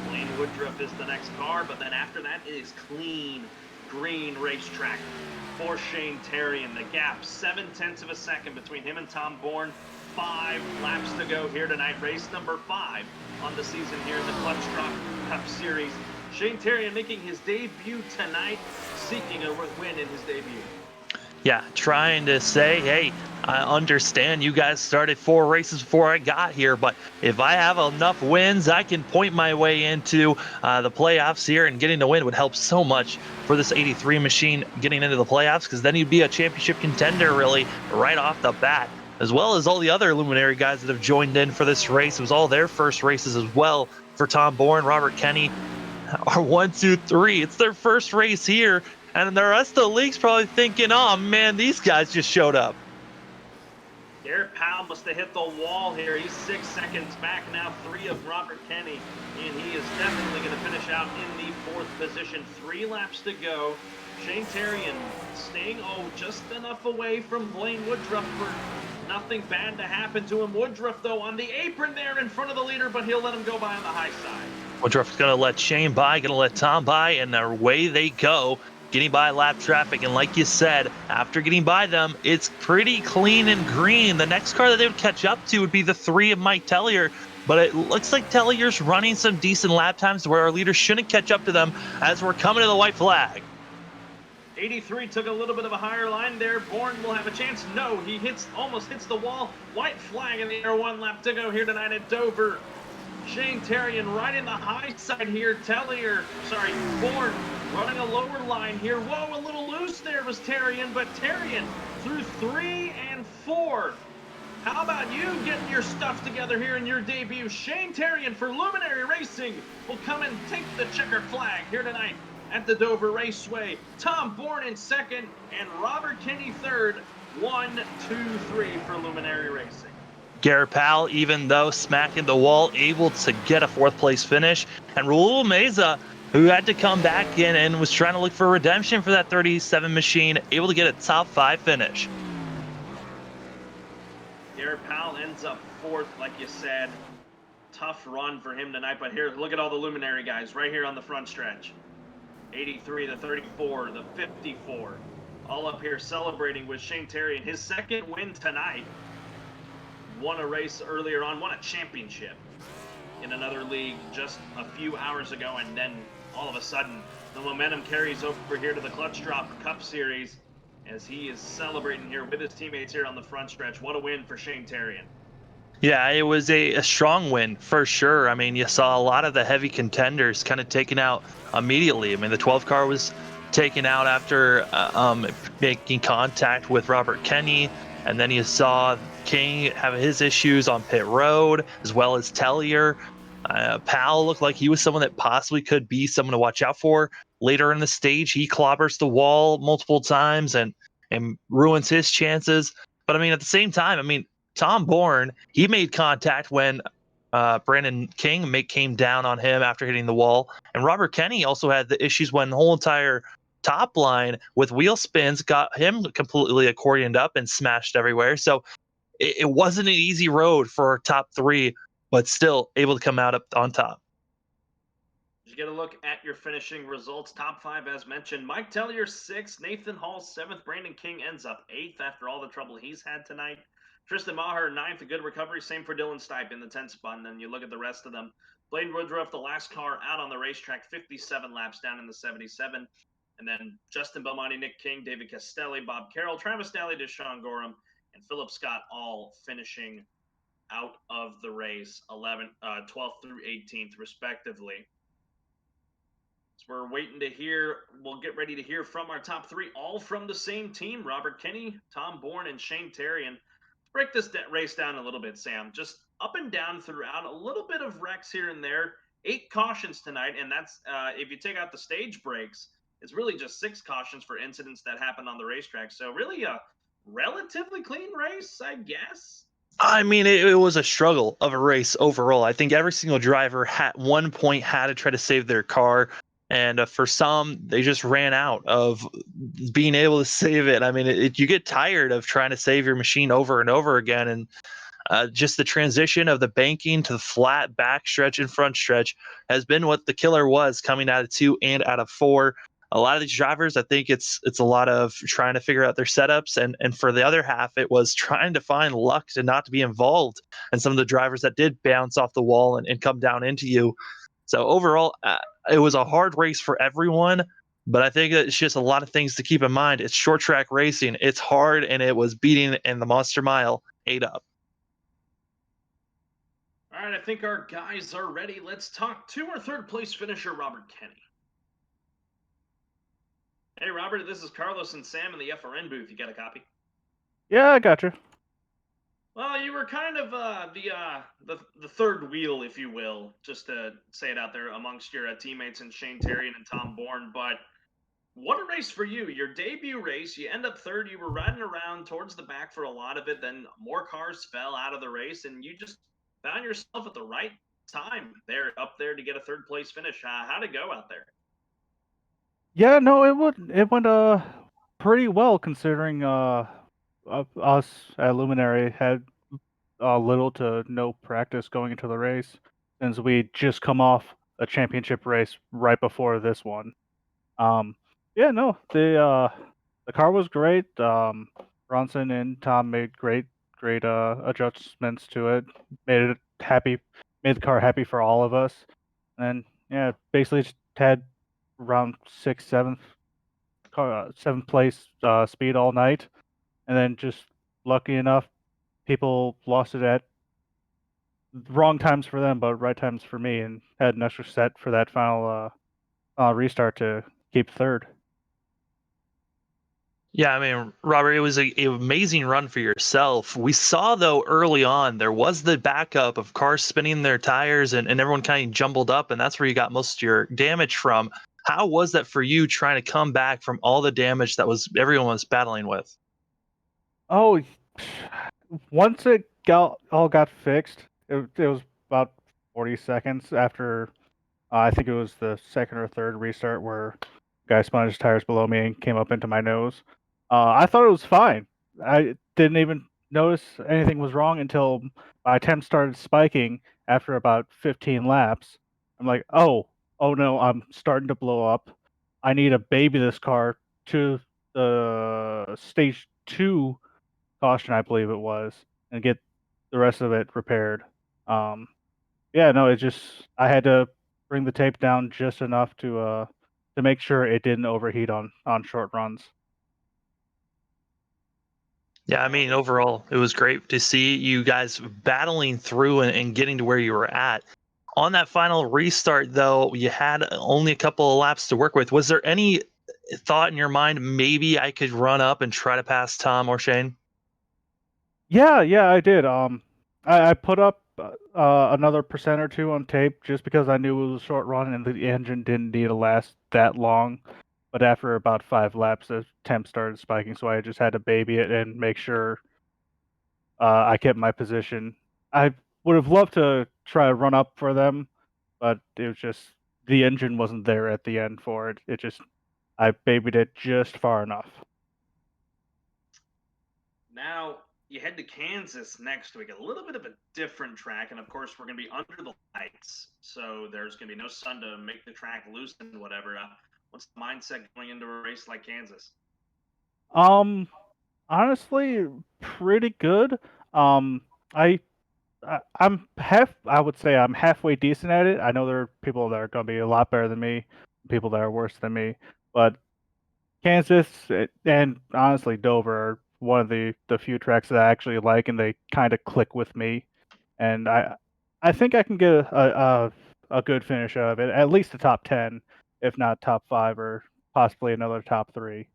Blaine Woodruff is the next car, but then after that it is clean green racetrack for Shane Terrian. The gap, 0.7 of a second between him and Tom Bourne. 5 laps to go here tonight. Race number 5 on the season here in the Clutch Drop Cup Series. Shane Terrian making his debut tonight, seeking a win in his debut. Yeah, trying to say, hey, I understand you guys started 4 races before I got here, but if I have enough wins, I can point my way into the playoffs here, and getting the win would help so much for this 83 machine getting into the playoffs, because then you'd be a championship contender really right off the bat. as well as all the other Luminary guys that have joined in for this race. It was all their first races as well for Tom Bourne, Robert Kenny are 1, 2, 3. It's their first race here. And the rest of the league's probably thinking, oh man, these guys just showed up. Garrett Powell must have hit the wall here. He's 6 seconds back now, 3 of Robert Kenny, and he is definitely going to finish out in the 4th position. 3 laps to go. Shane Terrian staying, just enough away from Blaine Woodruff for nothing bad to happen to him. Woodruff, though, on the apron there in front of the leader, but he'll let him go by on the high side. Woodruff's going to let Shane by, going to let Tom by, and away they go, getting by lap traffic. And like you said, after getting by them, it's pretty clean and green. The next car that they would catch up to would be the 3 of Mike Tellier, but it looks like Tellier's running some decent lap times where our leader shouldn't catch up to them as we're coming to the white flag. 83 took a little bit of a higher line there. Bourne will have a chance. No, he almost hits the wall. White flag in the air, 1 lap to go here tonight at Dover. Shane Terrian right in the high side here. Bourne running a lower line here. Whoa, a little loose there was Terrian, but Terrian through 3 and 4. How about you getting your stuff together here in your debut? Shane Terrian for Luminary Racing will come and take the checker flag here tonight at the Dover Raceway. Tom Bourne in 2nd and Robert Kenny 3rd. 1, 2, 3 for Luminary Racing. Garrett Powell, even though smacking the wall, able to get a 4th place finish. And Raul Meza, who had to come back in and was trying to look for redemption for that 37 machine, able to get a top 5 finish. Garrett Powell ends up 4th, like you said. Tough run for him tonight, but here, look at all the Luminary guys right here on the front stretch. 83, the 34, the 54, all up here celebrating with Shane Terrian. His 2nd win tonight. Won a race earlier on, won a championship in another league just a few hours ago, and then all of a sudden the momentum carries over here to the Clutch Drop Cup Series as he is celebrating here with his teammates here on the front stretch. What a win for Shane Terrian. Yeah, it was a strong win for sure. I mean, you saw a lot of the heavy contenders kind of taken out immediately. I mean, the 12 car was taken out after making contact with Robert Kenny, and then you saw King have his issues on pit road, as well as Tellier. Powell looked like he was someone that possibly could be someone to watch out for. Later in the stage, he clobbers the wall multiple times and ruins his chances. But I mean, at the same time, I mean, Tom Bourne, he made contact when Brandon King came down on him after hitting the wall. And Robert Kenny also had the issues when the whole entire top line with wheel spins got him completely accordioned up and smashed everywhere. So it wasn't an easy road for our top 3, but still able to come out up on top. You get a look at your finishing results. Top 5, as mentioned. Mike Tellier 6th, Nathan Hall 7th, Brandon King ends up 8th after all the trouble he's had tonight. Tristan Maher 9th, a good recovery. Same for Dylan Stipe in the 10th spot. And then you look at the rest of them. Blaine Woodruff, the last car out on the racetrack, 57 laps down in the 77. And then Justin Belmonte, Nick King, David Castelli, Bob Carroll, Travis Daly, Deshaun Gorham, and Philip Scott all finishing out of the race 12th through 18th, respectively. So we're waiting to hear. We'll get ready to hear from our top 3, all from the same team. Robert Kenny, Tom Bourne, and Shane Terrian. Let's break this race down a little bit, Sam. Just up and down throughout, a little bit of wrecks here and there. 8 cautions tonight, and that's if you take out the stage breaks, it's really just 6 cautions for incidents that happened on the racetrack. So really a relatively clean race, I guess. I mean, it was a struggle of a race overall. I think every single driver at one point had to try to save their car. And for some, they just ran out of being able to save it. I mean, you get tired of trying to save your machine over and over again. And just the transition of the banking to the flat back stretch and front stretch has been what the killer was coming out of 2 and out of 4. A lot of these drivers, I think it's a lot of trying to figure out their setups. And for the other half, it was trying to find luck to not to be involved. And some of the drivers that did bounce off the wall and come down into you. So overall, it was a hard race for everyone, but I think it's just a lot of things to keep in mind. It's short track racing. It's hard, and it was beating in the Monster Mile 8 up. All right, I think our guys are ready. Let's talk to our 3rd place finisher, Robert Kenny. Hey, Robert, this is Carlos and Sam in the FRN booth. You got a copy? Yeah, I got you. Well, you were kind of the third wheel, if you will, just to say it out there amongst your teammates and Shane Terrian and Tom Bourne. But what a race for you! Your debut race, you end up third. You were riding around towards the back for a lot of it. Then more cars fell out of the race, and you just found yourself at the right time there, up there to get a third place finish. How'd it go out there? Yeah, no, it went pretty well considering us at Luminary had little to no practice going into the race since we just come off a championship race right before this one. Um, yeah, no, the car was great. Bronson and Tom made great adjustments to it. Made it happy, made the car happy for all of us. And yeah, basically just had around sixth, seventh place speed all night, and then just lucky enough, people lost it at wrong times for them, but right times for me, and had an extra set for that final restart to keep third. Yeah, I mean, Robert, it was an amazing run for yourself. We saw, though, early on, there was the backup of cars spinning their tires and everyone kind of jumbled up, and that's where you got most of your damage from. How was that for you trying to come back from all the damage that was everyone was battling with? Oh, once it all got fixed, it was about 40 seconds after I think it was the second or third restart where guy spun his tires below me and came up into my nose. I thought it was fine. I didn't even notice anything was wrong until my temp started spiking after about 15 laps. I'm like, oh no, I'm starting to blow up. I need to baby this car to the stage 2 caution, I believe it was, and get the rest of it repaired. Um, yeah, no, it just I had to bring the tape down just enough to make sure it didn't overheat on short runs. Yeah, I mean, overall, it was great to see you guys battling through and getting to where you were at. On that final restart, though, you had only a couple of laps to work with. Was there any thought in your mind, maybe I could run up and try to pass Tom or Shane? Yeah, I did. I put up another percent or two on tape just because I knew it was a short run and the engine didn't need to last that long. But after about 5 laps, the temp started spiking, so I just had to baby it and make sure I kept my position. I would have loved to try to run up for them, but it was just the engine wasn't there at the end for it. I babied it just far enough. Now you head to Kansas next week, a little bit of a different track, and of course we're going to be under the lights, so there's going to be no sun to make the track loose and whatever. What's the mindset going into a race like Kansas? Um, Honestly, pretty good. Um, I, I'm I would say I'm halfway decent at it. I know there are people that are going to be a lot better than me, people that are worse than me, but Kansas and honestly Dover are one of the few tracks that I actually like, and they kind of click with me, and I think I can get a good finish out of it, at least a top 10, if not top 5, or possibly another top 3.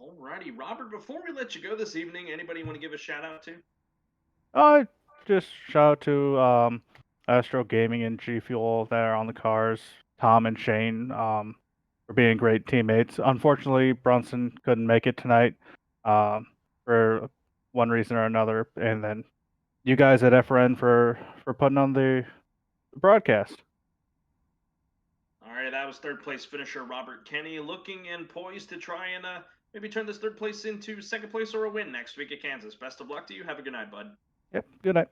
Alrighty, Robert. Before we let you go this evening, anybody you want to give a shout out to? Just shout out to Astro Gaming and G Fuel that are on the cars, Tom and Shane for being great teammates. Unfortunately, Brunson couldn't make it tonight for one reason or another, and then you guys at FRN for putting on the broadcast. All right, that was third place finisher Robert Kenny, looking and poised to try and maybe turn this third place into second place or a win next week at Kansas. Best of luck to you. Have a good night, bud. Yep, good night.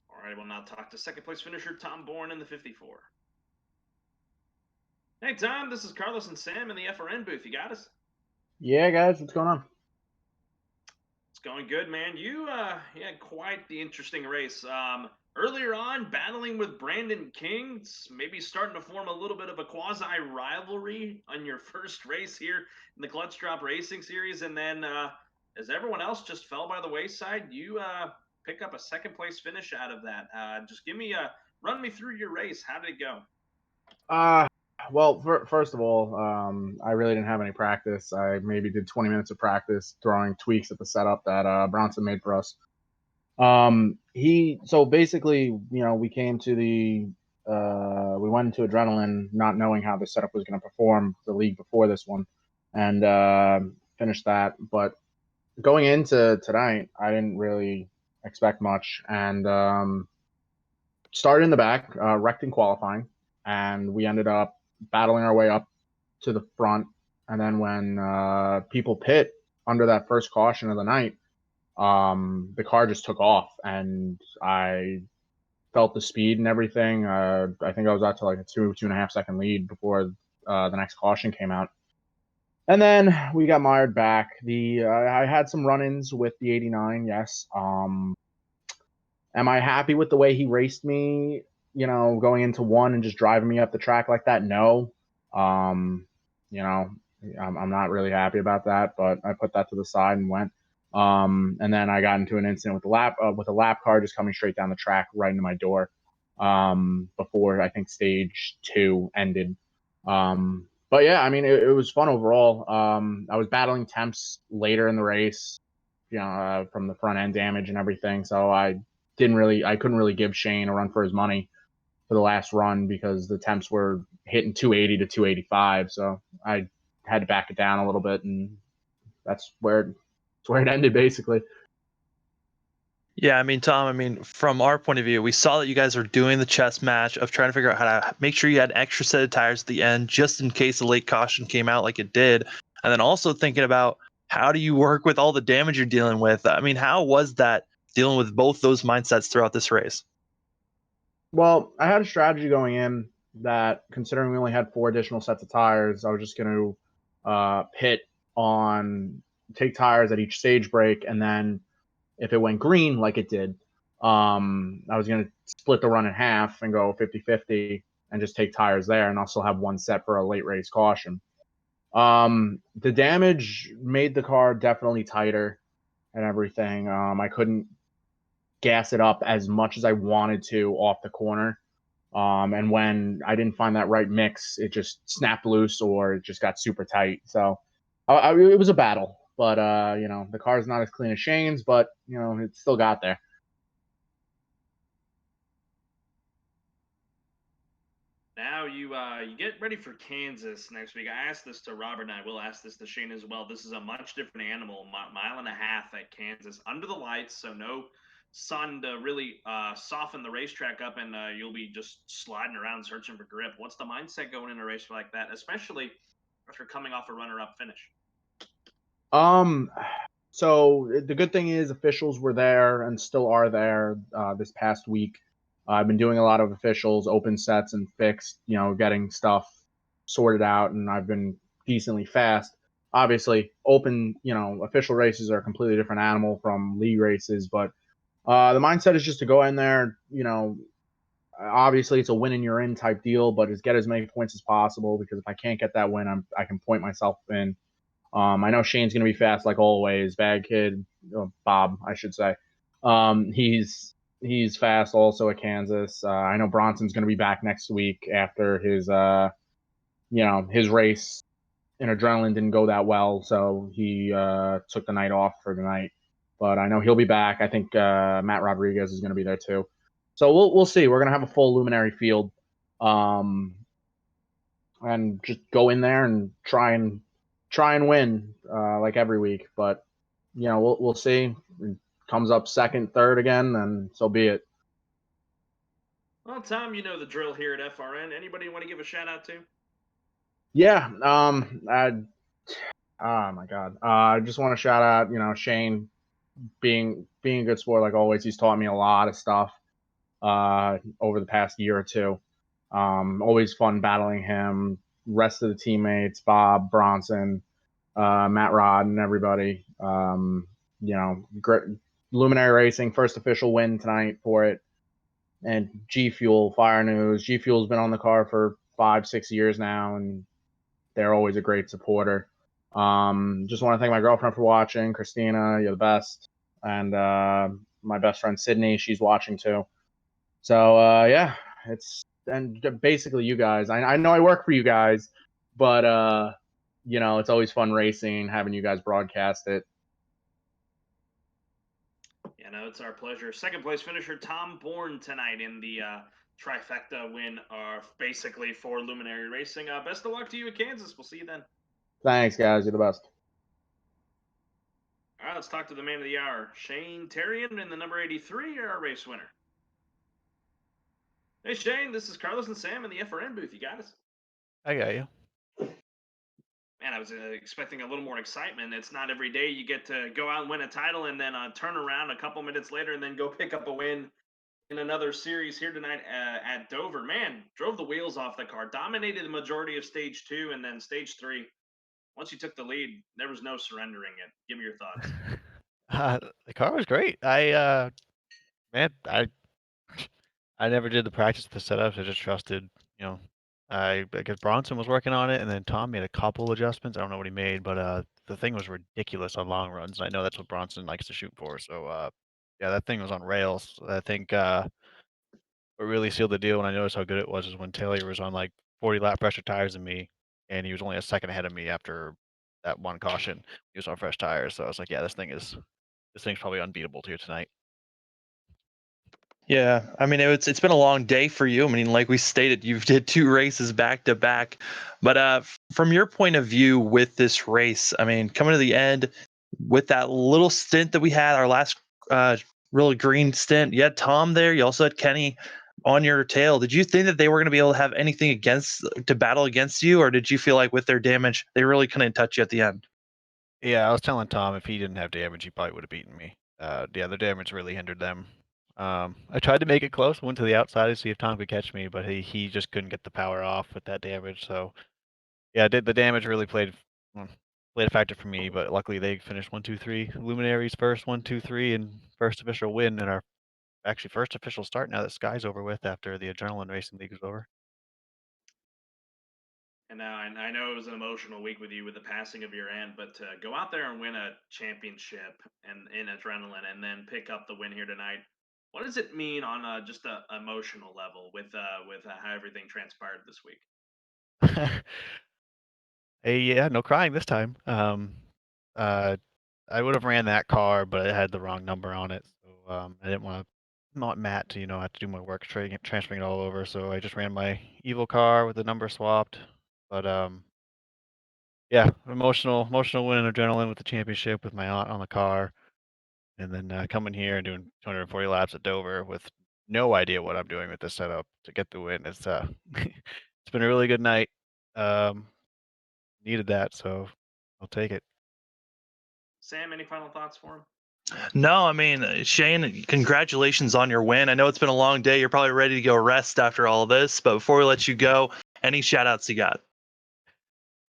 All right, we'll now talk to second place finisher Tom Bourne in the 54. Hey, Tom, this is Carlos and Sam in the FRN booth. You got us? Yeah, guys, what's going on? It's going good, man. You had quite the interesting race. Earlier on, battling with Brandon King, maybe starting to form a little bit of a quasi rivalry on your first race here in the Clutch Drop Racing Series, and then as everyone else just fell by the wayside, you pick up a second place finish out of that. Just run me through your race. How did it go? Well, first of all, I really didn't have any practice. I maybe did 20 minutes of practice throwing tweaks at the setup that Bronson made for us. So basically, we came to we went into Adrenaline not knowing how the setup was going to perform the league before this one, and finished that. But going into tonight, I didn't really expect much, and started in the back, wrecked in qualifying, and we ended up battling our way up to the front. And then when people pit under that first caution of the night, the car just took off, and I felt the speed and everything. I think I was out to like a 2.5 second lead before the next caution came out. And then we got mired back. I had some run-ins with the 89, yes. Am I happy with the way he raced me, going into one and just driving me up the track like that? No. Um, you know, I'm not really happy about that, but I put that to the side and went. And then I got into an incident with a lap car just coming straight down the track right into my door. Before I think stage 2 ended. But yeah, I mean, it was fun overall. I was battling temps later in the race, from the front end damage and everything. So I couldn't really give Shane a run for his money for the last run because the temps were hitting 280 to 285. So I had to back it down a little bit, and that's where it ended basically. Yeah, I mean, Tom, from our point of view, we saw that you guys were doing the chess match of trying to figure out how to make sure you had an extra set of tires at the end just in case the late caution came out like it did. And then also thinking about how do you work with all the damage you're dealing with? I mean, how was that dealing with both those mindsets throughout this race? Well, I had a strategy going in that, considering we only had 4 additional sets of tires, I was just going to take tires at each stage break, and then if it went green like it did, I was going to split the run in half and go 50-50 and just take tires there, and I'll still have one set for a late race caution. The damage made the car definitely tighter and everything. I couldn't gas it up as much as I wanted to off the corner. And when I didn't find that right mix, it just snapped loose or it just got super tight. So it was a battle. But, the car's not as clean as Shane's, but, it still got there. Now you get ready for Kansas next week. I asked this to Robert, and I will ask this to Shane as well. This is a much different animal, mile and a half at Kansas, under the lights, so no sun to really soften the racetrack up, and you'll be just sliding around searching for grip. What's the mindset going in a race like that, especially after coming off a runner-up finish? So the good thing is officials were there and still are there this past week. I've been doing a lot of officials, open sets and fixed, getting stuff sorted out, and I've been decently fast. Obviously, open, official races are a completely different animal from league races, but the mindset is just to go in there, obviously it's a win and you're in type deal, but just get as many points as possible, because if I can't get that win, I can point myself in. I know Shane's going to be fast like always. Bad kid, Bob, I should say. He's fast also at Kansas. I know Bronson's going to be back next week after his his race in Adrenaline didn't go that well, so he took the night off for tonight. But I know he'll be back. I think Matt Rodriguez is going to be there too. So we'll see. We're going to have a full Luminary field, and just go in there and try and win like every week. But we'll see. It comes up second, third again, and so be it. Well, Tom, you know the drill here at FRN. Anybody want to give a shout out to? Yeah. Oh my God. I just want to shout out, Shane, being a good sport like always. He's taught me a lot of stuff over the past year or two. Always fun battling him. Rest of the teammates, Bob, Bronson, Matt Rod, and everybody. Great Luminary Racing, first official win tonight for it. And G Fuel, Fire News. G Fuel's been on the car for 5-6 years now, and they're always a great supporter. Just want to thank my girlfriend for watching. Christina, you're the best. And my best friend Sydney, she's watching too. So yeah, it's and basically you guys. I know I work for you guys, but it's always fun racing, having you guys broadcast it. Yeah, no, it's our pleasure. Second place finisher Tom Bourne tonight in the trifecta win, basically for Luminary Racing. Best of luck to you at Kansas. We'll see you then. Thanks, guys. You're the best. All right, let's talk to the man of the hour, Shane Terrian in the number 83, our race winner. Hey, Shane, this is Carlos and Sam in the FRN booth. You got us? I got you. Man, I was expecting a little more excitement. It's not every day you get to go out and win a title and then turn around a couple minutes later and then go pick up a win in another series here tonight at Dover. Man, drove the wheels off the car, dominated the majority of stage 2, and then stage 3. Once you took the lead, there was no surrendering it. Give me your thoughts. The car was great. Man, I never did the practice with the setups. I just trusted, you know, I guess Bronson was working on it, and then Tom made a couple adjustments. I don't know what he made, but the thing was ridiculous on long runs. I know that's what Bronson likes to shoot for. So yeah, that thing was on rails. I think what really sealed the deal when I noticed how good it was is when Taylor was on like 40 lap pressure tires than me, and he was only a second ahead of me after that one caution. He was on fresh tires, so I was like, yeah, this thing's probably unbeatable here tonight. Yeah, I mean it's been a long day for you. I mean, like we stated, you've did 2 races back to back. But from your point of view with this race, I mean, coming to the end with that little stint that we had, our last really green stint, you had Tom there. You also had Kenny on your tail. Did you think that they were going to be able to have anything to battle against you, or did you feel like with their damage they really couldn't touch you at the end? Yeah, I was telling Tom if he didn't have damage, he probably would have beaten me. Yeah, the damage really hindered them. I tried to make it close, went to the outside to see if Tom could catch me, but he just couldn't get the power off with that damage. So yeah, the damage really played a factor for me, but luckily they finished 1, 2, 3. Luminaries first 1, 2, 3, and first official win, and our actually first official start now that Sky's over with after the Adrenaline Racing League is over. And now I know it was an emotional week with you with the passing of your aunt, but to go out there and win a championship and in adrenaline, and then pick up the win here tonight, what does it mean on just a emotional level with how everything transpired this week? Hey, yeah, no crying this time. Uh, I would have ran that car, but it had the wrong number on it, so I didn't want Matt to have to do my work transferring it all over. So I just ran my Evo car with the number swapped. But yeah, emotional win and adrenaline with the championship with my aunt on the car, and then coming here and doing 240 laps at Dover with no idea what I'm doing with this setup to get the win. It's it's been a really good night. Um, Needed that, so I'll take it. Sam, any final thoughts for him? No, I mean, Shane, congratulations on your win. I know it's been a long day. You're probably ready to go rest after all this, but before we let you go, any shout outs you got?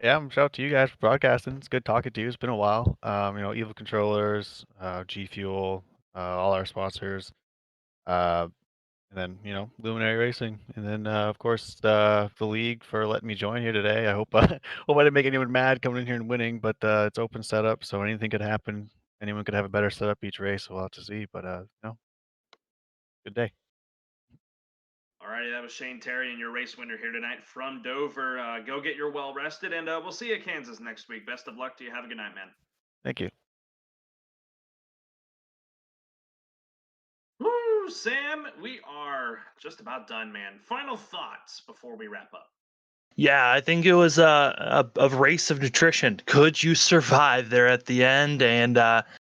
Yeah, shout out to you guys for broadcasting. It's good talking to you. It's been a while. Evil Controllers, G Fuel, all our sponsors, uh, and then Luminary Racing, and then of course the league for letting me join here today. I hope hope I didn't make anyone mad coming in here and winning, but it's open setup, so anything could happen. Anyone could have a better setup each race. So we'll have to see, but good day. Alrighty, that was Shane Terry and your race winner here tonight from Dover. Go get your well rested, and we'll see you at Kansas next week. Best of luck to you. Have a good night, man. Thank you. Woo, Sam, we are just about done, man. Final thoughts before we wrap up. Yeah, I think it was a race of nutrition. Could you survive there at the end? And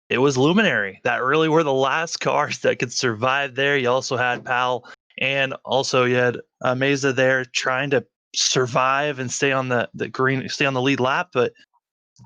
it was Luminary that really were the last cars that could survive there. You also had Pal, and also you had Mesa there trying to survive and stay on the green, stay on the lead lap. But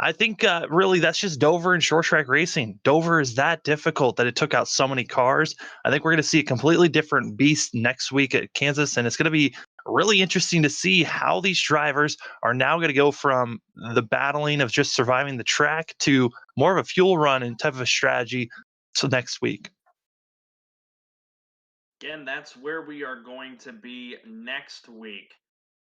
I think really that's just Dover and short track racing. Dover is that difficult that it took out so many cars. I think we're going to see a completely different beast next week at Kansas, and it's going to be really interesting to see how these drivers are now going to go from the battling of just surviving the track to more of a fuel run and type of a strategy. So next week. Again, that's where we are going to be next week.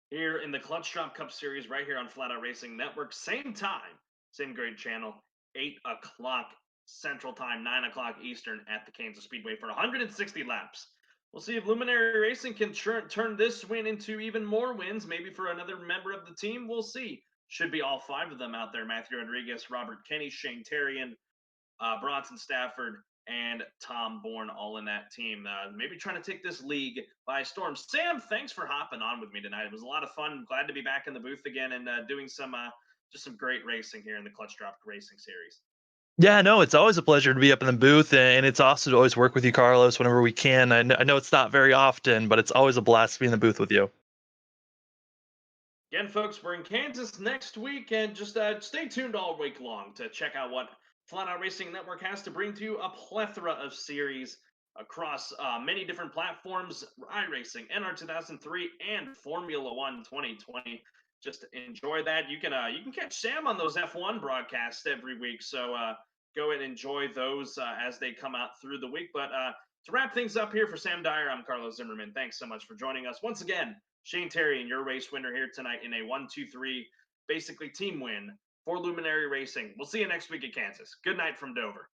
Here in the Clutch Drop Cup Series, right here on Flatout Racing Network. Same time, same great channel, 8 o'clock Central Time, 9 o'clock Eastern at the Kansas Speedway for 160 laps We'll see if Luminary Racing can turn this win into even more wins, maybe for another member of the team. We'll see. Should be all 5 of them out there. Matthew Rodriguez, Robert Kenny, Shane Terrian, Bronson Stafford, and Tom Bourne all in that team. Maybe trying to take this league by storm. Sam, thanks for hopping on with me tonight. It was a lot of fun. Glad to be back in the booth again and doing some just some great racing here in the Clutch Drop Racing Series. Yeah, no, it's always a pleasure to be up in the booth, and it's awesome to always work with you, Carlos, whenever we can. I know it's not very often, but it's always a blast to be in the booth with you. Again, folks, we're in Kansas next week, and just stay tuned all week long to check out what Flatout Racing Network has to bring to you. A plethora of series across many different platforms, iRacing, NR 2003, and Formula One 2020. Just enjoy that. You can catch Sam on those F1 broadcasts every week, so go and enjoy those as they come out through the week. But to wrap things up here for Sam Dyer, I'm Carlos Zimmerman. Thanks so much for joining us once again. Shane Terrian, your race winner here tonight in a 1-2-3, basically team win for Luminary Racing. We'll see you next week at Kansas. Good night from Dover.